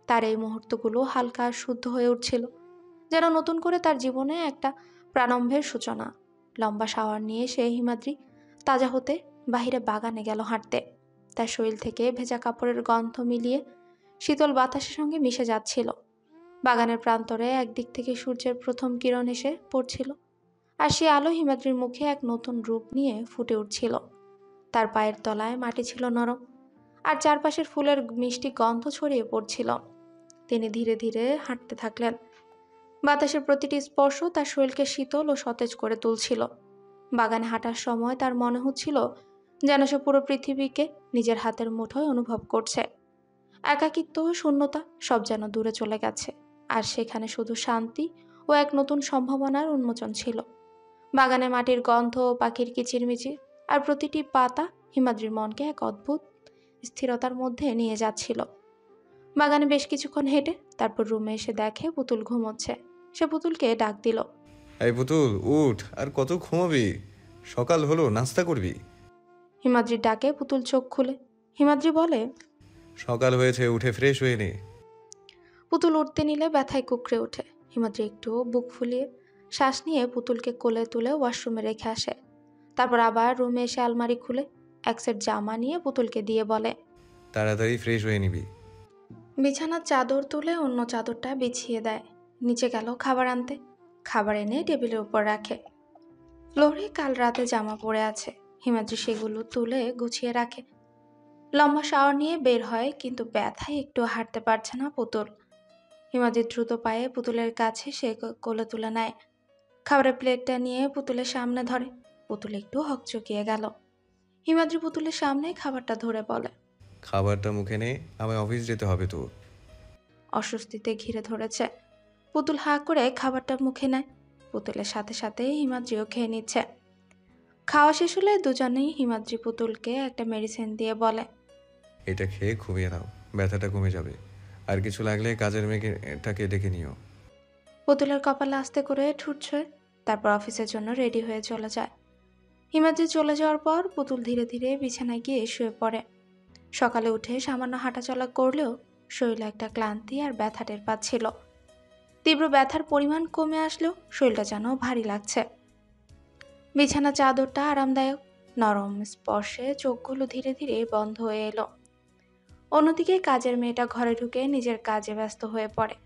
তার এই মুহূর্তগুলো হালকা আর শুদ্ধ হয়ে উঠছিল, যেন নতুন করে তার জীবনে একটা প্রারম্ভের সূচনা। লম্বা শাওয়ার নিয়ে সে হিমাদ্রি তাজা হতে বাহিরে বাগানে গেল হাঁটতে। তার শরীর থেকে ভেজা কাপড়ের গন্ধ মিলিয়ে শীতল বাতাসের সঙ্গে মিশে যাচ্ছিল। বাগানের প্রান্তরে একদিক থেকে সূর্যের প্রথম কিরণ এসে পড়ছিল, আর সে আলো হিমাদ্রির মুখে এক নতুন রূপ নিয়ে ফুটে উঠছিল। তার পায়ের তলায় মাটি ছিল নরম, আর চারপাশের ফুলের মিষ্টি গন্ধ ছড়িয়ে পড়ছিল। তিনি ধীরে ধীরে হাঁটতে থাকলেন। বাতাসের প্রতিটি স্পর্শ তার শরীরকে শীতল ও সতেজ করে তুলছিল। বাগানে হাঁটার সময় তার মনে হচ্ছিল যেন সে পুরো পৃথিবীকে নিজের হাতের মুঠোয় অনুভব করছে। একাকিত্ব ও শূন্যতা সব যেন দূরে চলে গেছে, আর সেখানে শুধু শান্তি ও এক নতুন সম্ভাবনার উন্মোচন ছিল। বাগানে মাটির গন্ধ, পাখির কিচিরমিচির আর প্রতিটি পাতা হিমাদ্রির মনকে এক অদ্ভুত স্থিরতার মধ্যে নিয়ে যাচ্ছিল। বাগানে বেশ কিছুক্ষণ হেঁটে তারপর রুমে এসে দেখে পুতুল ঘুমোচ্ছে। সে পুতুলকে ডাক দিল। এই পুতুল, উঠ, আর কত ঘুমাবি? সকাল হলো, নাস্তা করবি। হিমাদ্রির ডাকে পুতুল চোখ খুলে। হিমাদ্রি বলে, সকাল হয়েছে, উঠে ফ্রেশ হয়ে নে। পুতুল উঠতে নিলে ব্যথায় কুঁকড়ে ওঠে। হিমাদ্রি একটু বুক ফুলিয়ে শ্বাস নিয়ে পুতুলকে কোলে তুলে ওয়াশরুমে রেখে আসে। তারপর আবার রুমে এসে আলমারি খুলে এক সেট জামা নিয়ে পুতুলকে দিয়ে বলে, তাড়াতাড়ি ফ্রেশ হয়ে নিবি। বিছানার চাদর তুলে অন্য চাদরটা বিছিয়ে দেয়। নিচে গেল খাবার আনতে। খাবার এনে টেবিলের উপর রাখে। ফ্লোরে কাল রাতে জামা পড়ে আছে। হিমাদ্রি সেগুলো তুলে গুছিয়ে রাখে। লম্বা শাওয়ার নিয়ে বের হয়, কিন্তু ব্যথায় একটু হাঁটতে পারছে না পুতুল। হিমাদ্রি দ্রুত পায়ে পুতুলের কাছে সে কোলে তুলে নেয়। খাবারের প্লেটটা নিয়ে পুতুলের সামনে ধরে। পুতুল একটু হকচকিয়ে গেল। হিমাদ্রি পুতুলের সামনে খাবারটা ধরে বলে, খাবারটা মুখে নে, আমায় অফিস যেতে হবে তো। অস্বস্তিতে ঘিরে ধরেছে। পুতুল হাঁ করে খাবারটা মুখে নেয়। পুতুলের সাথে সাথে হিমাদ্রিও খেয়ে নিচ্ছে। খাওয়া শেষ হলে দুজনেই হিমাদ্রি পুতুলকে একটা মেডিসিন দিয়ে বলে, এটা খেয়ে ঘুমিয়ে নাও, ব্যথাটা কমে যাবে। আর কিছু লাগলে কাজের মেয়েটাকে ডেকে নিও। পুতুলের কপালে আস্তে করে ঠুট ছোঁয়। তারপর অফিসের জন্য রেডি হয়ে চলে যায়। হিমাদ্রি চলে যাওয়ার পর পুতুল ধীরে ধীরে বিছানায় গিয়ে শুয়ে পড়ে। সকালে উঠে সামান্য হাঁটাচলা করলেও শরীরে একটা ক্লান্তি আর ব্যথা টের পাচ্ছিল। তীব্র ব্যথার পরিমাণ কমে আসলেও শরীরটা যেন ভারী লাগছে। বিছানা চাদরটা আরামদায়ক, নরম স্পর্শে চোখগুলো ধীরে ধীরে বন্ধ হয়ে এলো। অন্যদিকে কাজের মেয়েটা ঘরে ঢুকে নিজের কাজে ব্যস্ত হয়ে পড়ে।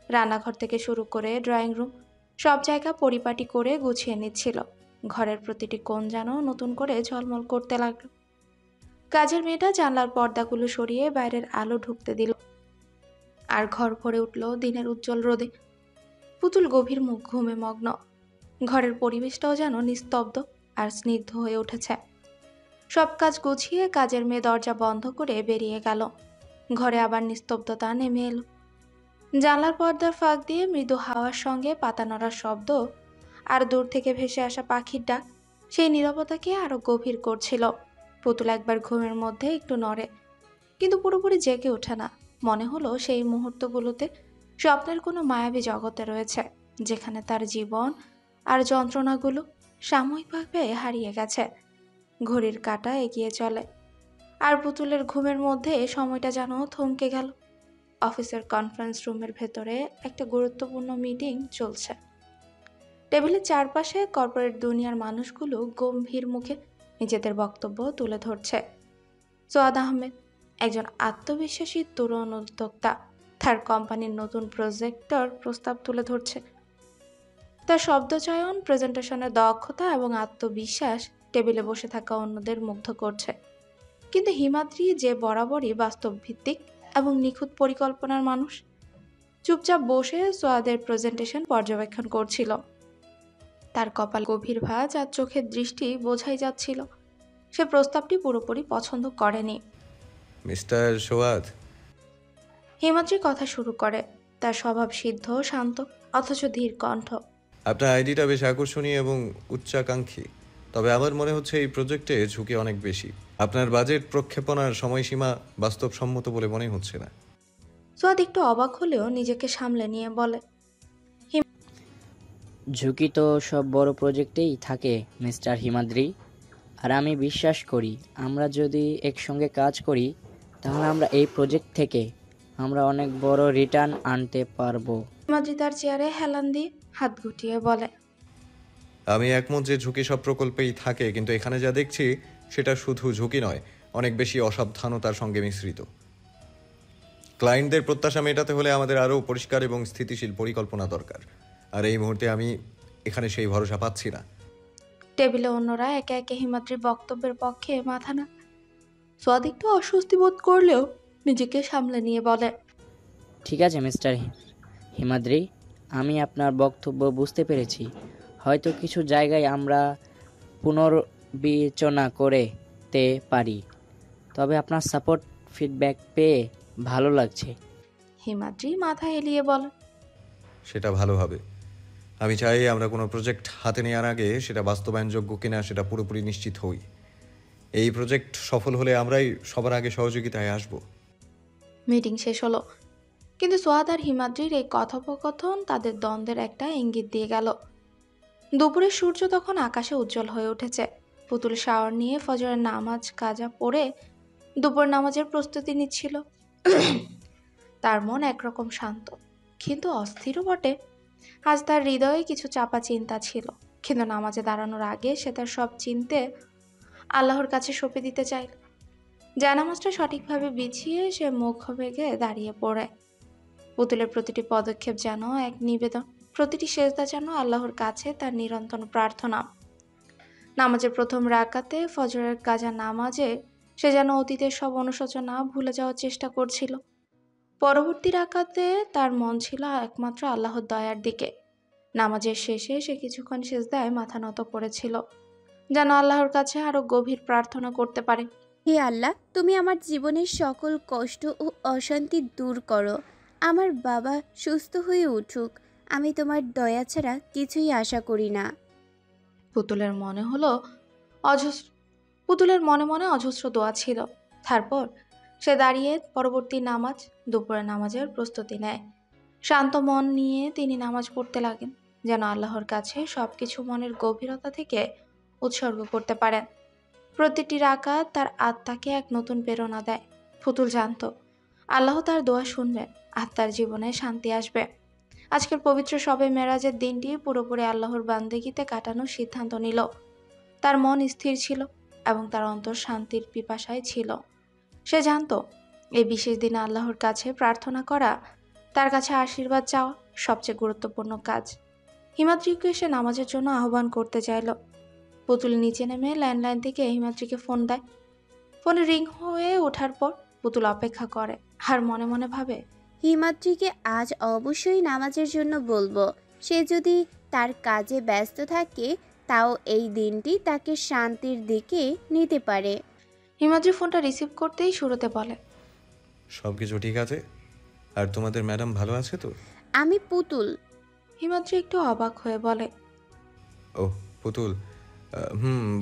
রান্নাঘর থেকে শুরু করে ড্রয়িং রুম সব জায়গা পরিপাটি করে গুছিয়ে নিচ্ছিল। ঘরের প্রতিটি কোণ যেন নতুন করে ঝলমল করতে লাগলো। কাজের মেয়েটা জানলার পর্দাগুলো সরিয়ে বাইরের আলো ঢুকতে দিল, আর ঘর ভরে উঠল দিনের উজ্জ্বল রোদে। পুতুল গভীর মুখ ঘুমে মগ্ন। ঘরের পরিবেশটাও যেন নিস্তব্ধ আর স্নিগ্ধ হয়ে উঠেছে। সব কাজ গুছিয়ে কাজের মেয়ে দরজা বন্ধ করে বেরিয়ে গেল। ঘরে আবার নিস্তব্ধতা নেমে এলো। জানলার পর্দার ফাঁক দিয়ে মৃদু হাওয়ার সঙ্গে পাতা নড়ার শব্দ আর দূর থেকে ভেসে আসা পাখির ডাক সেই নীরবতাকে আরো গভীর করছিল। পুতুল একবার ঘুমের মধ্যে একটু নড়ে, কিন্তু পুরোপুরি জেগে ওঠে না। মনে হলো সেই মুহূর্তগুলোতে স্বপ্নের কোনো মায়াবী জগতে রয়েছে, যেখানে তার জীবন আর যন্ত্রণাগুলো সাময়িকভাবে হারিয়ে গেছে। ঘড়ির কাঁটা এগিয়ে চলে, আর পুতুলের ঘুমের মধ্যে সময়টা যেন থমকে গেল। অফিসের কনফারেন্স রুমের ভেতরে একটা গুরুত্বপূর্ণ মিটিং চলছে। টেবিলের চারপাশে কর্পোরেট দুনিয়ার মানুষগুলো গম্ভীর মুখে নিজেদের বক্তব্য তুলে ধরছে। সোয়াদ আহমেদ, একজন আত্মবিশ্বাসী তরুণ উদ্যোক্তা, তার কোম্পানির নতুন প্রজেক্টর প্রস্তাব তুলে ধরছে। তার শব্দচয়ন, প্রেজেন্টেশনের দক্ষতা এবং আত্মবিশ্বাস টেবিলে বসে থাকা অন্যদের মুগ্ধ করছে। কিন্তু হিমাদ্রি, যে বরাবরই বাস্তবভিত্তিক এবং নিখুঁত পরিকল্পনার মানুষ, চুপচাপ বসে সোয়াদের প্রেজেন্টেশন পর্যবেক্ষণ করছিল। তার কপাল গভীর ভাঁজ আর চোখের দৃষ্টি বোঝাই যাচ্ছিল সে প্রস্তাবটি পুরোপুরি পছন্দ করেনি। মিস্টার সোয়াদ, হিমাদ্রি কথা শুরু করে, তার স্বভাব সিদ্ধ, শান্ত অথচ ধীর কণ্ঠ। আপনার আইডিটা বেশ আকর্ষণীয় এবং উচ্চাকাঙ্ক্ষী, তবে আমার মনে হচ্ছে এই প্রজেক্টে ঝুঁকি অনেক বেশি। আপনার বাজেট, প্রক্ষেপণ আর সময়সীমা বাস্তবসম্মত বলে মনে হচ্ছে না। সোয়াদ একটু অবাক হলেও নিজেকে সামলে নিয়ে বলে, ঝুঁকি তো সব বড় প্রজেক্টেই থাকে মিস্টার হিমাদ্রি, আর আমি বিশ্বাস করি আমরা যদি একসঙ্গে কাজ করি তাহলে আমরা এই প্রজেক্ট থেকে আমরা অনেক বড় রিটার্ন আনতে পারবো। হিমাদ্রি তার চেয়ারে হেলান দিয়ে হাত গুটিয়ে বলে, আমি একমত যে ঝুঁকি সব প্রকল্পেই থাকে, কিন্তু এখানে যা দেখছি সেটা শুধু ঝুঁকি নয়, অনেক বেশি অসাবধানতার সঙ্গে মিশ্রিত। ক্লায়েন্টদের প্রত্যাশা মেটাতে হলে আমাদের আরও পরিষ্কার এবং স্থিতিশীল পরিকল্পনা দরকার, আর এই মুহূর্তে আমি এখানে সেই ভরসা পাচ্ছি না। টেবিলে অন্যরা একে একে হিমাদ্রির বক্তব্যের পক্ষে মাথা না। সোয়াদ একটু অস্বস্তি বোধ করলেও নিজেকে সামলে নিয়ে বলে, ঠিক আছে মিস্টার হিমাদ্রি, আমি আপনার বক্তব্য বুঝতে পেরেছি। হয়তো কিছু জায়গায় আমরা পুনর্বিবেচনা করতে পারি, তবে আপনার সাপোর্ট, ফিডব্যাক পেয়ে ভালো লাগছে। হিমাদ্রি মাথা এলিয়ে বলে, সেটা ভালো হবে। আমি চাই আমরা কোনো প্রজেক্ট হাতে নেওয়ার আগে সেটা বাস্তবায়নযোগ্য কিনা সেটা পুরোপুরি নিশ্চিত হই। এই প্রজেক্ট সফল হলে আমরাই সবার আগে সহযোগিতায় আসব। মিটিং শেষ হলো, কিন্তু সোয়াদ আর হিমাদ্রির এই কথোপকথন তাদের দ্বন্দ্বের একটা ইঙ্গিত দিয়ে গেল। দুপুরের সূর্য তখন আকাশে উজ্জ্বল হয়ে উঠেছে। পুতুল শাওয়ার নিয়ে ফজরের নামাজ কাজা পড়ে দুপুর নামাজের প্রস্তুতি নিচ্ছিল। তার মন একরকম শান্ত, কিন্তু অস্থিরও বটে। আজ তার হৃদয়ে কিছু চাপা চিন্তা ছিল, কিন্তু নামাজে দাঁড়ানোর আগে সে তার সব চিনতে আল্লাহর কাছে সঁপে দিতে চাইল। জানামাজটা সঠিকভাবে বিছিয়ে সে মুখ ভেঙে দাঁড়িয়ে পড়ে। পুতুলের প্রতিটি পদক্ষেপ যেন এক নিবেদন, প্রতিটি সেজদা যেন আল্লাহর কাছে তার নিরন্তর প্রার্থনা। নামাজের প্রথম রাকাতে, ফজরের কাজা নামাজে সে যেন অতীতের সব অনুশোচনা ভুলে যাওয়ার চেষ্টা করছিল। পরবর্তী রাকাতে তার মন ছিল একমাত্র আল্লাহর দয়ার দিকে। নামাজের শেষে সে কিছুক্ষণ সেজদায় মাথা নত করেছিল, যেন আল্লাহর কাছে আরো গভীর প্রার্থনা করতে পারে। হে আল্লাহ, তুমি আমার জীবনের সকল কষ্ট ও অশান্তি দূর করো। আমার বাবা সুস্থ হয়ে উঠুক। আমি তোমার দয়া ছাড়া কিছুই আশা করি না। পুতুলের মনে মনে অজস্র দোয়া ছিল। তারপর সে দাঁড়িয়ে পরবর্তী নামাজ, দুপুরের নামাজের প্রস্তুতি নেয়। শান্ত মন নিয়ে তিনি নামাজ পড়তে লাগেন, যেন আল্লাহর কাছে সবকিছু মনের গভীরতা থেকে উৎসর্গ করতে পারেন। প্রতিটি রাকাত তার আত্মাকে এক নতুন প্রেরণা দেয়। পুতুল জানত আল্লাহ তার দোয়া শুনবেন আর তার জীবনে শান্তি আসবে। আজকের পবিত্র শবে মেরাজের দিনটি পুরোপুরি আল্লাহর বান্দেগিতে কাটানোর সিদ্ধান্ত নিল। তার মন স্থির ছিল এবং তার অন্তর শান্তির পিপাসায় ছিল। সে জানত এই বিশেষ দিনে আল্লাহর কাছে প্রার্থনা করা, তার কাছে আশীর্বাদ চাওয়া সবচেয়ে গুরুত্বপূর্ণ কাজ। হিমাদ্রিকে সে নামাজের জন্য আহ্বান করতে চাইল। পুতুল নিচে নেমে ল্যান্ডলাইন থেকে হিমাদ্রিকে ফোন দেয়। ফোনে রিং হয়ে ওঠার পর পুতুল অপেক্ষা করে আর মনে মনে ভাবে, হিমাদ্রিকে আজ অবশ্যই নামাজের জন্য বলবো। সে যদি তার কাজে ব্যস্ত থাকে তাও এই দিনটি তাকে শান্তির দিকে নিতে পারে। হিমাদ্রি ফোনটা রিসিভ করতেই শুরুতে বলে, সব কিছু ঠিক আছে? আর তোমাদের ম্যাডাম ভালো আছে তো? আমি পুতুল। হিমাদ্রি একটু অবাক হয়ে বলে, ও পুতুল,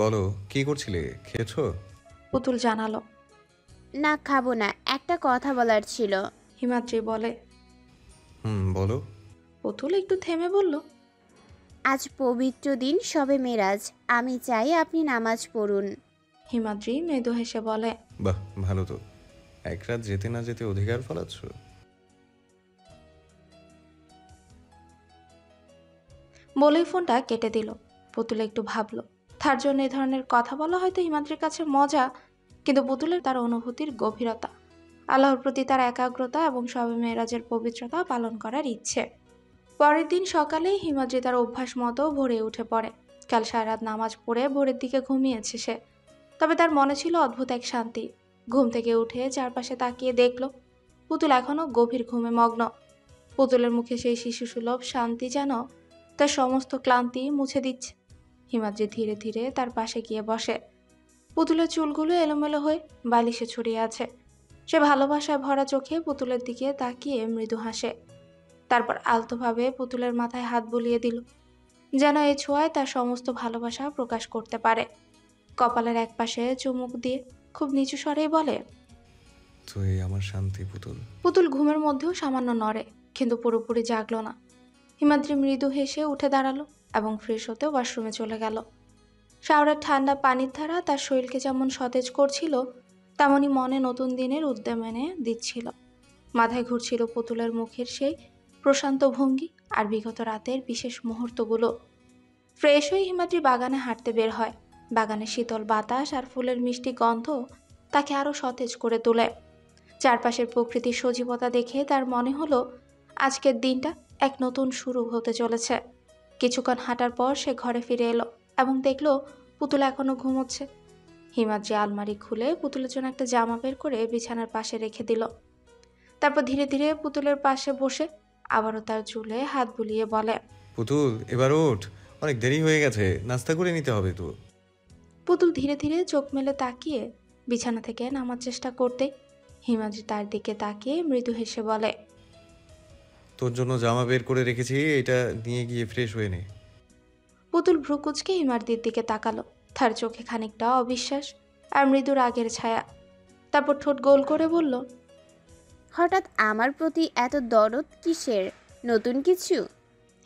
বলো, কি করছিলে? খেয়েছো? পুতুল জানালো, না, খাবো না, একটা কথা বলার ছিল। হিমাদ্রি বলে, বলো। পুতুল একটু থেমে বলল, আজ পবিত্র দিন শবে মেরাজ, আমি চাই আপনি নামাজ পড়ুন। হিমাদ্রি মৃদু হেসে বলে, বাহ, ভালো তো। এক রাত যেতে না যেতে অধিকার ফলাচ্ছ। বলেই ফোনটা কেটে দিল। পুতুল একটু ভাবলো, তার জন্য এ ধরনের কথা বলা হয়তো হিমাদ্রির কাছে মজা, কিন্তু পুতুলের তার অনুভূতির গভীরতা, আল্লাহর প্রতি তার একাগ্রতা এবং শবে মেরাজের পবিত্রতা পালন করার ইচ্ছে। পরের দিন সকালে হিমাদ্রি তার অভ্যাস মতো ভোরে উঠে পড়ে। কাল সারা রাত নামাজ পড়ে ভোরের দিকে ঘুমিয়েছে সে, তবে তার মনে ছিল অদ্ভুত এক শান্তি। ঘুম থেকে উঠে চারপাশে তাকিয়ে দেখল পুতুল এখনো গভীর ঘুমে মগ্ন। পুতুলের মুখে সেই শিশুসুলভ শান্তি যেন তার সমস্ত ক্লান্তি মুছে দিচ্ছে। হিমাদ্রি ধীরে ধীরে তার পাশে গিয়ে বসে। পুতুলের চুলগুলো এলোমেলো হয়ে বালিশে ছড়িয়ে আছে। সে ভালোবাসায় ভরা চোখে পুতুলের দিকে তাকিয়ে মৃদু হাসে। তারপর আলতোভাবে পুতুলের মাথায় হাত বুলিয়ে দিল, যেন এই ছোঁয়ায় তার সমস্ত ভালোবাসা প্রকাশ করতে পারে। কপালের একপাশে চুমুক দিয়ে খুব নিচু স্বরেই বলে, তুই আমার শান্তি পুতুল। পুতুল ঘুমের মধ্যেও সামান্য নড়ে, কিন্তু পুরোপুরি জাগলো না। হিমাদ্রি মৃদু হেসে উঠে দাঁড়ালো এবং ফ্রেশ হতে ওয়াশরুমে চলে গেল। শাওরের ঠান্ডা পানির ধারা তার শরীরকে যেমন সতেজ করছিল, তেমনি মনে নতুন দিনের উদ্যম এনে দিচ্ছিল। মাথায় ঘুরছিল পুতুলের মুখের সেই প্রশান্ত ভঙ্গি আর বিগত রাতের বিশেষ মুহূর্তগুলো। ফ্রেশ হয়ে হিমাদ্রি বাগানে হাঁটতে বের হয়। বাগানে শীতল বাতাস আর ফুলের মিষ্টি গন্ধ তাকে আরো সতেজ করে তোলে। চারপাশের প্রকৃতির সজীবতা দেখে তার মনে হলো আজকের দিনটা এক নতুন শুরু হতে চলেছে। কিছুক্ষণ হাঁটার পর সে ঘরে ফিরে এলো এবং দেখলো পুতুল এখনো ঘুমোচ্ছে। হিমাদ্রি আলমারি খুলে পুতুলের জন্য একটা জামা বের করে বিছানার পাশে রেখে দিল। তারপর ধীরে ধীরে পুতুলের পাশে বসে আবারও তার চুলে হাত বুলিয়ে বলে, পুতুল এবার ওঠ, অনেক দেরি হয়ে গেছে, নাস্তা করে নিতে হবে তো। পুতুল ধীরে ধীরে চোখ মেলে তাকিয়ে বিছানা থেকে নামার চেষ্টা করতে হিমাদ্রি তার দিকে তাকিয়ে মৃদু হেসে বলে, তোর জন্য জামা বের করে রেখেছি, এটা নিয়ে গিয়ে ফ্রেশ হয়ে নে। পুতুল ভ্রুকুচকে হিমাদ্রির দিকে তাকালো। তার চোখে খানিকটা অবিশ্বাস আর মৃদু রাগের ছায়া। তারপর ঠোঁট গোল করে বলল, হঠাৎ আমার প্রতি এত দরদ কিসের? নতুন কিছু?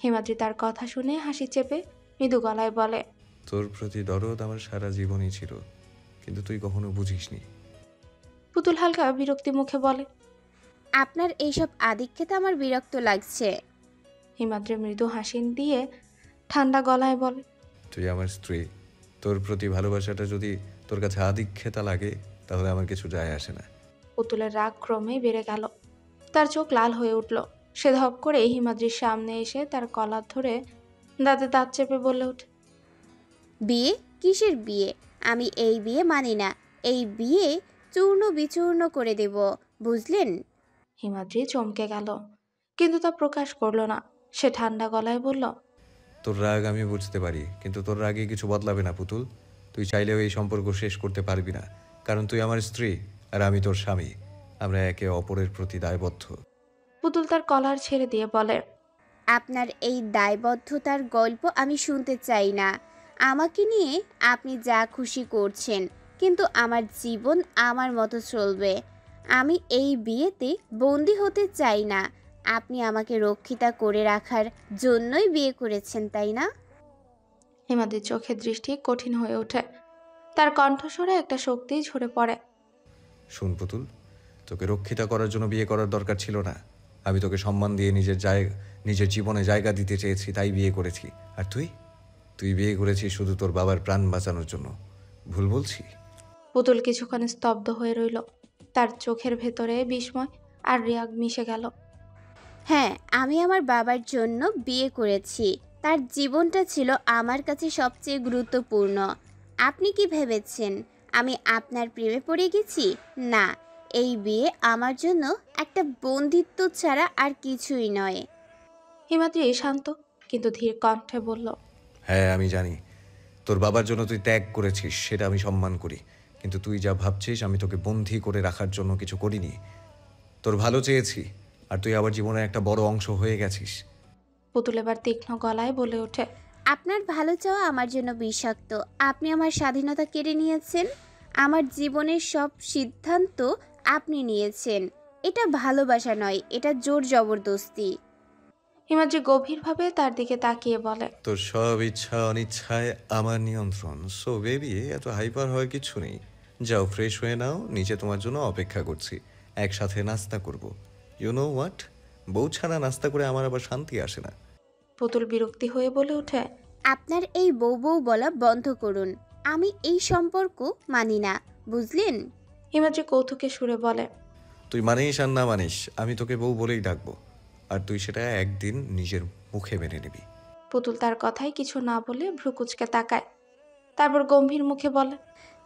হিমাদ্রি তার কথা শুনে হাসি চেপে মৃদু গলায় বলে, তোর প্রতি দরদ আমার সারা জীবনই ছিল, কিন্তু তুই কখনো বুঝিসনি। পুতুল হালকা বিরক্তি মুখে বলে, আপনার এইসব আদিক্ষেতে আমার বিরক্ত লাগছে। হিমাদ্রি মৃদু হাসি দিয়ে ঠান্ডা গলায় বলে, তুই আমার স্ত্রী, তোর প্রতি ভালোবাসাটা যদি তোর কাছে আদিক্ষেতা লাগে তাহলে আমার কিছু যায় আসে না। পুতুলের রাগ ক্রমে বেড়ে গেল। তার চোখ লাল হয়ে উঠল। সে ধপ করে হিমাদ্রির সামনে এসে তার কলার ধরে দাঁতে দাঁত চেপে বলে ওঠে, বিয়ে? কিসের বিয়ে? আমি এই বিয়ে মানি না। এই বিয়ে চূর্ণ বিচূর্ণ করে দেব, বুঝলেন? হিমাদ্রি চমকে গেল, কিন্তু তা প্রকাশ করলো না। সে ঠান্ডা গলায় বলল, তোর রাগ আমি বুঝতে পারি, কিন্তু তোর রাগে কিছু বদলাবে না পুতুল। তুই চাইলেও এই সম্পর্ক শেষ করতে পারবি না, কারণ তুই আমার স্ত্রী আর আমি তোর স্বামী। আমরা একে অপরের প্রতি দায়বদ্ধ। পুতুল তার কলার ছেড়ে দিয়ে বলে, আপনার এই দায়বদ্ধতার গল্প আমি শুনতে চাই না। আমাকে নিয়ে আপনি যা খুশি করছেন, কিন্তু আমার জীবন আমার মতো চলবে। আমি এই বিয়েতে বন্দি হতে চাই না। আপনি আমাকে রক্ষিতা করে রাখার জন্যই বিয়ে করেছেন, তাই না? হিমাদ্রির চোখের দৃষ্টি কঠিন হয়ে ওঠে। তার কণ্ঠস্বরে একটা শক্তি ঝরে পড়ে। শুন পুতুল, তোকে রক্ষিতা করার জন্য বিয়ে করার দরকার ছিল না। আমি তোকে সম্মান দিয়ে নিজের জীবনে জায়গা দিতে চেয়েছি, তাই বিয়ে করেছি। আর তুই বিয়ে করেছিস শুধু তোর বাবার প্রাণ বাঁচানোর জন্য। ভুল বলছি? পুতুল কিছুক্ষণ স্তব্ধ হয়ে রইল। তার চোখের ভেতরে বিস্ময় আর রাগ মিশে গেল। হ্যাঁ, আমি আমার বাবার জন্য বিয়ে করেছি। তার জীবনটা ছিল আমার কাছে সবচেয়ে গুরুত্বপূর্ণ। আপনি কি ভেবেছেন আমি আপনার প্রেমে পড়ে গেছি? না, এই বিয়ে আমার জন্য একটা বন্দিত্ব ছাড়া আর কিছুই নয়। হিমাদ্রি শান্ত কিন্তু ধীর কণ্ঠে বলল, হ্যাঁ আমি জানি তোর বাবার জন্য তুই ত্যাগ করেছিস, সেটা আমি সম্মান করি। কিন্তু তুই যা ভাবছিস আমি তোকে বন্দী করে রাখার জন্য কিছু করিনি। তোর ভালো চেয়েছি, আর তুই আবার জীবনের একটা বড় অংশ হয়ে গেছিস। পুতুল এবার তীক্ষ্ণ গলায় বলে ওঠে, আপনার ভালো চাওয়া আমার জন্য বিষাক্ত। আপনি আমার স্বাধীনতা কেড়ে নিয়েছেন। আমার জীবনের সব সিদ্ধান্ত আপনি নিয়েছেন। এটা ভালোবাসা নয়, এটা জোর জবরদস্তি। হিমাদ্রি গভীরভাবে তার দিকে তাকিয়ে বলে, তোর সব ইচ্ছা অনিচ্ছায় আমার নিয়ন্ত্রণ। সো বেবি, এত হাইপার হওয়ার কিছু নেই। যাও ফ্রেশ হয়ে নাও, নিচে তোমার জন্য অপেক্ষা করছি। একসাথে নাস্তা করব। ইউ নো হোয়াট, বউ ছাড়া নাস্তা করে আমার আবার শান্তি আসে না। পুতুল বিরক্তি হয়ে বলে ওঠে, আপনার এই বউ বউ বলা বন্ধ করুন। আমি এই সম্পর্ক মানি না, বুঝলেন? হিমাদ্রি কৌতুকে সুরে বলে, তুই মানিস আর না মানিস, আমি তোকে বউ বলেই ডাকবো। আর তুই সেটা একদিন নিজের মুখে মেনে নিবি। পুতুল তার কথায় কিছু না বলে ভ্রুকুচকে তাকায়, তারপর গম্ভীর মুখে বলে,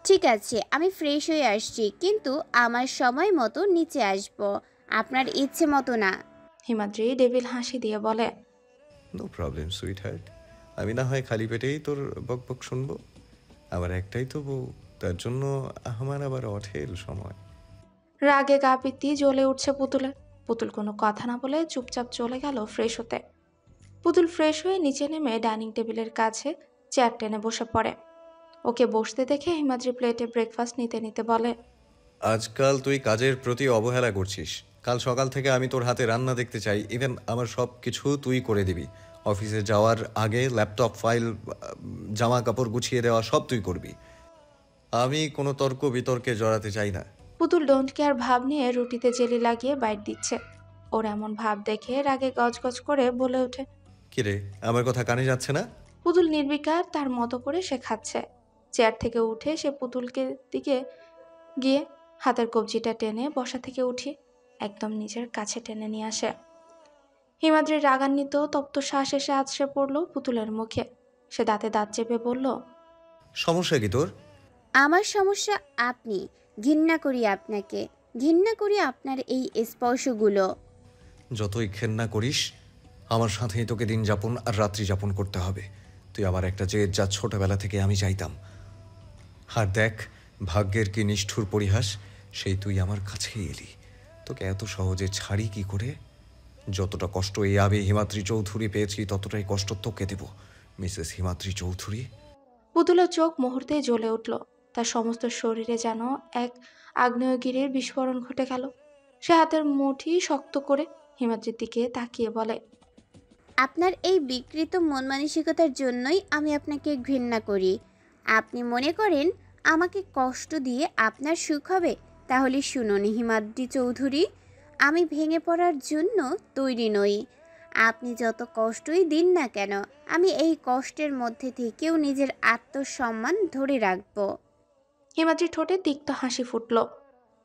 ঠিক আছে, আমি ফ্রেশ হয়ে আসছি, কিন্তু আমার সময় মতো নিচে আসব, আপনার ইচ্ছে মতো না। হিমাদ্রি ডেভিল হাসি দিয়ে বলে, নো প্রবলেম সুইট হার্ট, আমি না হয় খালি পেটেই তোর বক বক শুনবো। আমার একটাই তো বউ, তার জন্য আমার আবার অঠেল সময়। রাগে গা পিত্তি জ্বলে উঠছে পুতুলের। পুতুল কোনো কথা না বলে চুপচাপ চলে গেল ফ্রেশ হতে। পুতুল ফ্রেশ হয়ে নিচে নেমে ডাইনিং টেবিলের কাছে চেয়ার টেনে বসে পড়ে। ওকে বসতে দেখে হিমাদ্রি প্লেটে ব্রেকফাস্ট নিতে নিতে বলে, আজকাল তুই কাজের প্রতি অবহেলা করছিস। কাল সকাল থেকে আমি তোর হাতে রান্না দেখতে চাই, ইভেন আমার সব কিছু তুই করে দিবি। অফিসে যাওয়ার আগে ল্যাপটপ, ফাইল, জামা কাপড় গুছিয়ে দেওয়া সব তুই করবি। আমি কোনো তর্ক বিতর্কে জড়াতে চাই না। পুতুল ডোন্ট কেয়ার ভাব নিয়ে রুটিতে জেলি লাগিয়ে বাইট দিচ্ছে। ওর এমন ভাব দেখে রাগে গজগজ করে বলে ওঠে, কিরে, আমার কথা কানে যাচ্ছে না? পুতুল নির্বিকার তার মতো করে সে খাচ্ছে। চেয়ার থেকে উঠে সে পুতুলকে দিকে গিয়ে হাতের কবজিটা টেনে বসা থেকে উঠিয়ে একদম নিজের কাছে টেনে নিয়ে আসে। হিমাদ্রির রাগান্বিত তপ্ত শ্বাস এসে আছড়ে পড়ল পুতুলের মুখে। সে দাঁতে দাঁত চেপে বলল, সমস্যা কি তোর? আমার সমস্যা আপনি। ঘৃণা করি আপনাকে, ঘৃণা করি আপনার এই স্পর্শগুলো। যতই ঘেন্না করিস, আমার সাথেই তোকে দিন যাপন আর রাত্রি যাপন করতে হবে। তুই আমার একটা জেদ, যা ছোটবেলা থেকে আমি চাইতাম। আর দেখ, ভাগ্যের কি নিষ্ঠুর পরিহাস, সেই তুই আমার কাছেই এলি। তোকে এত সহজে ছাড়ি কি করে? যতটা কষ্ট এই আবে হিমাদ্রি চৌধুরী পেয়েছি, ততটাই কষ্ট তোকে দেব, মিসেস হিমাদ্রি চৌধুরী। পুতুলের চোখ মুহূর্তেই জ্বলে উঠল। তার সমস্ত শরীরে যেন এক আগ্নেয়গিরির বিস্ফোরণ ঘটে গেল। সে হাতের মুঠি শক্ত করে হিমাদ্রির দিকে তাকিয়ে বলে, আপনার এই বিকৃত মন মানসিকতার জন্যই আমি আপনাকে ঘৃণা করি। আপনি মনে করেন আমাকে কষ্ট দিয়ে আপনার সুখ হবে? তাহলে শুনুন হিমাদ্রি চৌধুরী, আমি ভেঙে পড়ার জন্য তৈরি নই। আপনি যত কষ্টই দিন না কেন, আমি এই কষ্টের মধ্যে থেকেও নিজের আত্মসম্মান ধরে রাখব। হিমাদ্রি ঠোঁটে তিক্ত হাসি ফুটল।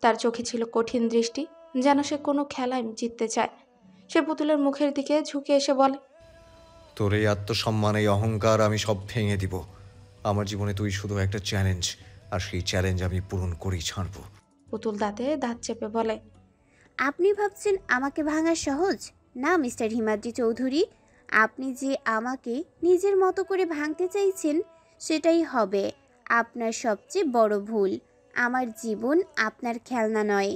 তার চোখে ছিল কঠিন দৃষ্টি, যেন সে কোনো খেলায় জিততে চায়। সে পুতুলের মুখের দিকে ঝুঁকে এসে বলে, তোর এই আত্মসম্মান, এই অহংকার আমি সব ভেঙে দিব। আমার জীবনে তুই শুধু একটা চ্যালেঞ্জ, আর সেই চ্যালেঞ্জ আমি পূরণ করেই ছাড়বো। পুতুল দাঁতে দাঁত চেপে বলে, আপনি ভাবছেন আমাকে ভাঙা সহজ? না মিস্টার হিমাদ্রি চৌধুরী, আপনি যে আমাকে নিজের মতো করে ভাঙতে চাইছেন, সেটাই হবে আপনার সবচেয়ে বড় ভুল। আমার জীবন আপনার খেলনা নয়।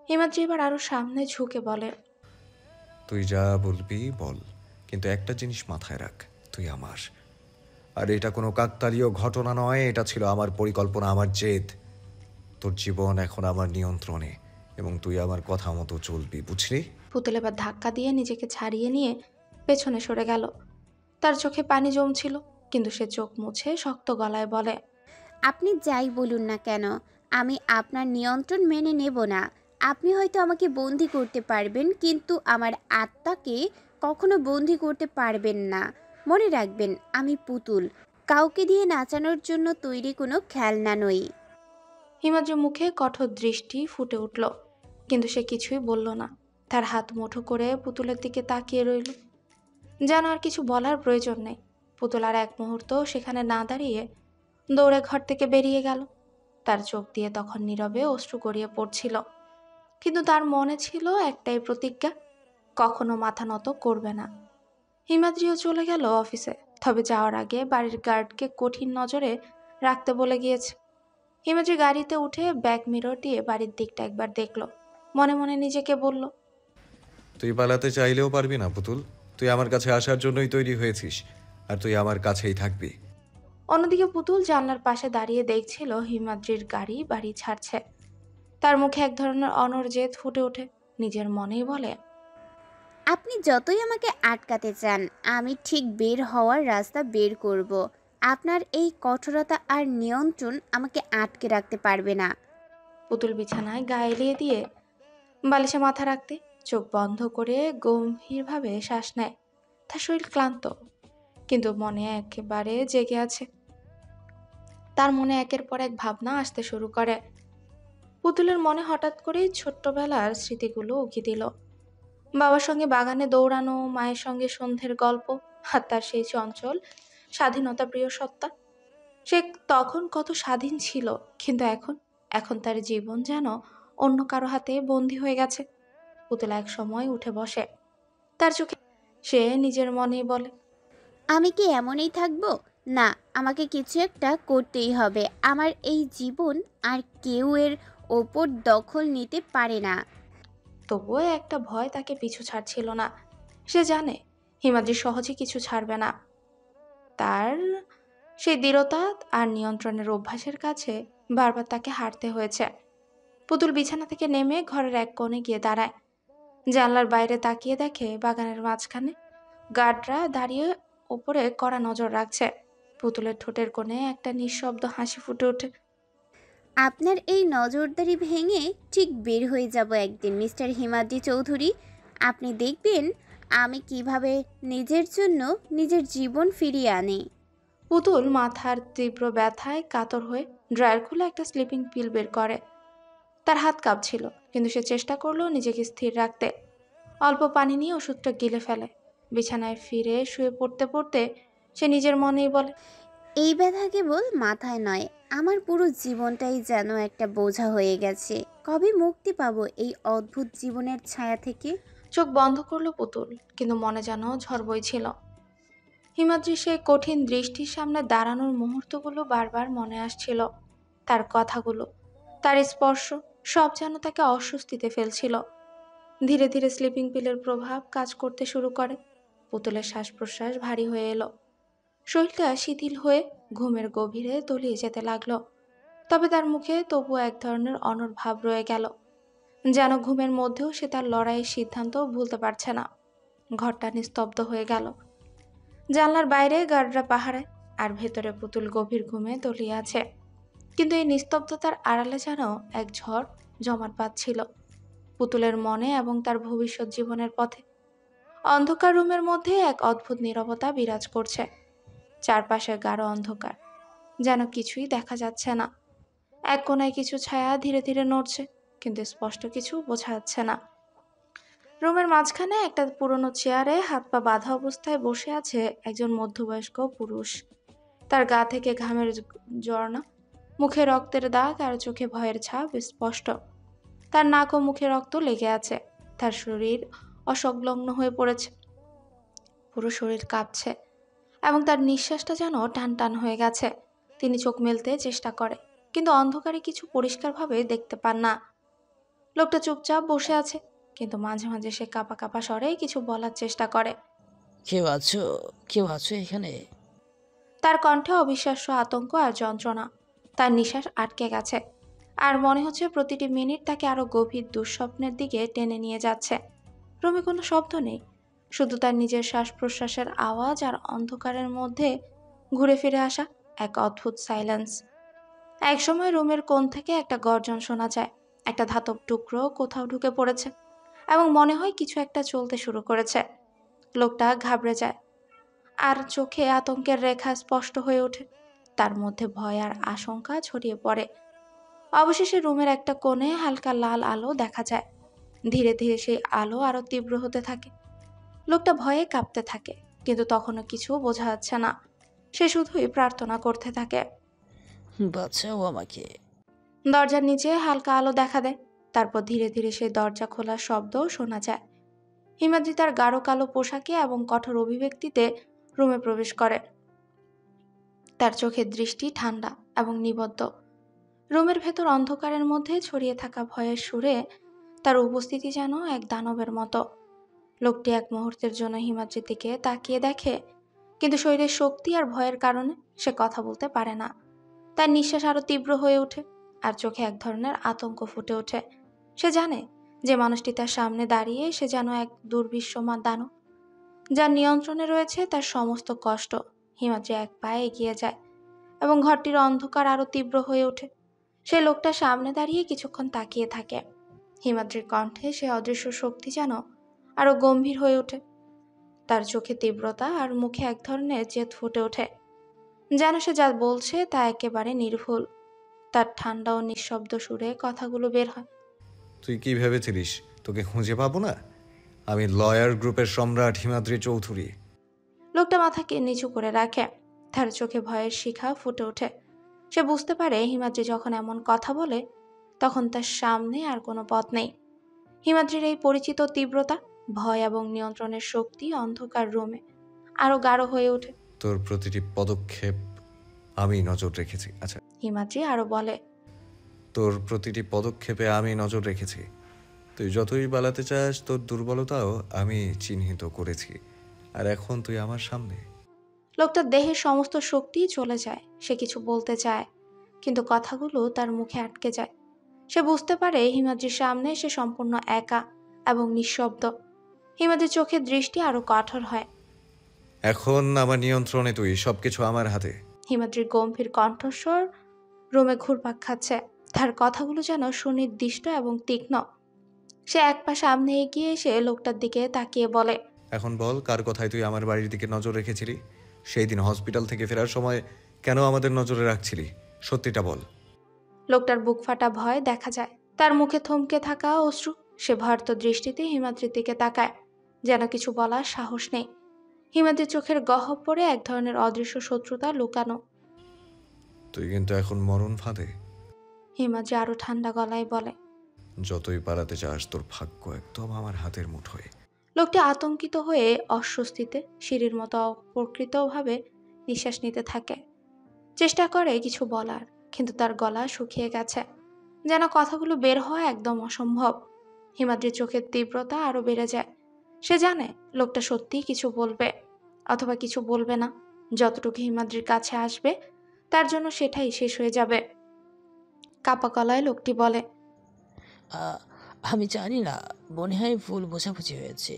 হিমাদ্রি এবার আরো সামনে ঝুঁকে বলে, তুই যা বলবি বল, কিন্তু একটা জিনিস মাথায় রাখ, তুই আমার। আর এটা কোনো কাকতালীয় ঘটনা নয়, এটা ছিল আমার পরিকল্পনা, আমার জেদ। তোর জীবন এখন আমার নিয়ন্ত্রণে, এবং তুই আমার কথা মতো চলবি, বুঝলি? পুতুল এবার ধাক্কা দিয়ে নিজেকে ছাড়িয়ে নিয়ে পেছনে সরে গেল। তার চোখে পানি জমছিল, কিন্তু সে চোখ মুছে শক্ত গলায় বলে, আপনি যাই বলুন না কেন, আমি আপনার নিয়ন্ত্রণ মেনে নেব না। আপনি হয়তো আমাকে বন্দি করতে পারবেন, কিন্তু আমার আত্মাকে কখনো বন্দি করতে পারবেন না। মনে রাখবেন, আমি পুতুল, কাউকে দিয়ে নাচানোর জন্য তৈরি কোনো খেলনা নই। হিমাদ্রির মুখে কঠোর দৃষ্টি ফুটে উঠল, কিন্তু সে কিছুই বলল না। তার হাত মুঠো করে পুতুলের দিকে তাকিয়ে রইল, যেন আর কিছু বলার প্রয়োজন নেই। পুতুল আর এক মুহূর্ত সেখানে না দাঁড়িয়ে দৌড়ে ঘর থেকে বেরিয়ে গেল। তার চোখ দিয়ে তখন নীরবে অশ্রু গড়িয়ে পড়ছিল, কিন্তু তার মনে ছিল একটাই প্রতিজ্ঞা, কখনো মাথা নত করবে না। হিমাদ্রিও চলে গেল অফিসে, তবে যাওয়ার আগে বাড়ির গার্ডকে কঠিন নজরে রাখতে বলে গিয়েছে। হিমাদ্রি গাড়িতে উঠে ব্যাক মিরর দিয়ে বাড়ির দিকটা একবার দেখলো। মনে মনে নিজেকে বলল, তুই পালাতে চাইলেও পারবি না পুতুল। তুই আমার কাছে আসার জন্যই তৈরি হয়েছিস, আর তুই আমার কাছেই থাকবি। অন্যদিকে পুতুল জানলার পাশে দাঁড়িয়ে দেখছিল হিমাদ্রির গাড়ি বাড়ি ছাড়ছে। তার মুখে এক ধরনের অনড় ফুটে ওঠে। নিজের মনেই বলে, আপনি যতই আমাকে আটকাতে চান, আমি ঠিক বের হওয়ার রাস্তা বের করব। আপনার এই কঠোরতা আর নিয়ন্ত্রণ আমাকে আটকে রাখতে পারবে না। পুতুল বিছানায় গা এলিয়ে দিয়ে বালিশে মাথা রাখতে চোখ বন্ধ করে গম্ভীরভাবে শ্বাস নেয়। তার শরীর ক্লান্ত, কিন্তু মনে একেবারে জেগে আছে। তার মনে একের পর এক ভাবনা আসতে শুরু করে। পুতুলের মনে হঠাৎ করেই ছোট্টবেলার স্মৃতিগুলো উকি দিল। বাবার সঙ্গে বাগানে দৌড়ানো, মায়ের সঙ্গে সন্ধ্যের গল্প, আর তার সেই চঞ্চল স্বাধীনতা প্রিয় সত্তা। সে তখন কত স্বাধীন ছিল, কিন্তু এখন এখন তার জীবন যেন অন্য কারো হাতে বন্দী হয়ে গেছে। পুতুল এক সময় উঠে বসে। তার চোখে সে নিজের মনেই বলে, আমি কি এমনই থাকবো? না, আমাকে কিছু একটা করতেই হবে। আমার এই জীবন আর কেউ এর ওপর দখল নিতে পারে না। তবুও একটা ভয় তাকে পিছু ছাড়ছিল না। সে জানে হিমাদ্রি সহজে কিছু ছাড়বে না। তার সেই দৃঢ়তা আর নিয়ন্ত্রণের অভ্যাসের কাছে বারবার তাকে হারতে হয়েছে। পুতুল বিছানা থেকে নেমে ঘরের এক কোণে গিয়ে দাঁড়ায়। জানলার বাইরে তাকিয়ে দেখে বাগানের মাঝখানে গার্ডরা দাঁড়িয়ে ওপরে কড়া নজর রাখছে। পুতুলের ঠোঁটের কোণে একটা নিঃশব্দ হাসি ফুটে ওঠে। আপনার এই নজরদারি ভেঙে ঠিক বের হয়ে যাব একদিন, মিস্টার হিমাদ্রি চৌধুরী। আপনি দেখবেন আমি কিভাবে নিজের জন্য নিজের জীবন ফিরিয়ে আনি। পুতুল মাথার তীব্র ব্যথায় কাতর হয়ে ড্রয়ার খুলে একটা স্লিপিং পিল বের করে। তার হাত কাঁপছিল, কিন্তু সে চেষ্টা করলো নিজেকে স্থির রাখতে। অল্প পানি নিয়ে ওষুধটা গিলে ফেলে। বিছানায় ফিরে শুয়ে পড়তে পড়তে সে নিজের মনেই বলে, এই ব্যথা কেবল মাথায় নয়, আমার পুরো জীবনটাই যেন একটা বোঝা হয়ে গেছে। কবে মুক্তি পাবো এই অদ্ভুত জীবনের ছায়া থেকে? চোখ বন্ধ করলো পুতুল, কিন্তু মনে যেন ঝড় বইছিল। হিমাদ্রি সেই কঠিন দৃষ্টির সামনে দাঁড়ানোর মুহূর্তগুলো বারবার মনে আসছিল। তার কথাগুলো, তার স্পর্শ, সব যেন তাকে অস্বস্তিতে ফেলছিল। ধীরে ধীরে স্লিপিং পিলের প্রভাব কাজ করতে শুরু করে। পুতুলের শ্বাস প্রশ্বাস ভারী হয়ে এলো। শরীরটা শিথিল হয়ে ঘুমের গভীরে তলিয়ে যেতে লাগলো। তবে তার মুখে তবুও এক ধরনের অনড় ভাব রয়ে গেল, যেন ঘুমের মধ্যেও সে তার লড়াইয়ের সিদ্ধান্ত ভুলতে পারছে না। ঘরটা নিস্তব্ধ হয়ে গেল। জানলার বাইরে গার্ডরা পাহারায়, আর ভেতরে পুতুল গভীর ঘুমে তলিয়ে আছে। কিন্তু এই নিস্তব্ধতার আড়ালে যেন এক ঝড় জমাট বাঁধছিল পুতুলের মনে এবং তার ভবিষ্যৎ জীবনের পথে। অন্ধকার রুমের মধ্যে এক অদ্ভুত নীরবতা বিরাজ করছে। চারপাশে গাঢ় অন্ধকার, যেন কিছুই দেখা যাচ্ছে না। এক কোণায় কিছু ছায়া ধীরে ধীরে নড়ছে, কিন্তু স্পষ্ট কিছু বোঝা যাচ্ছে না। রুমের মাঝখানে একটা পুরনো চেয়ারে হাত পা বাঁধা অবস্থায় বসে আছে একজন মধ্যবয়স্ক পুরুষ। তার গা থেকে ঘামের ঝরনা, মুখে রক্তের দাগ আর চোখে ভয়ের ছাপ স্পষ্ট। তার নাক ও মুখে রক্ত লেগে আছে। তার শরীর অসংলগ্ন হয়ে পড়েছে, পুরো শরীর কাঁপছে এবং তার নিঃশ্বাসটা যেন টান টান হয়ে গেছে। তিনি চোখ মেলতে চেষ্টা করে, কিন্তু অন্ধকারে কিছু পরিষ্কারভাবে দেখতে পান না। লোকটা চুপচাপ বসে আছে, কিন্তু মাঝে মাঝে সে কাঁপা কাঁপা স্বরে কিছু বলার চেষ্টা করে। কেউ আছো? কেউ আছো এখানে? তার কণ্ঠে অবিশ্বাস্য আতঙ্ক আর যন্ত্রণা। তার নিঃশ্বাস আটকে গেছে, আর মনে হচ্ছে প্রতিটি মিনিট তাকে আরো গভীর দুঃস্বপ্নের দিকে টেনে নিয়ে যাচ্ছে। রুমে কোনো শব্দ নেই, শুধু তার নিজের শ্বাস প্রশ্বাসের আওয়াজ আর অন্ধকারের মধ্যে ঘুরে ফিরে আসা এক অদ্ভুত সাইলেন্স। একসময় রুমের কোণ থেকে একটা গর্জন শোনা যায়। একটা ধাতব টুকরো কোথাও ঢুকে পড়েছে এবং মনে হয় কিছু একটা চলতে শুরু করেছে। লোকটা ঘাবড়ে যায়, আর চোখে আতঙ্কের রেখা স্পষ্ট হয়ে ওঠে। তার মধ্যে ভয় আর আশঙ্কা ছড়িয়ে পড়ে। অবশেষে রুমের একটা কোণে হালকা লাল আলো দেখা যায়। ধীরে ধীরে সেই আলো আরো তীব্র হতে থাকে। লোকটা ভয়ে কাঁপতে থাকে, কিন্তু তখনও কিছু বোঝা যাচ্ছে না। সে শুধুই প্রার্থনা করতে থাকে। বাঁচাও আমাকে। দরজার নিচে হালকা আলো দেখা দেয়। তারপর ধীরে ধীরে সেই দরজা খোলার শব্দ শোনা যায়। হিমাদ্রি তার গাঢ় কালো পোশাকে এবং কঠোর অভিব্যক্তিতে রুমে প্রবেশ করে। তার চোখের দৃষ্টি ঠান্ডা এবং নিবদ্ধ। রুমের ভেতর অন্ধকারের মধ্যে ছড়িয়ে থাকা ভয়ের সুরে তার উপস্থিতি যেন এক দানবের মতো। লোকটি এক মুহূর্তের জন্য হিমাদ্রির দিকে তাকিয়ে দেখে, কিন্তু শরীরের শক্তি আর ভয়ের কারণে সে কথা বলতে পারে না। তার নিঃশ্বাস আরো তীব্র হয়ে ওঠে, আর চোখে এক ধরনের আতঙ্ক ফুটে ওঠে। সে জানে যে মানুষটি তার সামনে দাঁড়িয়ে সে যেন এক দুর্বিশ্বমান দানব, যার নিয়ন্ত্রণে রয়েছে তার সমস্ত কষ্ট। হিমাদ্রি এক পায়ে এগিয়ে যায় এবং ঘরটির অন্ধকার আরো তীব্র হয়ে ওঠে। সে লোকটার সামনে দাঁড়িয়ে কিছুক্ষণ তাকিয়ে থাকে। হিমাদ্রির কণ্ঠে সে অদৃশ্য শক্তি যেন আরো গম্ভীর হয়ে ওঠে। তার চোখে তীব্রতা আর মুখে এক ধরনের জেদ ফুটে ওঠে, যেন সে যা বলছে তা একেবারে নির্ভুল। তার ঠান্ডা ও নিঃশব্দ সুরে কথাগুলো বের হয়। তুই কি ভেবেছিলিস তোকে খুঁজে পাবো না? আমি লয়ার গ্রুপের সম্রাট হিমাদ্রি চৌধুরী। লোকটা মাথাকে নিচু করে রাখে, তার চোখে ভয়ের শিখা ফুটে ওঠে। সে বুঝতে পারে হিমাদ্রি যখন এমন কথা বলে তখন তার সামনে আর কোনো পথ নেই। হিমাদ্রির এই পরিচিত তীব্রতা, ভয় এবং নিয়ন্ত্রণের শক্তি অন্ধকার রুমে আরো গাঢ় হয়ে ওঠে। তোর প্রতিটি পদক্ষেপ আমি নজর রেখেছি। আচ্ছা, হিমাদ্রি আরো বলে, তোর প্রতিটি পদক্ষেপে আমি নজর রেখেছি। তুই যতই পালাতে চাস তোর দুর্বলতাও আমি চিহ্নিত করেছি, আর এখন তুই আমার সামনে। লোকটার দেহের সমস্ত শক্তি চলে যায়। সে কিছু বলতে চায়, কিন্তু কথাগুলো তার মুখে আটকে যায়। সে বুঝতে পারে হিমাদ্রির সামনে সে সম্পূর্ণ একা এবং নিঃশব্দ। হিমাদ্রির চোখের দৃষ্টি আরো কঠোর হয়। এখন আমার নিয়ন্ত্রণে তুই, সবকিছু আমার হাতে। হিমাদ্রির গম্ভীর কণ্ঠস্বর রুমে ঘুরপাক খাচ্ছে। তার কথাগুলো যেন সুনির্দিষ্ট এবং তীক্ষ্ণ। সে এক পা সামনে এগিয়ে এসে লোকটার দিকে তাকিয়ে বলে, এখন বল, কার কথায় তুই আমার বাড়ির দিকে নজর রেখেছিলি? সেই দিন হসপিটাল থেকে ফেরার সময় কেন আমাদের নজরে রাখছিলি? সত্যিটা বল। লোকটার বুক ফাটা ভয় দেখা যায়, তার মুখে থমকে থাকা অশ্রু। সে ভয়ার্ত দৃষ্টিতে হিমাদ্রির দিকে তাকায়, যেন কিছু বলার সাহস নেই। হিমাদ্রির চোখের গহ্বরে এক ধরনের অদৃশ্য শত্রুতা লুকানো। তুই কিন্তু এখন মরণ ফাঁদে। হিমাদ্রি আরো ঠান্ডা গলায় বলে। যতই পালাতে চাস তোর ভাগ্য একদম আমার হাতের মুঠোয়। লোকটি আতঙ্কিত হয়ে অস্বস্তিতে সিঁড়ির মতো অপ্রকৃতভাবে নিঃশ্বাস নিতে থাকে। চেষ্টা করে কিছু বলার, কিন্তু তার গলা শুকিয়ে গেছে, যেন কথাগুলো বের হওয়া একদম অসম্ভব। হিমাদ্রির চোখের তীব্রতা আরো বেড়ে যায়। সে জানে লোকটা সত্যিই কিছু বলবে, অথবা কিছু বলবে না। যতটুকু হিমাদ্রির কাছে আসবে তার জন্য সেটাই শেষ হয়ে যাবে। কাপা গলায় লোকটি বলে, আমি জানি না, মনে হয় ভুল বোঝাবুঝি হয়েছে।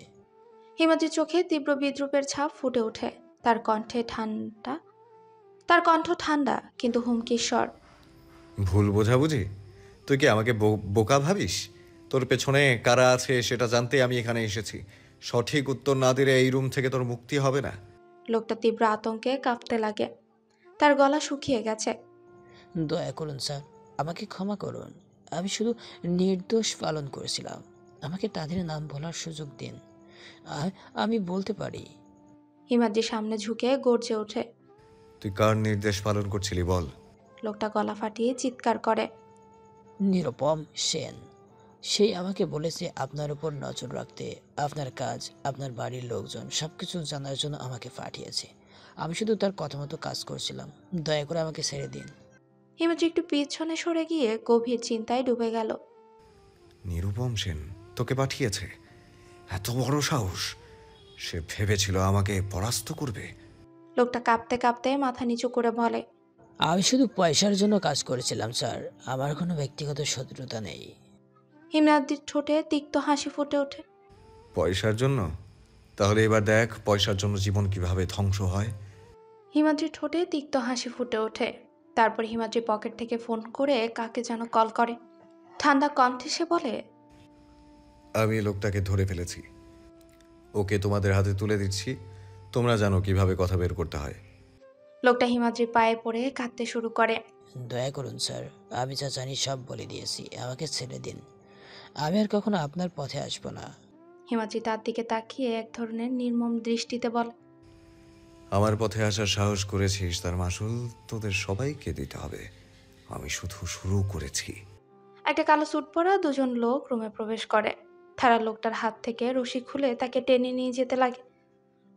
হিমাদ্রির চোখে তীব্র বিদ্রুপের ছাপ ফুটে ওঠে। তার কণ্ঠ ঠান্ডা কিন্তু হুমকির স্বর। ভুল বোঝাবুঝি? তুই কি আমাকে বোকা ভাবিস? তোর পেছনে কারা আছে সেটা জানতে আমি এখানে এসেছি। সঠিক উত্তর না দিলে এই রুম থেকে তোর মুক্তি হবে না। লোকটা তীব্র আতঙ্কে কাঁপতে লাগে, তার গলা শুকিয়ে গেছে। দয়া করুন স্যার, আমাকে ক্ষমা করুন। আমি শুধু নির্দোষ পালন করেছিলাম। আমাকে তাদের নাম বলার সুযোগ দিন। আমি বলতে পারি। হিমাদ্রির সামনে ঝুঁকে গর্জে ওঠে। তুই কার নির্দেশ পালন করছিলি বল? লোকটা গলা ফাটিয়ে চিৎকার করে। নিরুপম সেন। সেই আমাকে বলেছে আপনার উপর নজর রাখতে। আপনার কাজ, আপনার বাড়ির লোকজন সবকিছু জানার জন্য আমাকে পাঠিয়েছে। আমি শুধু তার কথা মতো কাজ করছিলাম। দয়া করে আমাকে ছেড়ে দিন। হিমাদ্রি একটু পিছনে সরে গিয়ে গভীর চিন্তায় ডুবে গেল। নিরুপম সেন তোকে পাঠিয়েছে? এত বড় সাহস! সে ভেবেছিল আমাকে পরাস্ত করবে। লোকটা কাঁপতে কাঁপতে মাথা নিচু করে বলে, আমি শুধু পয়সার জন্য কাজ করেছিলাম স্যার। আমার কোনো ব্যক্তিগত শত্রুতা নেই। হিমাদ্রির ঠোঁটে তিক্ত হাসি ফুটে ওঠে। পয়সার জন্য? তাহলে এবার দেখ পয়সার জন্য জীবন কিভাবে ধ্বংস হয়। হিমাদ্রির ঠোঁটে তিক্ত হাসি ফুটে ওঠে। তারপর হিমাদ্রি পকেট থেকে ফোন করে কাকে যেন কল করে। ঠান্ডা কণ্ঠে সে বলে, আমি লোকটাকে ধরে ফেলেছি, ওকে তোমাদের হাতে তুলে দিচ্ছি। তোমরা জানো কিভাবে কথা বের করতে হয়। লোকটা হিমাদ্রির পায়ে পড়ে কাঁদতে শুরু করে। দয়া করুন স্যার, আমি যা জানি সব বলে দিয়েছি। আমাকে ছেড়ে দিন। আমি আর কখনো আপনার পথে আসবো না। হিমাদ্রি তার দিকে তাকিয়ে এক ধরনের নির্মম দৃষ্টিতে বলে, আমার পথে আসার সাহস করেছিস, তার মাসুল তোদের সবাইকে দিতে হবে। আমি শুধু শুরু করেছি। একটা কালো স্যুট পরা দুজন লোক রুমে প্রবেশ করে। তারা লোকটার হাত থেকে রশি খুলে তাকে টেনে নিয়ে যেতে লাগে।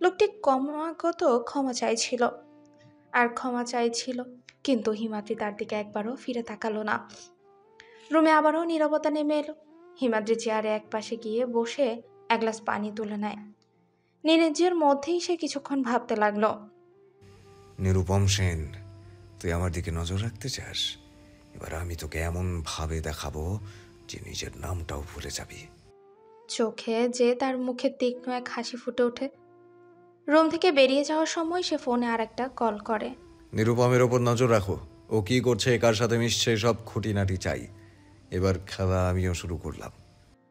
লোকটি ক্রমাগত ক্ষমা চাইছিল, কিন্তু হিমাদ্রি তার দিকে একবারও ফিরে তাকালো না। রুমে আবারও নীরবতা নেমে এলো। হিমাদ্রি চেয়ারে এক পাশে গিয়ে বসে এক গ্লাস পানি তুলে নেয়। নিজের মধ্যেই সে কিছুক্ষণ ভাবতে লাগলো। নিরুপম সেন, তুই আমার দিকে নজর রাখতে চাস? এবার আমি তোকে এমন ভাবে দেখাবো যে নিজের নামটাও ভুলে যাবি। চোখে যে তার মুখে তীক্ষ্ণ এক হাসি ফুটে ওঠে। রুম থেকে বেরিয়ে যাওয়ার সময় সে ফোনে আরেকটা কল করে। নিরুপমের ওপর নজর রাখো, ও কি করছে, কার সাথে মিশছে, সব খুঁটিনাটি চাই। এবার খেলা আমিও শুরু করলাম।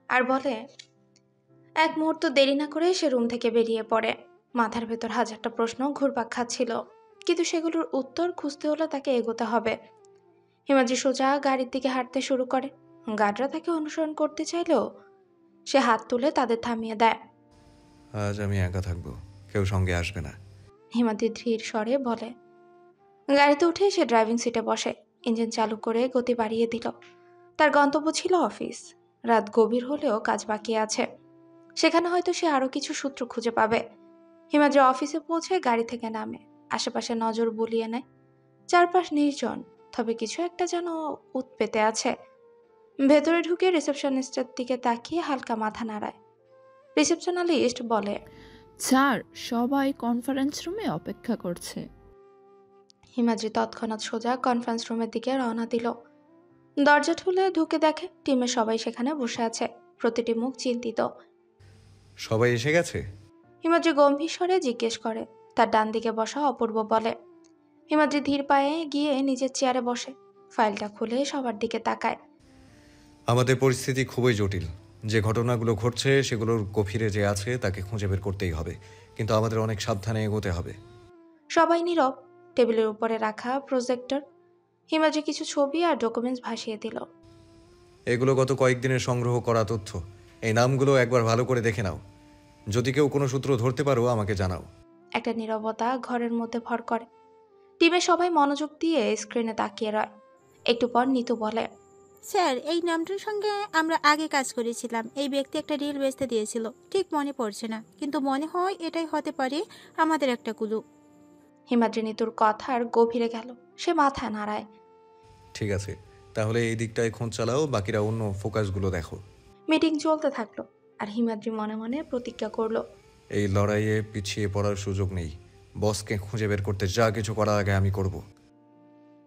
আর বলে, এক মুহূর্ত দেরি না করে সে রুম থেকে বেরিয়ে পড়ে। মাথার ভেতর হাজারটা প্রশ্ন ঘুরপাক খাচ্ছিল, কিন্তু সেগুলোর উত্তর খুঁজতে হলে তাকে এগোতে হবে। হিমাদ্রি সোজা গাড়ির দিকে হাঁটতে শুরু করে। গার্ডরা তাকে অনুসরণ করতে চাইলেও সে হাত তুলে তাদের থামিয়ে দেয়। আজ আমি একা থাকবো, কেউ সঙ্গে আসবে না। হিমাদ্রি ধীর স্বরে বলে। গাড়িতে উঠে সে ড্রাইভিং সিটে বসে। ইঞ্জিন চালু করে গতি বাড়িয়ে দিল। তার গন্তব্য ছিল অফিস। রাত গভীর হলেও কাজ বাকি আছে। সেখানে হয়তো সে আরো কিছু সূত্র খুঁজে পাবে। হিমাদ্রি অফিসে পৌঁছে গাড়ি থেকে নামে। আশেপাশে নজর বুলিয়ে নেয়। চারপাশ নির্জন, তবে কিছু একটা যেন উৎপেতে আছে। ভেতরে ঢুকে রিসেপশনিস্টের দিকে তাকিয়ে হালকা মাথা নাড়ায়। রিসেপশনালিস্ট বলে, স্যার, সবাই কনফারেন্স রুমে অপেক্ষা করছে। হিমাদ্রি তৎক্ষণাৎ সোজা কনফারেন্স রুমের দিকে রওনা দিল। দরজা খুলে ঢুকে দেখে টিমের সবাই সেখানে বসে আছে। প্রতিটি মুখ চিন্তিত। সবাই এসে গেছে? হিমাদ্রি গম্ভীর স্বরে জিজ্ঞেস করে। তার ডান দিকে বসা অপূর্ব বলে। হিমাদ্রি ধীর পায়ে গিয়ে নিজের চেয়ারে বসে। ফাইলটা খুলে সবার দিকে তাকায়। আমাদের পরিস্থিতি খুবই জটিল। যে ঘটনাগুলো ঘটছে সেগুলোর গভীরে যে আছে তাকে খুঁজে বের করতেই হবে, কিন্তু আমাদের অনেক সাবধানে এগোতে হবে। সবাই নীরব। টেবিলের উপরে রাখা প্রজেক্টর। হিমাদ্রি কিছু ছবি আর ডকুমেন্টস ভাসিয়ে দিল। এগুলো গত কয়েকদিনের সংগ্রহ করা তথ্য। এই নামগুলো একবার ভালো করে দেখে নাও। যদি কেউ কোনো সূত্র ধরতে পারো আমাকে জানাও। একটা নীরবতা ঘরের মধ্যে ভর করে। টিমের সবাই মনোযোগ দিয়ে স্ক্রিনে তাকিয়ে রয়। একটু পর নিতু বলে, স্যার, এই নামটার সঙ্গে আমরা আগে কাজ করেছিলাম। এই ব্যক্তি একটা রিল বেচতে দিয়েছিল, ঠিক মনে পড়ছে না, কিন্তু মনে হয় এটাই হতে পারে আমাদের একটা কুলু। হিমাদ্রি নিতুর কথার গভীরে গেল। সে মাথা নাড়ায়। ঠিক আছে, তাহলে এই দিকটায় খোঁজ চালাও, বাকিরা অন্য ফোকাসগুলো দেখো। মিটিং চলতে থাকলো আর হিমাদ্রি মনে মনে প্রতিজ্ঞা করলো, এই লড়াইয়ে পিছিয়ে পড়ার সুযোগ নেই। বসকে খুঁজে বের করতে যা কিছু করার আগে আমি করব।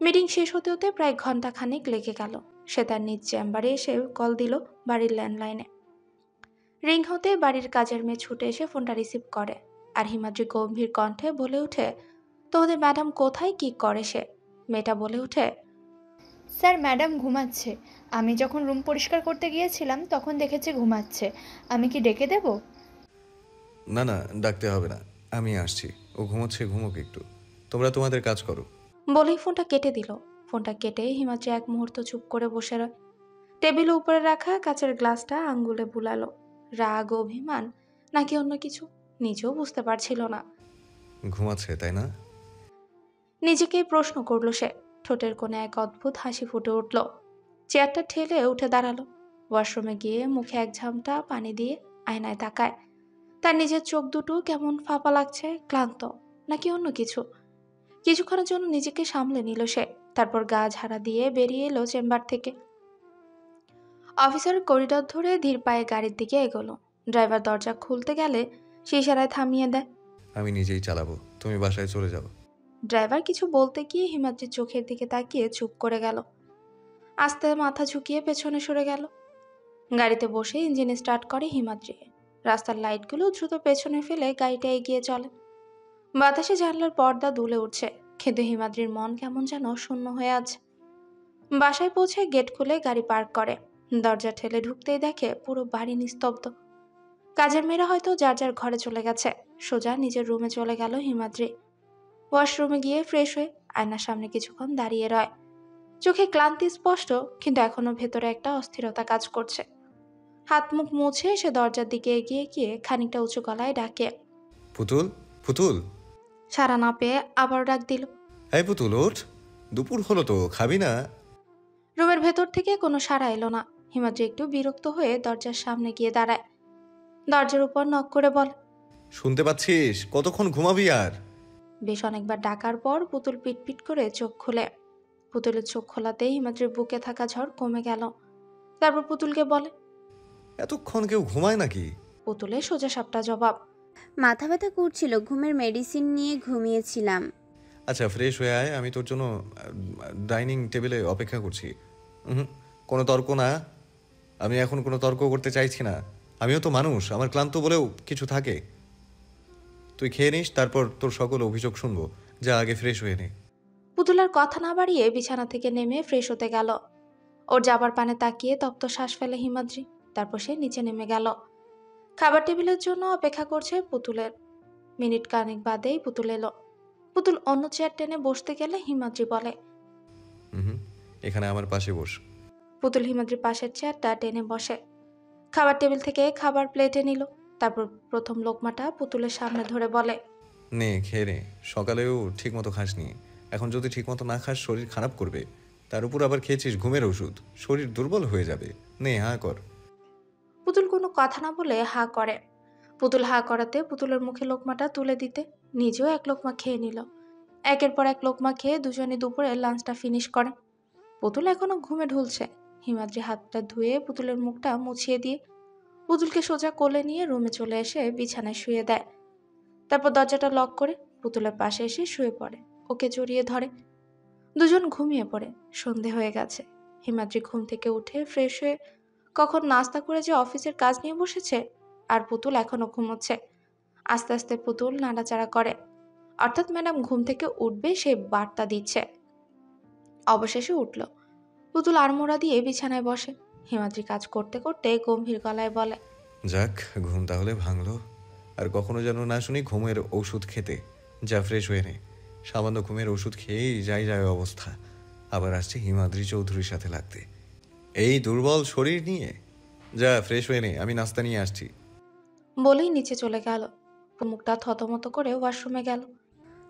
মিটিং শেষ হতে হতে প্রায় ঘন্টাখানেক লেগে গেল। সে তার নিজ চেম্বারে এসে কল দিল বাড়ির ল্যান্ডলাইনে। রিং হতে বাড়ির কাজের মেয়ে ছুটে এসে ফোনটা রিসিভ করে। আর হিমাদ্রি গম্ভীর কণ্ঠে বলে ওঠে, তোমাদের ম্যাডাম কোথায়, কি করে সে? মেয়েটা বলে ওঠে, স্যার, ম্যাডাম ঘুমাচ্ছে। আমি যখন রুম পরিষ্কার করতে গিয়েছিলাম তখন দেখেছি ঘুমাচ্ছে। আমি কি ডেকে দেব? না না, ডাকতে হবে না, আমি আসছি। ও ঘুমোচ্ছে, ঘুমোক একটু। তোমরা তোমাদের কাজ করো। বলেই ফোনটা কেটে দিল। ফোনটা কেটে হিমাদ্রি এক মুহূর্ত চুপ করে বসে রয়। টেবিলের উপরে রাখা কাচের গ্লাসটা আঙ্গুলে বুলালো। রাগ, অভিমান নাকি অন্য কিছু, নিজেও বুঝতে পারছিল না। ঘুমাচ্ছে তাই না? নিজেকেই প্রশ্ন করলো সে। ঠোঁটের কোণে এক অদ্ভুত হাসি ফুটে উঠল। চেয়ারটা ঠেলে উঠে দাঁড়ালো। ওয়াশরুমে গিয়ে মুখে এক ঝামটা পানি দিয়ে আয়নায় তাকায়। তার নিজের চোখ দুটো কেমন ফাঁপা লাগছে, ক্লান্ত নাকি অন্য কিছু। কিছুক্ষণের জন্য নিজেকে সামলে নিল সে। তারপর গা ঝাড়া দিয়ে বেরিয়ে এলো চেম্বার থেকে। অফিসারের করিডর ধরে ধীর পায়ে গাড়ির দিকে এগোলো। ড্রাইভার দরজা খুলতে গেলে সে ইশারায় থামিয়ে দেয়। আমি নিজেই চালাবো, তুমি বাসায় চলে যাও। ড্রাইভার কিছু বলতে গিয়ে হিমাদ্রির চোখের দিকে তাকিয়ে চুপ করে গেল। আস্তে মাথা ঝুঁকিয়ে পেছনে সরে গেল। গাড়িতে বসে ইঞ্জিন স্টার্ট করে হিমাদ্রি। রাস্তার লাইটগুলো দ্রুত পেছনে ফেলে গাড়িটা এগিয়ে চলে। বাতাসে জানলার পর্দা দুলে উঠছে, কিন্তু হিমাদ্রির মন কেমন যেন শূন্য হয়ে আছে। বাসায় পৌঁছে গেট খুলে গাড়ি পার্ক করে। দরজা ঠেলে ঢুকতেই দেখে পুরো বাড়ি নিস্তব্ধ। কাজের মেয়েরা হয়তো যার যার ঘরে চলে গেছে। সোজা নিজের রুমে চলে গেল হিমাদ্রি। ওয়াশরুমে গিয়ে ফ্রেশ হয়ে আয়নার সামনে কিছুক্ষণ দাঁড়িয়ে রয়। চোখে ক্লান্তি স্পষ্ট, কিন্তু এখনো ভেতরে একটা অস্থিরতা কাজ করছে। হাত মুখ মুছে সে দরজার দিকে এগিয়ে গিয়ে খানিকটা উঁচু গলায় ডাকে, পুতুল, পুতুল। সাড়া না পেয়ে আবার ডাক দিল, এই পুতুল, ওঠ, দুপুর হলো তো, খাবি না? রুমের ভেতর থেকে কোনো সাড়া এলো না। হিমাদ্রি একটু বিরক্ত হয়ে দরজার সামনে গিয়ে দাঁড়ায়। দরজার উপর নক করে বলে, শুনতে পাচ্ছিস? কতক্ষণ ঘুমাবি আর? বেশ অনেকবার ডাকার পর পুতুল পিটপিট করে চোখ খুলে। পুতুলের চোখ খোলাতেই হিমাদ্রির বুকে থাকা ঝড় কমে গেল। তারপর পুতুলকে বলে, এতক্ষণ কেউ ঘুমায় নাকি? পুতুলের সোজা সাপটা জবাব, মাথা ব্যথা করছিল, ঘুমের মেডিসিন নিয়ে ঘুমিয়েছিলাম। আচ্ছা, ফ্রেশ হয়ে আয়, আমি তোর জন্য ডাইনিং টেবিলে অপেক্ষা করছি। কোনো তর্ক না, আমি এখন কোনো তর্ক করতে চাইছি না। আমিও তো মানুষ, আমার ক্লান্ত বলেও কিছু থাকে। তুই খেয়ে নিস, তারপর তোর সকল অভিযোগ শুনবো। যা, আগে ফ্রেশ হয়ে নে। পুতুল আর কথা না বাড়িয়ে বিছানা থেকে নেমে ফ্রেশ হতে গেল। ওর যাবার পানে তাকিয়ে তপ্ত শ্বাস ফেলে হিমাদ্রি। তারপর সে নিচে নেমে গেল। খাবার টেবিলের জন্য অপেক্ষা করছে পুতুলের। মিনিট খানেক বাদেই পুতুল এলো। পুতুল অন্য চেয়ার টেনে বসতে গেলে হিমাদ্রি বলে, হুম, এখানে আমার পাশে বস। পুতুল হিমাদ্রির পাশের চেয়ারটা টেনে বসে। খাবার টেবিল থেকে খাবার প্লেটে নিল। তারপর প্রথম লোকমাটা পুতুলের সামনে ধরে বলে, নে খেয়ে নে, সকালেও ঠিক মতো খাসনি, এখন যদি ঠিক মতো না খাস শরীর খারাপ করবে। তার উপর আবার খেয়েছিস ঘুমের ওষুধ, শরীর দুর্বল হয়ে যাবে। নে হা কর। পুতুল কোনো কথা না বলে হা করে। পুতুল হা করাতে পুতুলের মুখে লোকমাটা তুলে দিতে নিজেও এক লোকমা খেয়ে নিল। একের পর এক লোকমা খেয়ে দুজনে দুপুরে লাঞ্চটা ফিনিশ করে। পুতুল এখনো ঘুমে ঢুলছে। হিমাদ্রি হাতটা ধুয়ে পুতুলের মুখটা মুছিয়ে দিয়ে পুতুলকে সোজা কোলে নিয়ে রুমে চলে এসে বিছানায় শুয়ে দেয়। তারপর দরজাটা লক করে পুতুলের পাশে এসে শুয়ে পড়ে, ওকে জড়িয়ে ধরে। দুজন ঘুমিয়ে পড়ে। সন্ধে হয়ে গেছে। হিমাদ্রি ঘুম থেকে উঠে ফ্রেশ হয়ে কখন নাস্তা করে যে অফিসের কাজ নিয়ে বসেছে, আর পুতুল এখনো ঘুমোচ্ছে। আস্তে আস্তে পুতুল নাড়াচাড়া করে, অর্থাৎ ম্যাডাম ঘুম থেকে উঠবে সেই বার্তা দিচ্ছে। অবশেষে উঠল। পুতুল আড়মোড়া দিয়ে বিছানায় বসে। হিমাদ্রি কাজ করতে করতে গম্ভীর গলায় বলে, যাক, ঘুম তাহলে ভাঙলো। আর কখনো যেন না শুনি ঘুমের ওষুধ খেতে। যা ফ্রেশ হয়ে নে। সামান্য ঘুমের ওষুধ খেয়েই যাই যায় অবস্থা। আবার আসছে হিমাদ্রি চৌধুরীর সাথে লাগতে, এই দুর্বল শরীর নিয়ে। যা ফ্রেশ হয়ে নে, আমি নাস্তা নিয়ে আসছি। বলেই নিচে চলে গেল। মুখটা থতমত করে ওয়াশরুমে গেল।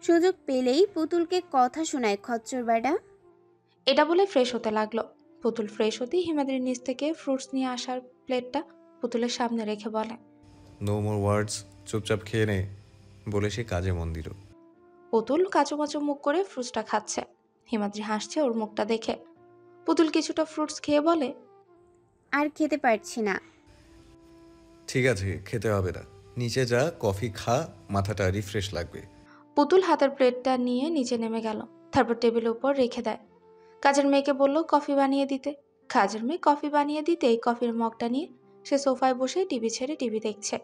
সুযোগ পেলেই পুতুলকে কথা শোনায় খচ্চর বেটা। এটা বলে ফ্রেশ হতে লাগলো। পুতুল ফ্রেশ হতেই হিমাদ্রির নিচ থেকে ফ্রুটস নিয়ে আসার প্লেটটা পুতুলের সামনে রেখে বলে, নো মোর ওয়ার্ডস, চুপচাপ খেয়ে নে, বলে সে কাজে মন দিল। পুতুল কাচুমাচু মুখ করে ফ্রুটসটা খাচ্ছে। হিমাদ্রি হাসছে ওর মুখটা দেখে। পুতুল কিছুটা ফ্রুটস খেয়ে বলে, আর খেতে পারছি না। ঠিক আছে, খেতে হবে না, নিচে যা, কফি খা, মাথাটা রিফ্রেশ লাগবে। পুতুল হাতের প্লেটটা নিয়ে নিচে নেমে গেল। তারপর টেবিলের উপর রেখে দেয়। কাজের মেয়েকে বলল কফি বানিয়ে দিতে। কাজের মেয়ে কফি বানিয়ে দিতেই কফির মগটা নিয়ে সে সোফায় বসে টিভি ছেড়ে টিভি দেখছে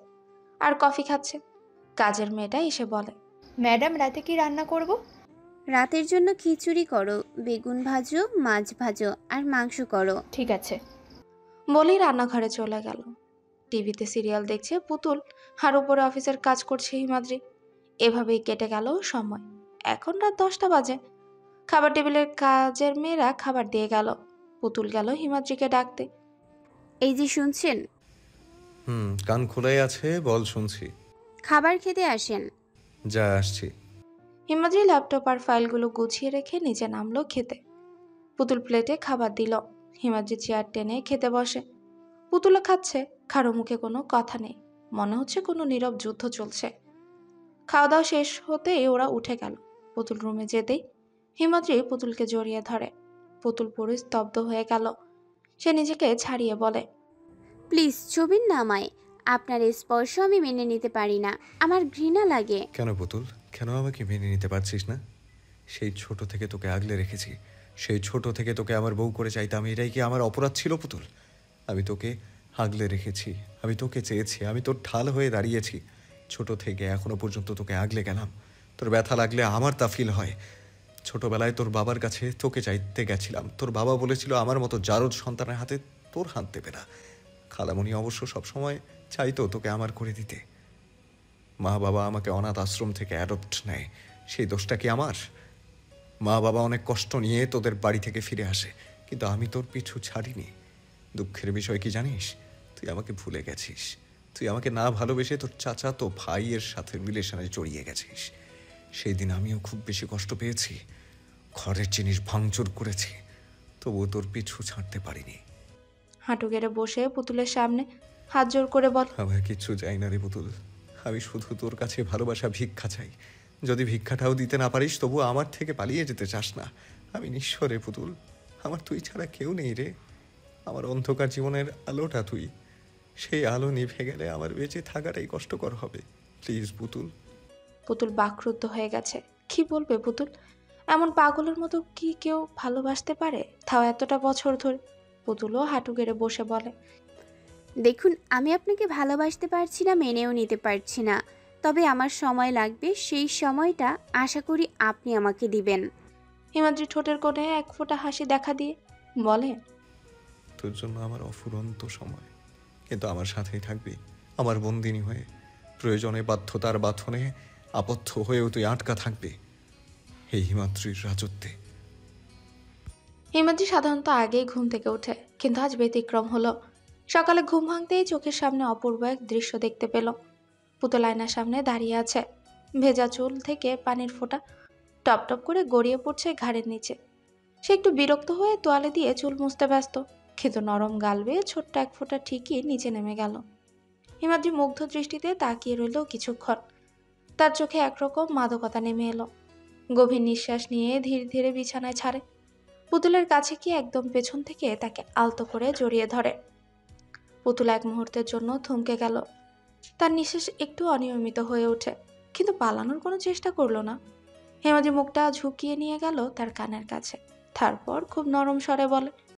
আর কফি খাচ্ছে। কাজের মেয়েটা এসে বলে, ম্যাডাম রাতে কি রান্না করব? রাতের জন্য খিচুড়ি করো, বেগুন ভাজো, মাছ ভাজো আর মাংস করো। ঠিক আছে। বলেই রান্নাঘরে চলে গেল। টিভিতে সিরিয়াল দেখছে পুতুল, আর উপরে অফিসের কাজ করছে হিমাদ্রি। এভাবেই কেটে গেল সময়। এখন রাত 10টা বাজে। খাবার টেবিলের কাজের মেয়েরা খাবার দিয়ে গেল। পুতুল গেল হিমাদ্রিকে ডাকতে। এই যে শুনছেন? কান খোলাই আছে, বল শুনছি। খাবার খেতে আসেন। যা আসছি। হিমাদ্রি ল্যাপটপ আর ফাইলগুলো গুছিয়ে রেখে নিচে নামলো খেতে। পুতুল প্লেটে খাবার দিল। হিমাদ্রি চেয়ার টেনে খেতে বসে। পুতুলও খাচ্ছে, কারো মুখে কোনো কথা নেই। মনে হচ্ছে কোনো নীরব যুদ্ধ চলছে। খাওয়া দাওয়া শেষ হতেই ওরা উঠে গেল। পুতুল রুমে যেতেই হিমাদ্রি পুতুলকে জড়িয়ে ধরে। পুতুল পুরো স্তব্ধ হয়ে গেল। সে নিজেকে ছাড়িয়ে বলে, প্লিজ ছবিন না আমায়। আপনার স্পর্শ আমি মেনে নিতে পারি না, আমার ঘৃণা লাগে। কেন পুতুল, কেন আমাকে মেনে নিতে পারছিস না? সেই ছোট থেকে তোকে আগলে রেখেছি, সেই ছোট থেকে তোকে আমার বউ করে চাইতাম। এটাই কি আমার অপরাধ ছিল পুতুল? আমি তোকে আগলে রেখেছি, আমি তোকে চেয়েছি, আমি তোর ঢাল হয়ে দাঁড়িয়েছি। ছোট থেকে এখনো পর্যন্ত তোকে আগলে গেলাম। তোর ব্যথা লাগলে আমার তা ফিল হয়। ছোটবেলায় তোর বাবার কাছে তোকে চাইতে গেছিলাম। তোর বাবা বলেছিল আমার মতো জারদ সন্তানের হাতে তোর হাত দেবে না। খালামণি অবশ্য সবসময় চাইতো তোকে আমার করে দিতে। মা বাবা আমাকে অনাথ আশ্রম থেকে অ্যাডপ্ট নেয়, সেই দোষটা কি আমার? মা বাবা অনেক কষ্ট নিয়ে তোদের বাড়ি থেকে ফিরে আসে, কিন্তু আমি তোর পিছু ছাড়িনি। দুঃখের বিষয় কি জানিস? তুই আমাকে ভুলে গেছিস। তুই আমাকে না ভালোবেসে তোর চাচা তো ভাইয়ের সাথে রিলেশনে জড়িয়ে গেছিস। সেই দিন আমিও খুব বেশি কষ্ট পেয়েছি, ঘরের জিনিস ভাঙচুর করেছি, তবুও তোর পিছু ছাড়তে পারিনি। হাঁটু গেড়ে বসে পুতুলের সামনে হাত জোর করে বল, আমার কিচ্ছু চাই না রে পুতুল, আমি শুধু তোর কাছে ভালোবাসা ভিক্ষা চাই। যদি ভিক্ষাটাও দিতে না পারিস তবু আমার থেকে পালিয়ে যেতে চাস না। আমি নিঃস্ব রে পুতুল, আমার তুই ছাড়া কেউ নেই রে। আমার অন্ধকার জীবনের আলোটা তুই, সেই আলো নিভে গেলে আমার বেঁচে থাকাটাই কষ্টকর হবে। প্লিজ পুতুল। পুতুল বাকরুদ্ধ হয়ে গেছে। কি বলবে পুতুল? এমন পাগলের মতো কি কেউ ভালোবাসতে পারে, তাও এতটা বছর ধরে? পুতুলও হাঁটু গেড়ে বসে বলে, দেখুন, আমি আপনাকে ভালোবাসতে পারছি না, মেনেও নিতে পারছি না, তবে আমার সময় লাগবে। সেই সময়টা আশা করি আপনি আমাকে দিবেন। হিমাদ্রি ঠোঁটের কোণে এক ফোঁটা হাসি দেখা দিয়ে বলে, তোর জন্য আমার অফুরন্ত সময়, কিন্তু আমার সাথেই থাকবি। আমার বন্দিনী হয়ে, প্রয়োজনে বাধ্যতার বাঁধনে আবদ্ধ হয়েও তুই আটকা থাকবে এই হিমাদ্রির রাজত্বে। হিমাদ্রি সাধারণত আগেই ঘুম থেকে ওঠে, কিন্তু আজ ব্যতিক্রম হলো। সকালে ঘুম ভাঙতেই চোখের সামনে অপূর্ব এক দৃশ্য দেখতে পেল। পুতুল আয়নার সামনে দাঁড়িয়ে আছে। ভেজা চুল থেকে পানির ফোঁটা টপ টপ করে গড়িয়ে পড়ছে ঘাড়ের নিচে। সে একটু বিরক্ত হয়ে তোয়ালে দিয়ে চুল মুছতে ব্যস্ত, কিন্তু নরম গাল বেয়ে ছোট্ট এক ফোঁটা ঠিকই নিচে নেমে গেল। হিমাদ্রি মুগ্ধ দৃষ্টিতে তাকিয়ে রইল কিছুক্ষণ। তার চোখে একরকম মাদকতা নেমে এলো। গভীর নিঃশ্বাস নিয়ে ধীরে ধীরে বিছানায় ছাড়ে। পুতুলের কাছে গিয়ে একদম পেছন থেকে তাকে আলতো করে জড়িয়ে ধরে। পুতুল এক মুহূর্তের জন্য থমকে গেল। তার নিঃশ্বাস একটু অনিয়মিত হয়ে ওঠে, কিন্তু পালানোর কোনো চেষ্টা করলো না। হিমাদ্রি মুখটা ঝুঁকিয়ে নিয়ে গেল তার কানের কাছে, তারপর খুব নরম স্বরে বলে,